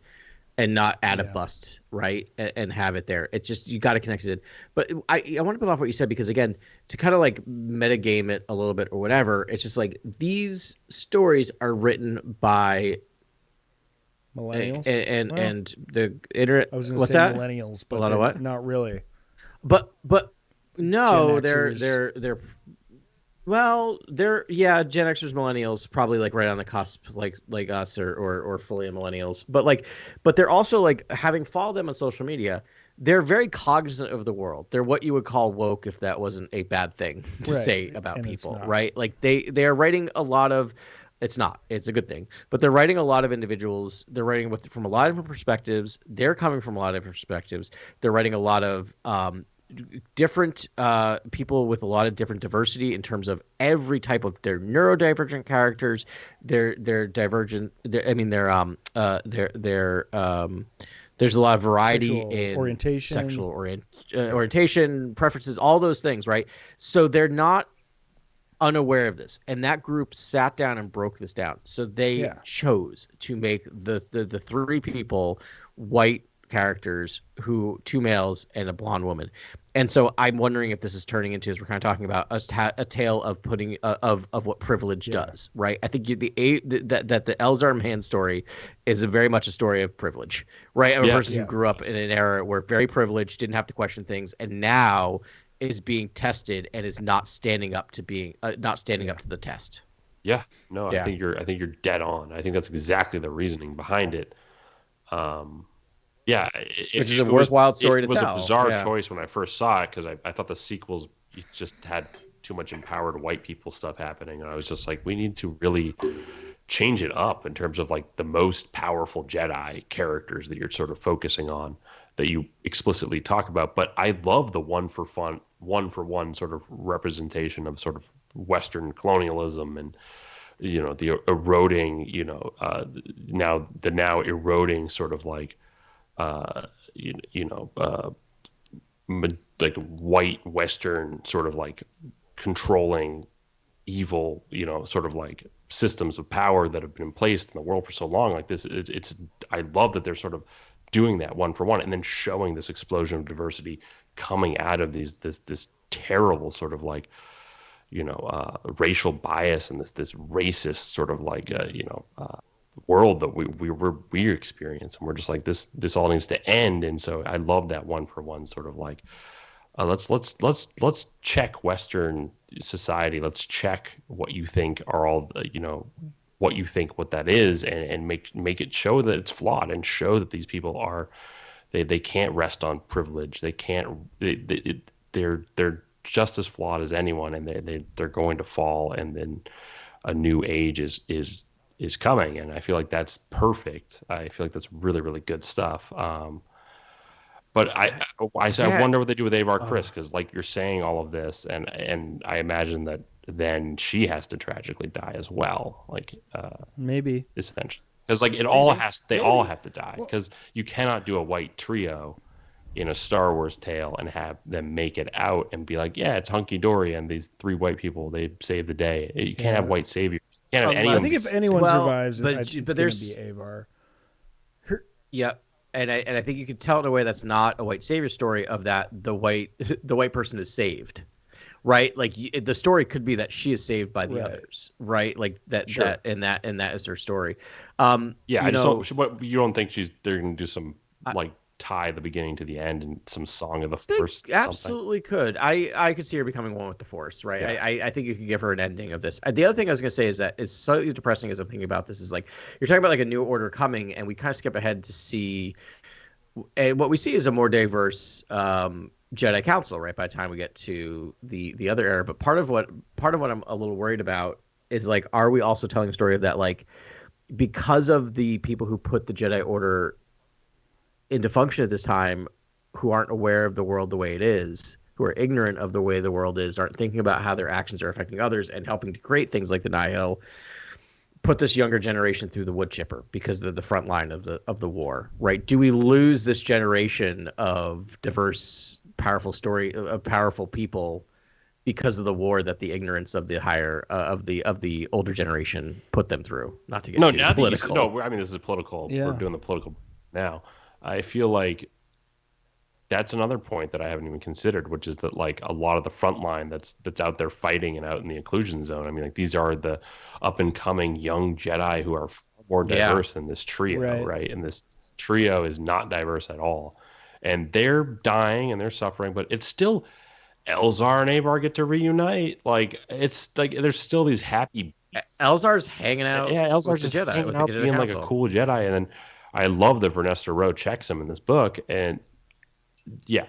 Speaker 3: and not add a bust, right? And have it there. It's just, you got to connect it in. But I want to build off what you said, because again, to kind of like metagame it a little bit or whatever, it's just like, these stories are written by
Speaker 2: millennials
Speaker 3: and the internet.
Speaker 2: I was going to say that? Millennials, but
Speaker 3: a lot of what?
Speaker 2: Not really.
Speaker 3: But no, they're well, they're Gen Xers, millennials, probably like right on the cusp, like us or fully millennials. But they're also like, having followed them on social media, they're very cognizant of the world. They're what you would call woke, if that wasn't a bad thing to say about and people, right? Like they are writing a lot of. It's not. It's a good thing. But they're writing a lot of individuals. They're writing from a lot of different perspectives. They're coming from a lot of different perspectives. They're writing a lot of different people with a lot of different diversity in terms of every type of their neurodivergent characters. They're divergent. There's a lot of variety in
Speaker 2: orientation,
Speaker 3: sexual orientation, preferences, all those things, right? So they're not unaware of this, and that group sat down and broke this down. So they chose to make the three people white characters, two males and a blonde woman. And so I'm wondering if this is turning into, as we're kind of talking about, a tale of putting of what privilege does, right? I think that the Elzar Man story is very much a story of privilege, right? I'm a person who grew up in an era where very privileged, didn't have to question things, and now is being tested and is not standing up to up to the test.
Speaker 1: Yeah, no, I think you're dead on. I think that's exactly the reasoning behind it.
Speaker 3: Which is a worthwhile story to tell.
Speaker 1: It was a bizarre choice when I first saw it, because I thought the sequels just had too much empowered white people stuff happening, and I was just like, we need to really change it up in terms of like the most powerful Jedi characters that you're sort of focusing on, that you explicitly talk about. But I love the one for one sort of representation of sort of Western colonialism and the eroding now eroding sort of like like white Western sort of like controlling evil, sort of like systems of power that have been placed in the world for so long. Like this, I love that they're sort of doing that one for one, and then showing this explosion of diversity coming out of this terrible sort of like, racial bias and this racist sort of like, world that we experience, and we're just like, this all needs to end. And so I love that one for one sort of like, let's check Western society. Let's check what you think are all what you think what that is, and make it show that it's flawed, and show that these people are they can't rest on privilege. They can't. They're just as flawed as anyone, and they're going to fall, and then a new age is coming. And I feel like that's perfect. I feel like that's really, really good stuff. But I wonder what they do with Avar Kriss, because like you're saying all of this, and I imagine that then she has to tragically die as well. Like
Speaker 2: maybe
Speaker 1: essentially, because like they all have to die, because you cannot do a white trio in a Star Wars tale and have them make it out and be like, yeah, it's hunky dory, and these three white people, they save the day. You can't have white saviors. You can't have any.
Speaker 2: I think if anyone survives, it's going to be Avar.
Speaker 3: Yeah. And I think you can tell in a way that's not a white savior story, of that the white person is saved, right? Like the story could be that she is saved by the
Speaker 2: Right.
Speaker 3: others, right? Like that and that is her story.
Speaker 1: Yeah,
Speaker 3: you
Speaker 1: I just
Speaker 3: know,
Speaker 1: don't. What you don't think they're gonna do some
Speaker 3: I,
Speaker 1: like tie the beginning to the end and some song of the
Speaker 3: they
Speaker 1: first something?
Speaker 3: absolutely could. I could see her becoming one with the Force, right?
Speaker 1: Yeah.
Speaker 3: I think you could give her an ending of this. The other thing I was gonna say is that it's slightly depressing as I'm thinking about this is like you're talking about like a new order coming, and we kind of skip ahead to see, and what we see is a more diverse Jedi Council, right? By the time we get to the other era, but part of what I'm a little worried about is like, are we also telling a story of that, like because of the people who put the Jedi Order into function at this time, who aren't aware of the world the way it is, who are ignorant of the way the world is, aren't thinking about how their actions are affecting others, and helping to create things like the Nihil, put this younger generation through the wood chipper because they're the front line of the war, right? Do we lose this generation of diverse, powerful people because of the war that the ignorance of the higher of the older generation put them through? Not to get too political.
Speaker 1: I mean, this is political.
Speaker 2: Yeah.
Speaker 1: We're doing the political now. I feel like that's another point that I haven't even considered, which is that like a lot of the front line that's out there fighting and out in the inclusion zone. I mean, like these are the up and coming young Jedi who are far more diverse than this trio, right? And this trio is not diverse at all, and they're dying and they're suffering, but it's still Elzar and Avar get to reunite. Like it's like there's still these happy.
Speaker 3: Elzar's hanging out.
Speaker 1: Yeah, Elzar's
Speaker 3: with
Speaker 1: just
Speaker 3: the Jedi,
Speaker 1: hanging
Speaker 3: with
Speaker 1: out,
Speaker 3: the Jedi
Speaker 1: being
Speaker 3: Council.
Speaker 1: like a cool Jedi, and then I love that Vernesta Rowe checks him in this book, and yeah,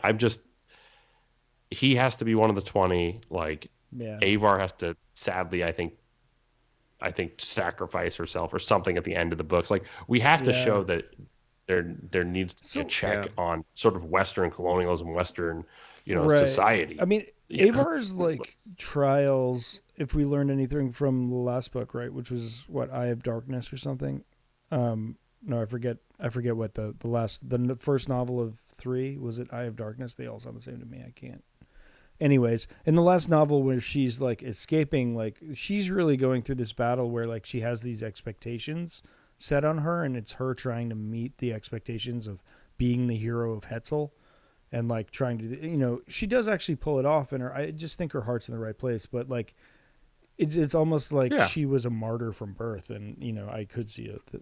Speaker 1: he has to be one of the 20. Like, Avar has to, sadly, I think sacrifice herself or something at the end of the books. Like, we have to show that there needs to be a check on sort of Western colonialism, Western, society.
Speaker 2: I mean, Avar's like trials, if we learned anything from the last book, right, which was what, Eye of Darkness or something. No, I forget what the first novel of 3 was. It Eye of Darkness? They all sound the same to me. I can't. Anyways, in the last novel where she's like escaping, like she's really going through this battle where like she has these expectations set on her, and it's her trying to meet the expectations of being the hero of Hetzel, and like trying to, she does actually pull it off, and I just think her heart's in the right place, but like it's almost like she was a martyr from birth, and I could see the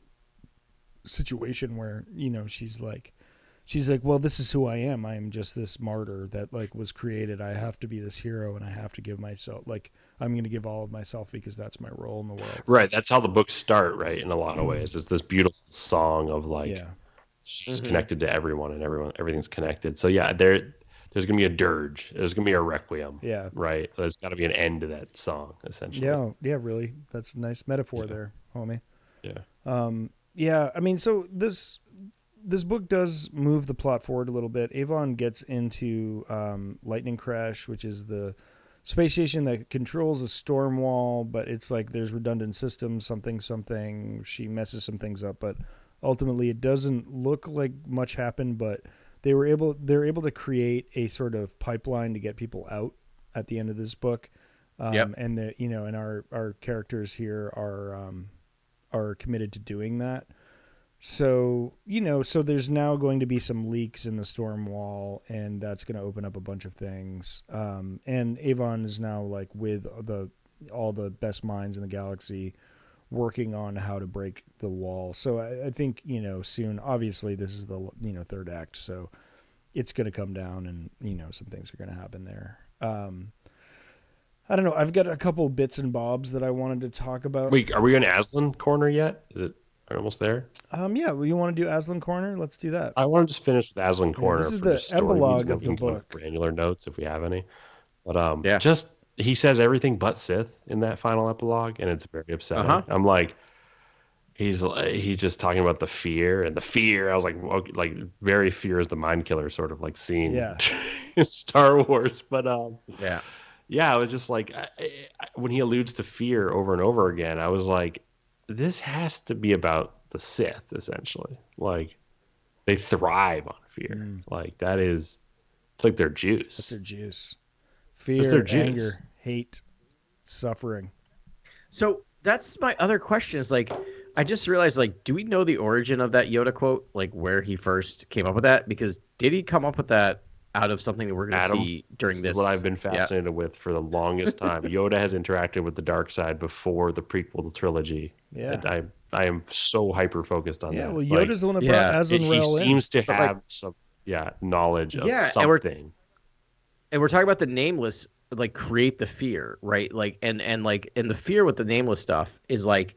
Speaker 2: situation where she's like, well, this is who I am. I am just this martyr that like was created. I have to be this hero, and I have to give myself, like, I'm going to give all of myself because that's my role in the world.
Speaker 1: Right. That's how the books start, right? In a lot of ways, it's this beautiful song of like, she's connected to everyone, and everything's connected. So yeah, there's going to be a dirge. There's going to be a requiem. Yeah. Right. There's got to be an end to that song, essentially.
Speaker 2: Yeah. Really. That's a nice metaphor there, homie.
Speaker 1: Yeah.
Speaker 2: Yeah. I mean, so this book does move the plot forward a little bit. Avon gets into Lightning Crash, which is the space station that controls a stormwall, but it's like there's redundant systems, something. She messes some things up, but ultimately it doesn't look like much happened, but they're able to create a sort of pipeline to get people out at the end of this book. And and our characters here are committed to doing that. So, so there's now going to be some leaks in the storm wall, and that's going to open up a bunch of things. And Avon is now like with all the best minds in the galaxy working on how to break the wall. So I think, soon, obviously this is the, third act. So it's going to come down, and, some things are going to happen there. I don't know. I've got a couple bits and bobs that I wanted to talk about.
Speaker 1: Wait, are we in Aslan Corner yet? Is it almost there?
Speaker 2: Yeah. Well, you want to do Aslan Corner? Let's do that.
Speaker 1: I want to just finish with Aslan Corner.
Speaker 2: This is the epilogue of the book.
Speaker 1: Granular notes, if we have any. But just he says everything but Sith in that final epilogue, and it's very upsetting. I'm like, he's just talking about the fear. I was like, okay, like very fear is the mind killer sort of like scene in Star Wars. But yeah, it was just like when he alludes to fear over and over again, I was like, this has to be about the Sith, essentially. Like, they thrive on fear. Like, it's like their juice.
Speaker 2: That's their juice. Fear, anger, hate, suffering.
Speaker 3: So that's my other question is like, I just realized, like, do we know the origin of that Yoda quote? Like, where he first came up with that? Because did he come up with that out of something that we're going to
Speaker 1: Adam,
Speaker 3: see during
Speaker 1: this is what I've been fascinated with for the longest time. Yoda has interacted with the dark side before the prequel trilogy.
Speaker 2: Yeah.
Speaker 1: And I am so hyper focused on that.
Speaker 2: Yeah, well, Yoda's the one that brought Aslan
Speaker 1: he
Speaker 2: Rel in.
Speaker 1: seems to have some knowledge of something.
Speaker 3: And we're talking about the nameless, like, create the fear, right? Like, and like, and the fear with the nameless stuff is like,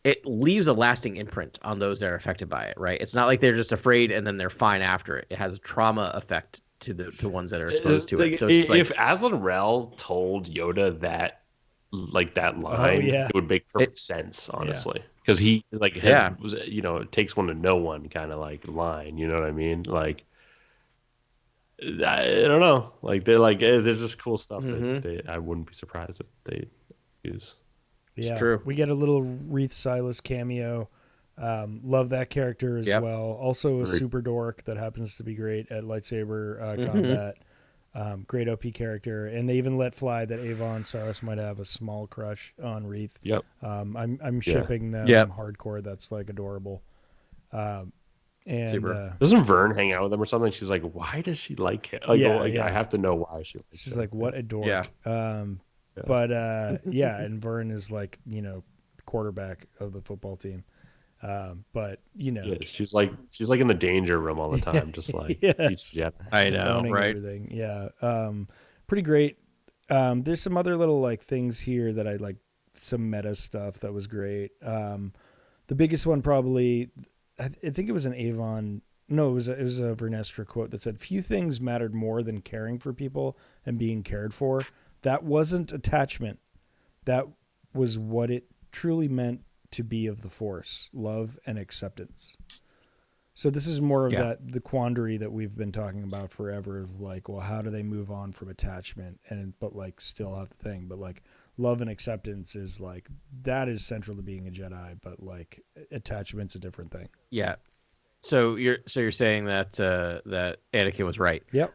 Speaker 3: it leaves a lasting imprint on those that are affected by it, right? It's not like they're just afraid and then they're fine after it. It has a trauma effect to the ones that are exposed to it. So it's
Speaker 1: if Aslan Rel told Yoda that, like, that line, it would make perfect sense, honestly, because he it takes one to know one kind of like line. You know what I mean? Like, I don't know. Like, they're just cool stuff that I wouldn't be surprised if they use.
Speaker 2: Yeah,
Speaker 3: it's true.
Speaker 2: We get a little Wreath Silas cameo. Love that character as well. Also a super dork that happens to be great at lightsaber combat. Great OP character, and they even let fly that Avon Saros might have a small crush on Wreath.
Speaker 1: Yep.
Speaker 2: I'm shipping them hardcore. That's like adorable. And
Speaker 1: doesn't Vern hang out with them or something? She's like, why does she like him? I have to know why she likes him.
Speaker 2: She's like, what a dork.
Speaker 1: Yeah.
Speaker 2: But and Vern is like, quarterback of the football team. But
Speaker 1: she's like in the danger room all the time, just like
Speaker 3: I know, right?
Speaker 2: Everything. Yeah. Pretty great. There's some other little like things here that I like, some meta stuff that was great. The biggest one probably, I think it was an Avon. No, it was a Vernestra quote that said, "Few things mattered more than caring for people and being cared for." That wasn't attachment. That was what it truly meant to be of the Force: love and acceptance. So this is more of the quandary that we've been talking about forever, of like, well, how do they move on from attachment but like still have the thing, but like love and acceptance is like, that is central to being a Jedi, but like attachment's a different thing.
Speaker 3: Yeah. So you're saying that that Anakin was right.
Speaker 2: Yep.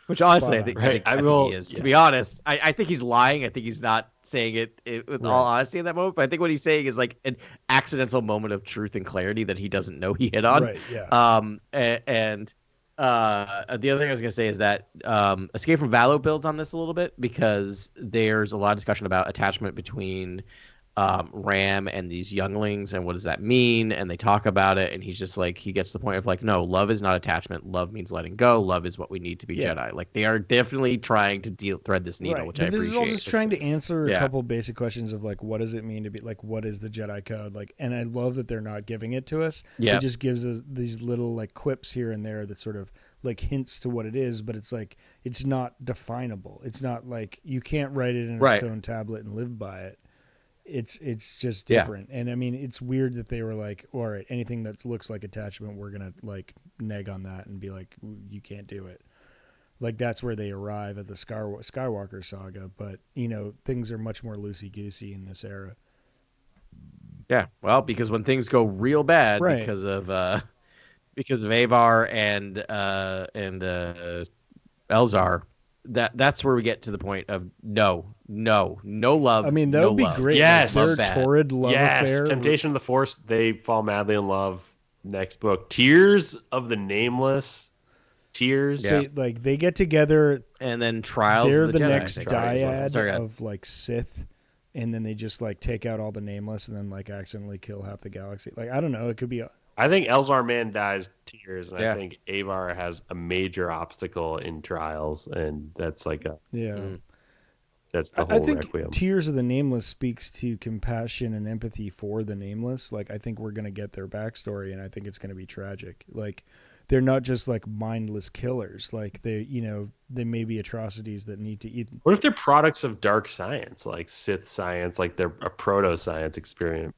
Speaker 3: Which honestly, I think he is. To be honest, I think he's lying. I think he's not saying it with all honesty in that moment. But I think what he's saying is like an accidental moment of truth and clarity that he doesn't know he hit on.
Speaker 2: Right. Yeah.
Speaker 3: And the other thing I was going to say is that Escape from Valo builds on this a little bit, because there's a lot of discussion about attachment between Ram and these younglings, and what does that mean? And they talk about it, and he's just like, he gets to the point of like, no, love is not attachment. Love means letting go. Love is what we need to be Jedi. Like, they are definitely trying to thread this needle, which I appreciate.
Speaker 2: This is all just trying to answer a couple basic questions of like, what does it mean to be like, what is the Jedi code? Like, and I love that they're not giving it to us. It just gives us these little like quips here and there that sort of like hints to what it is, but it's like, it's not definable. It's not like you can't write it in a stone tablet and live by it. It's just different. And I mean, it's weird that they were like, all right, anything that looks like attachment, we're going to like neg on that and be like, you can't do it. Like, that's where they arrive at the Skywalker saga. But, things are much more loosey-goosey in this era.
Speaker 3: Yeah. Well, because when things go real bad because of Avar and Elzar, that's where we get to the point of no love.
Speaker 2: I mean, that would be great.
Speaker 1: Yes,
Speaker 2: like their torrid love affair.
Speaker 1: Temptation of the Force. They fall madly in love. Next book, Tears of the Nameless. Tears.
Speaker 2: Yeah. They get together,
Speaker 3: and then Trials.
Speaker 2: They're
Speaker 3: of the
Speaker 2: the
Speaker 3: Jedi,
Speaker 2: next dyad of like Sith, and then they just like take out all the Nameless, and then like accidentally kill half the galaxy. Like, I don't know. It could be.
Speaker 1: I think Elzar Man dies Tears, and I think Avar has a major obstacle in Trials, and that's like a that's the whole
Speaker 2: I think
Speaker 1: Requiem.
Speaker 2: Tears of the Nameless speaks to compassion and empathy for the Nameless. Like, I think we're gonna get their backstory, and I think it's gonna be tragic. Like, they're not just like mindless killers. Like, they may be atrocities that need to eat.
Speaker 1: What if they're products of dark science, like Sith science, like they're a proto-science experiment?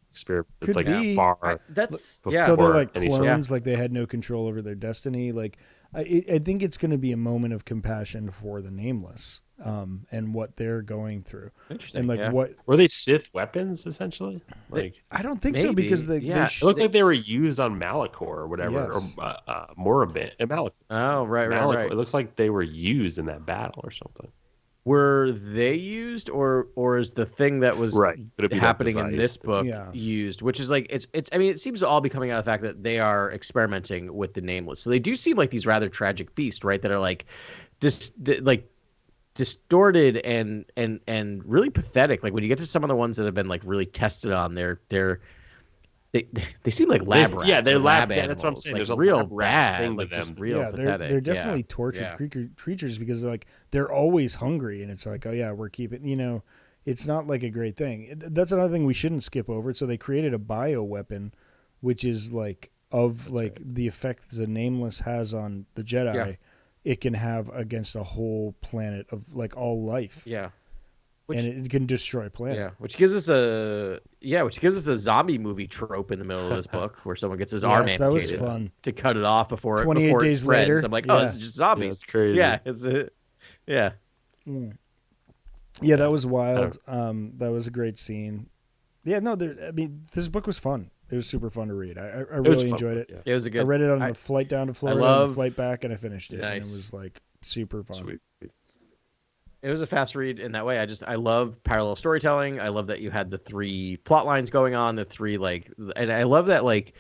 Speaker 1: It's like far.
Speaker 3: So
Speaker 2: they're like clones, like they had no control over their destiny. Like, I think it's going to be a moment of compassion for the Nameless, and what they're going through.
Speaker 3: Interesting.
Speaker 2: And like what
Speaker 1: were they Sith weapons essentially? Like,
Speaker 2: I don't think so, because they
Speaker 1: it looked like they were used on Malachor or whatever, or Morabit. Malachor.
Speaker 3: Oh, right.
Speaker 1: It looks like they were used in that battle or something.
Speaker 3: Were they used, or is the thing that was happening in this book used? Which is like it's. I mean, it seems to all be coming out of the fact that they are experimenting with the nameless. So they do seem like these rather tragic beasts, right? That are like, distorted and really pathetic. Like when you get to some of the ones that have been like really tested on, they seem like lab rats.
Speaker 1: Yeah, they're lab
Speaker 3: animals.
Speaker 1: Yeah, that's what I'm saying.
Speaker 3: Like
Speaker 1: there's a
Speaker 3: real
Speaker 1: lab rat
Speaker 3: bad,
Speaker 1: thing
Speaker 3: like
Speaker 1: to
Speaker 3: just
Speaker 1: them.
Speaker 3: real pathetic.
Speaker 2: They're definitely tortured creatures because like they're always hungry, and it's like, oh yeah, we're keeping. It's not like a great thing. That's another thing we shouldn't skip over. So they created a bio weapon, which is like the effect the Nameless has on the Jedi. Yeah. It can have against a whole planet of like all life.
Speaker 3: Yeah.
Speaker 2: And it can destroy planet.
Speaker 3: Yeah, which gives us a zombie movie trope in the middle of this book where someone gets his arm amputated.
Speaker 2: That was fun.
Speaker 3: To cut it off before
Speaker 2: 28 days
Speaker 3: it spreads.
Speaker 2: later.
Speaker 3: I'm like, oh, this is just zombies.
Speaker 1: Yeah, it's crazy.
Speaker 3: Yeah.
Speaker 2: Yeah, that was wild. That was a great scene. Yeah, no, this book was fun. It was super fun to read. I really enjoyed it.
Speaker 3: Yeah. It was a good.
Speaker 2: I read it on the flight down to Florida, on the flight back, and I finished it.
Speaker 3: Nice.
Speaker 2: And it was like super fun.
Speaker 1: Sweet.
Speaker 3: It was a fast read in that way. I love parallel storytelling. I love that you had the 3 plot lines going on, and I love that like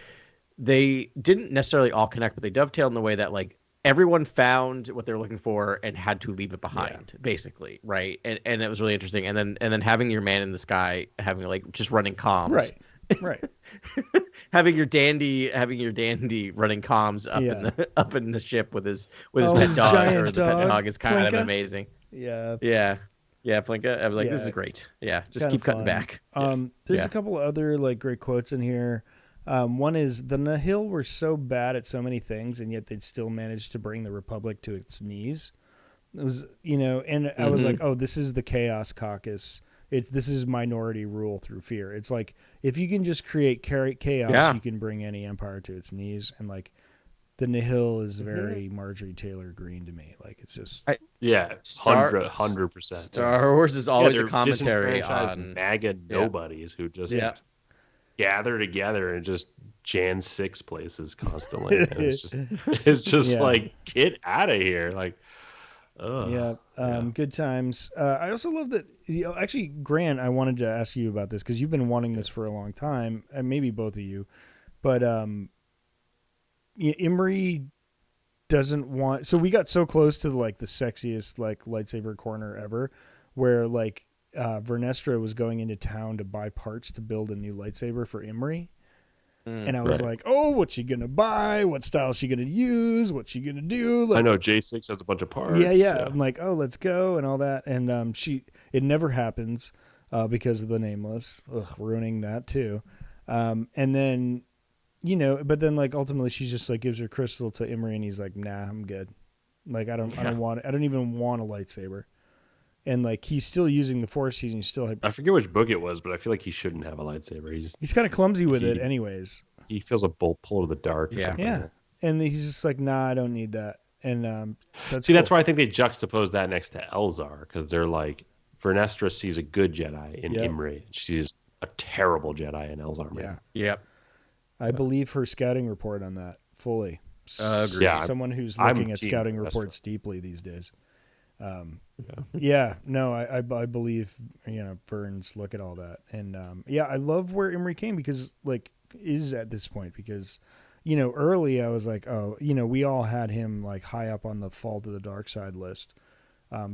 Speaker 3: they didn't necessarily all connect, but they dovetailed in the way that like everyone found what they're looking for and had to leave it behind, basically, right? And it was really interesting. And then having your man in the sky, having like just running comms,
Speaker 2: right.
Speaker 3: having your dandy running comms up in the ship with his pet dog, or the pet dog is kind of amazing.
Speaker 2: Yeah,
Speaker 3: Plinka. I was like, this is great. Yeah, just keep cutting back.
Speaker 2: There's a couple other like great quotes in here. One is the Nihil were so bad at so many things, and yet they'd still manage to bring the Republic to its knees. It was, and I was like, oh, this is the Chaos Caucus. This is minority rule through fear. It's like if you can just create chaos, you can bring any empire to its knees, and like. The Nihil is very Marjorie Taylor Greene to me. Like it's just
Speaker 1: 100%.
Speaker 3: Star Wars is always a commentary on
Speaker 1: MAGA nobodies who just gather together and just Jan 6 places constantly. And it's just like get out of here. Like,
Speaker 2: good times. I also love that. Actually, Grant, I wanted to ask you about this because you've been wanting this for a long time, and maybe both of you, but. Imri doesn't want. So we got so close to like the sexiest like lightsaber corner ever, where like Vernestra was going into town to buy parts to build a new lightsaber for Imri, and I was like, "Oh, what's she gonna buy? What style is she gonna use? What's she gonna do?" Like,
Speaker 1: I know J6 has a bunch of parts.
Speaker 2: Yeah. I'm like, "Oh, let's go," and all that, and it never happens because of the Nameless, ruining that too, and then. But then like ultimately she's just like gives her crystal to Imri and he's like, nah, I'm good. Like I don't want it. I don't even want a lightsaber. And like he's still using the Force. He's still.
Speaker 1: I forget which book it was, but I feel like he shouldn't have a lightsaber. He's
Speaker 2: kind of clumsy with it, anyways.
Speaker 1: He feels a pull to the dark.
Speaker 2: Yeah. And he's just like, nah, I don't need that. And
Speaker 1: that's why I think they juxtapose that next to Elzar because they're like, Vernestra sees a good Jedi in Imri. She sees a terrible Jedi in Elzar. Man.
Speaker 3: Yeah. Yep.
Speaker 2: I believe her scouting report on that fully. Someone who's looking at scouting reports deeply these days. I believe Vern's look at all that, and I love where Imri came because is at this point because early I was like, oh, we all had him like high up on the fall to the dark side list.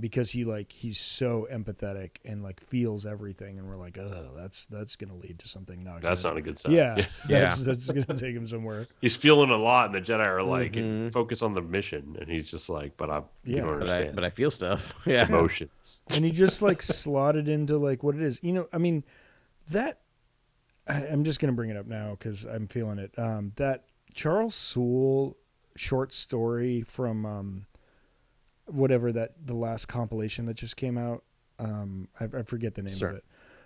Speaker 2: Because he's so empathetic and like feels everything, and we're like, oh, that's gonna lead to something not good.
Speaker 1: That's not a good sign.
Speaker 2: That's gonna take him somewhere.
Speaker 1: He's feeling a lot, and the Jedi are like, focus on the mission, and he's just like, you don't understand.
Speaker 3: But I feel stuff. Yeah,
Speaker 1: emotions.
Speaker 2: And he just like slotted into like what it is. That I'm just gonna bring it up now because I'm feeling it. That Charles Soule short story from whatever the last compilation that just came out. I forget the name of it.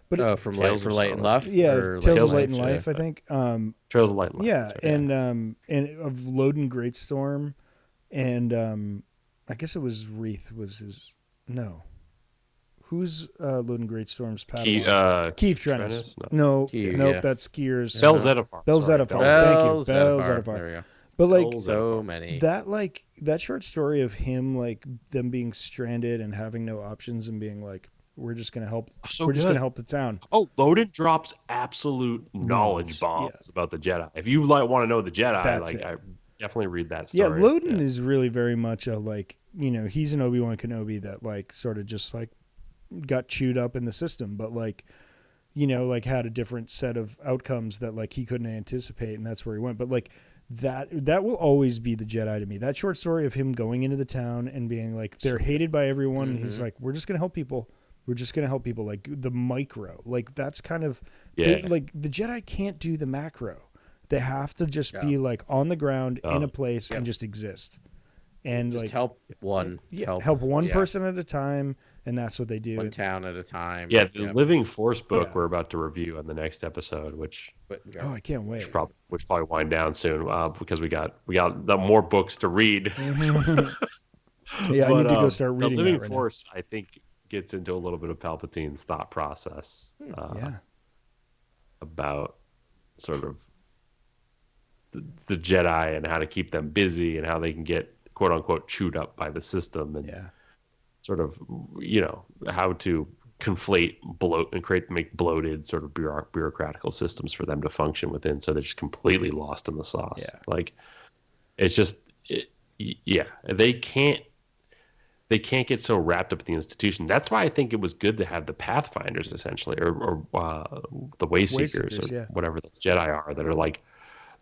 Speaker 2: But
Speaker 3: from Tales of Light and Life.
Speaker 2: Yeah, Tales of Light and Life. I think.
Speaker 1: Tales of Light and Life.
Speaker 2: Yeah, and of Loden Greatstorm, and I guess it was Reith was his. No, who's Loden Greatstorm's Padawan? Keith Trennis. No, that's Gears.
Speaker 1: Bell Zettifar.
Speaker 2: Thank you, Bell Zettifar. But like
Speaker 3: so many
Speaker 2: that short story of him, like them being stranded and having no options and being like, we're just gonna help.
Speaker 1: So
Speaker 2: we're just
Speaker 1: good.
Speaker 2: gonna help the town.
Speaker 1: Oh, Loden drops absolute knowledge bombs about the Jedi. If you like want to know the Jedi, I definitely read that story.
Speaker 2: Yeah, Loden is really very much a like, he's an Obi-Wan Kenobi that like sort of just like got chewed up in the system, but like, like had a different set of outcomes that like he couldn't anticipate, and that's where he went. But like that will always be the Jedi to me. That short story of him going into the town and being like, they're hated by everyone. And he's like, we're just gonna help people. We're just gonna help people. Like the micro, like that's kind of like the Jedi can't do the macro. They have to just be like on the ground in a place and just exist. And
Speaker 3: just
Speaker 2: like
Speaker 3: help one,
Speaker 2: help one person at a time, and that's what they do.
Speaker 3: One town at a time.
Speaker 1: Yeah, the Living Force book we're about to review on the next episode, which
Speaker 2: I can't wait.
Speaker 1: Which probably wind down soon because we got the more books to read.
Speaker 2: Yeah, I need to go start reading.
Speaker 1: The Living
Speaker 2: right
Speaker 1: Force, now. I think, gets into a little bit of Palpatine's thought process. About sort of the Jedi and how to keep them busy and how they can get quote unquote chewed up by the system and sort of how to conflate, bloat, and make bloated sort of bureaucratical systems for them to function within, so they're just completely lost in the sauce. Like it's just they can't get so wrapped up in the institution. That's why I think it was good to have the Pathfinders essentially, or the Wayseekers, or whatever those Jedi are that are like,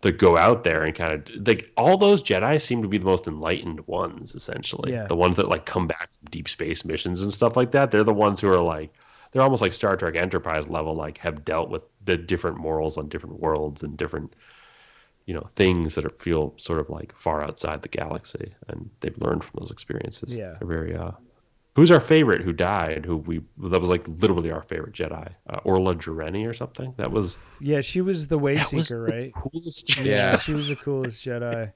Speaker 1: that go out there and kind of like, all those Jedi seem to be the most enlightened ones, essentially. The ones that like come back from deep space missions and stuff like that. They're the ones who are like, they're almost like Star Trek Enterprise level, like have dealt with the different morals on different worlds and different, things that feel sort of like far outside the galaxy, and they've learned from those experiences. They're very who's our favorite who died, that was like literally our favorite Jedi, Orla Jareni or something. That was
Speaker 2: she was the Wayseeker, right?
Speaker 1: Coolest Jedi.
Speaker 2: She was the coolest Jedi.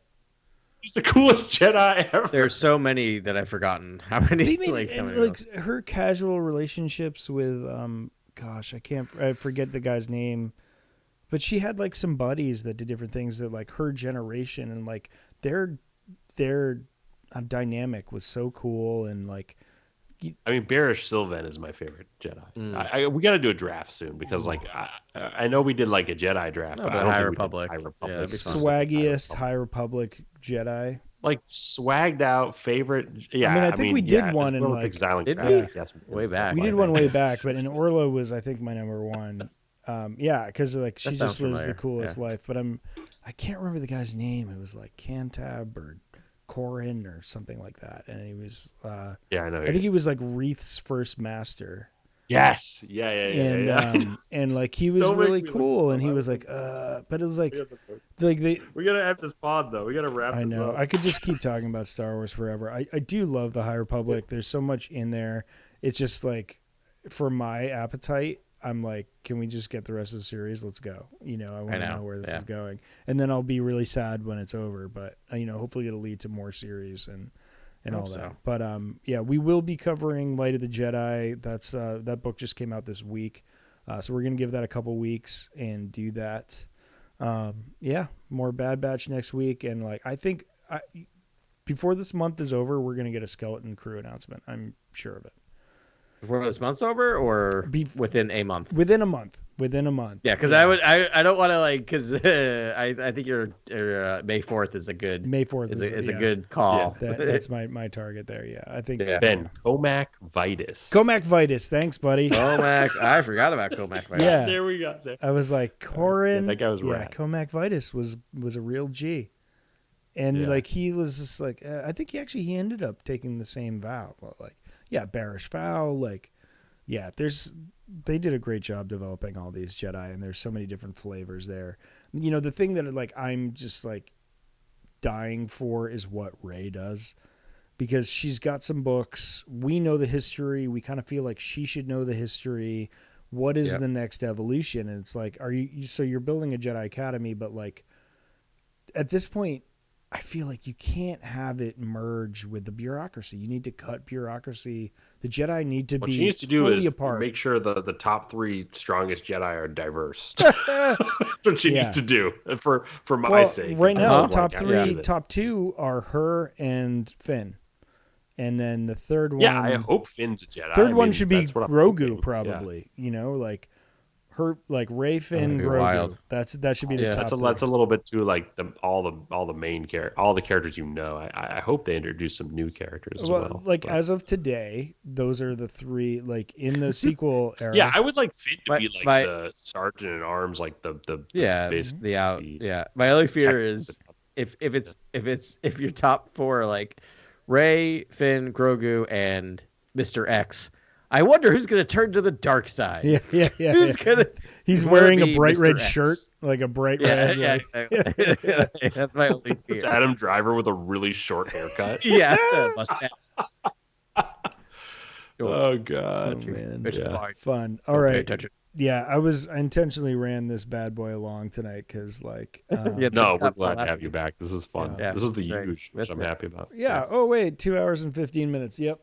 Speaker 1: She's the coolest Jedi ever.
Speaker 3: There's so many that I've forgotten. How many?
Speaker 2: Her casual relationships with I forget the guy's name, but she had like some buddies that did different things that like her generation, and like their dynamic was so cool. And like,
Speaker 1: I mean, Barish Sylvan is my favorite Jedi. We got to do a draft soon because, like, I know we did like a Jedi draft, but I don't
Speaker 3: High
Speaker 1: think
Speaker 3: Republic.
Speaker 1: High Republic.
Speaker 2: Swaggiest High Republic Jedi.
Speaker 1: Like swagged out favorite. Yeah,
Speaker 2: I think we did one in like
Speaker 3: way back.
Speaker 2: We did one way back, but in Orla was I think my number one. Because like she just lives the coolest life. But I can't remember the guy's name. It was like Cantab or Corin or something like that, and he was I know. I think he was like Wreath's first master.
Speaker 1: Yes. Yeah.
Speaker 2: And like he was really cool, and he was like, but it was like
Speaker 1: we gotta have this pod though. We gotta wrap.
Speaker 2: I know. I could just keep talking about Star Wars forever. I do love the High Republic. There's so much in there. It's just like, for my appetite, I'm like, can we just get the rest of the series? Let's go. I want to know where this is going. And then I'll be really sad when it's over. But, hopefully it'll lead to more series and all that. So. But, we will be covering Light of the Jedi. That's that book just came out this week. So we're going to give that a couple weeks and do that. More Bad Batch next week. And, like, I think before this month is over, we're going to get a Skeleton Crew announcement. I'm sure of it.
Speaker 3: Before this month's over, or within a month?
Speaker 2: Within a month. Yeah,
Speaker 3: because I don't want to because I think your May 4th is a good is a good call.
Speaker 2: Yeah, that's my target there. Yeah, I think
Speaker 1: Ben Comac Vitus.
Speaker 2: Comac Vitus, thanks, buddy.
Speaker 3: Comac, I forgot about Comac Vitus.
Speaker 2: Yeah,
Speaker 1: there we got there.
Speaker 2: I was like Corin.
Speaker 1: That guy was rad.
Speaker 2: Comac Vitus was a real G, and like he was just like I think he ended up taking the same vow, but like. Yeah, Barish Vow, they did a great job developing all these Jedi, and there's so many different flavors there. The thing that like I'm just like dying for is what Rey does, because she's got some books. We know the history. We kind of feel like she should know the history. What is the next evolution? And it's like, you're building a Jedi Academy, but like at this point, I feel like you can't have it merge with the bureaucracy. You need to cut bureaucracy. The Jedi need to
Speaker 1: what
Speaker 2: be
Speaker 1: she needs to do
Speaker 2: fully
Speaker 1: is
Speaker 2: apart.
Speaker 1: make sure the top 3 strongest Jedi are diverse. That's what she needs to do for my sake.
Speaker 2: Right now, top
Speaker 1: like,
Speaker 2: 2 are her and Finn. And then the third one...
Speaker 1: Yeah, I hope Finn's a Jedi.
Speaker 2: Third one should be Grogu, probably.
Speaker 1: Yeah.
Speaker 2: You know, like... Her like Rey, Finn, Grogu. Wild. That should be the top.
Speaker 1: That's a little bit too like all the main all the characters you know. I hope they introduce some new characters as well.
Speaker 2: Like as of today, those are the 3 like in the sequel era.
Speaker 1: Yeah, I would like Finn to be like the sergeant at arms, like the
Speaker 3: out. Yeah, my only fear is if your top 4 are like Rey, Finn, Grogu, and Mr. X. I wonder who's going to turn to the dark side.
Speaker 2: Yeah.
Speaker 3: Who's gonna?
Speaker 2: He's wearing a bright red shirt, like a bright red.
Speaker 3: Yeah, exactly. That's my only fear.
Speaker 1: It's Adam Driver with a really short haircut.
Speaker 3: Yeah, mustache.
Speaker 1: Oh god,
Speaker 2: man, fun. All right. Yeah, I intentionally ran this bad boy along tonight because, like,
Speaker 1: no, we're glad to have you back. This is fun. Yeah. This is the huge, which I'm happy about.
Speaker 2: Yeah. Oh wait, 2 hours and 15 minutes. Yep.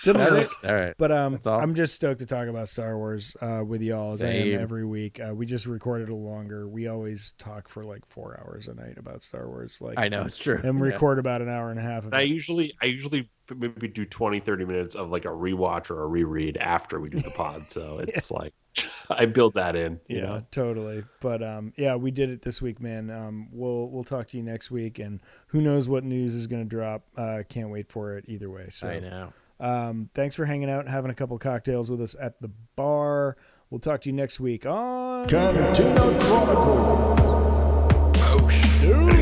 Speaker 2: All right. But I'm just stoked to talk about Star Wars with y'all as I am every week. We just recorded a longer. We always talk for like 4 hours a night about Star Wars. Like
Speaker 3: I know it's true.
Speaker 2: And record about an hour and a half.
Speaker 1: I usually maybe do 20-30 minutes of like a rewatch or a reread after we do the pod. So it's like I build that in. You know?
Speaker 2: Totally. But we did it this week, man. We'll talk to you next week, and who knows what news is going to drop. Can't wait for it either way. So
Speaker 3: I know.
Speaker 2: Thanks for hanging out and having a couple cocktails with us at the bar. We'll talk to you next week on
Speaker 4: Cantina Chronicles.
Speaker 1: Oh, shit.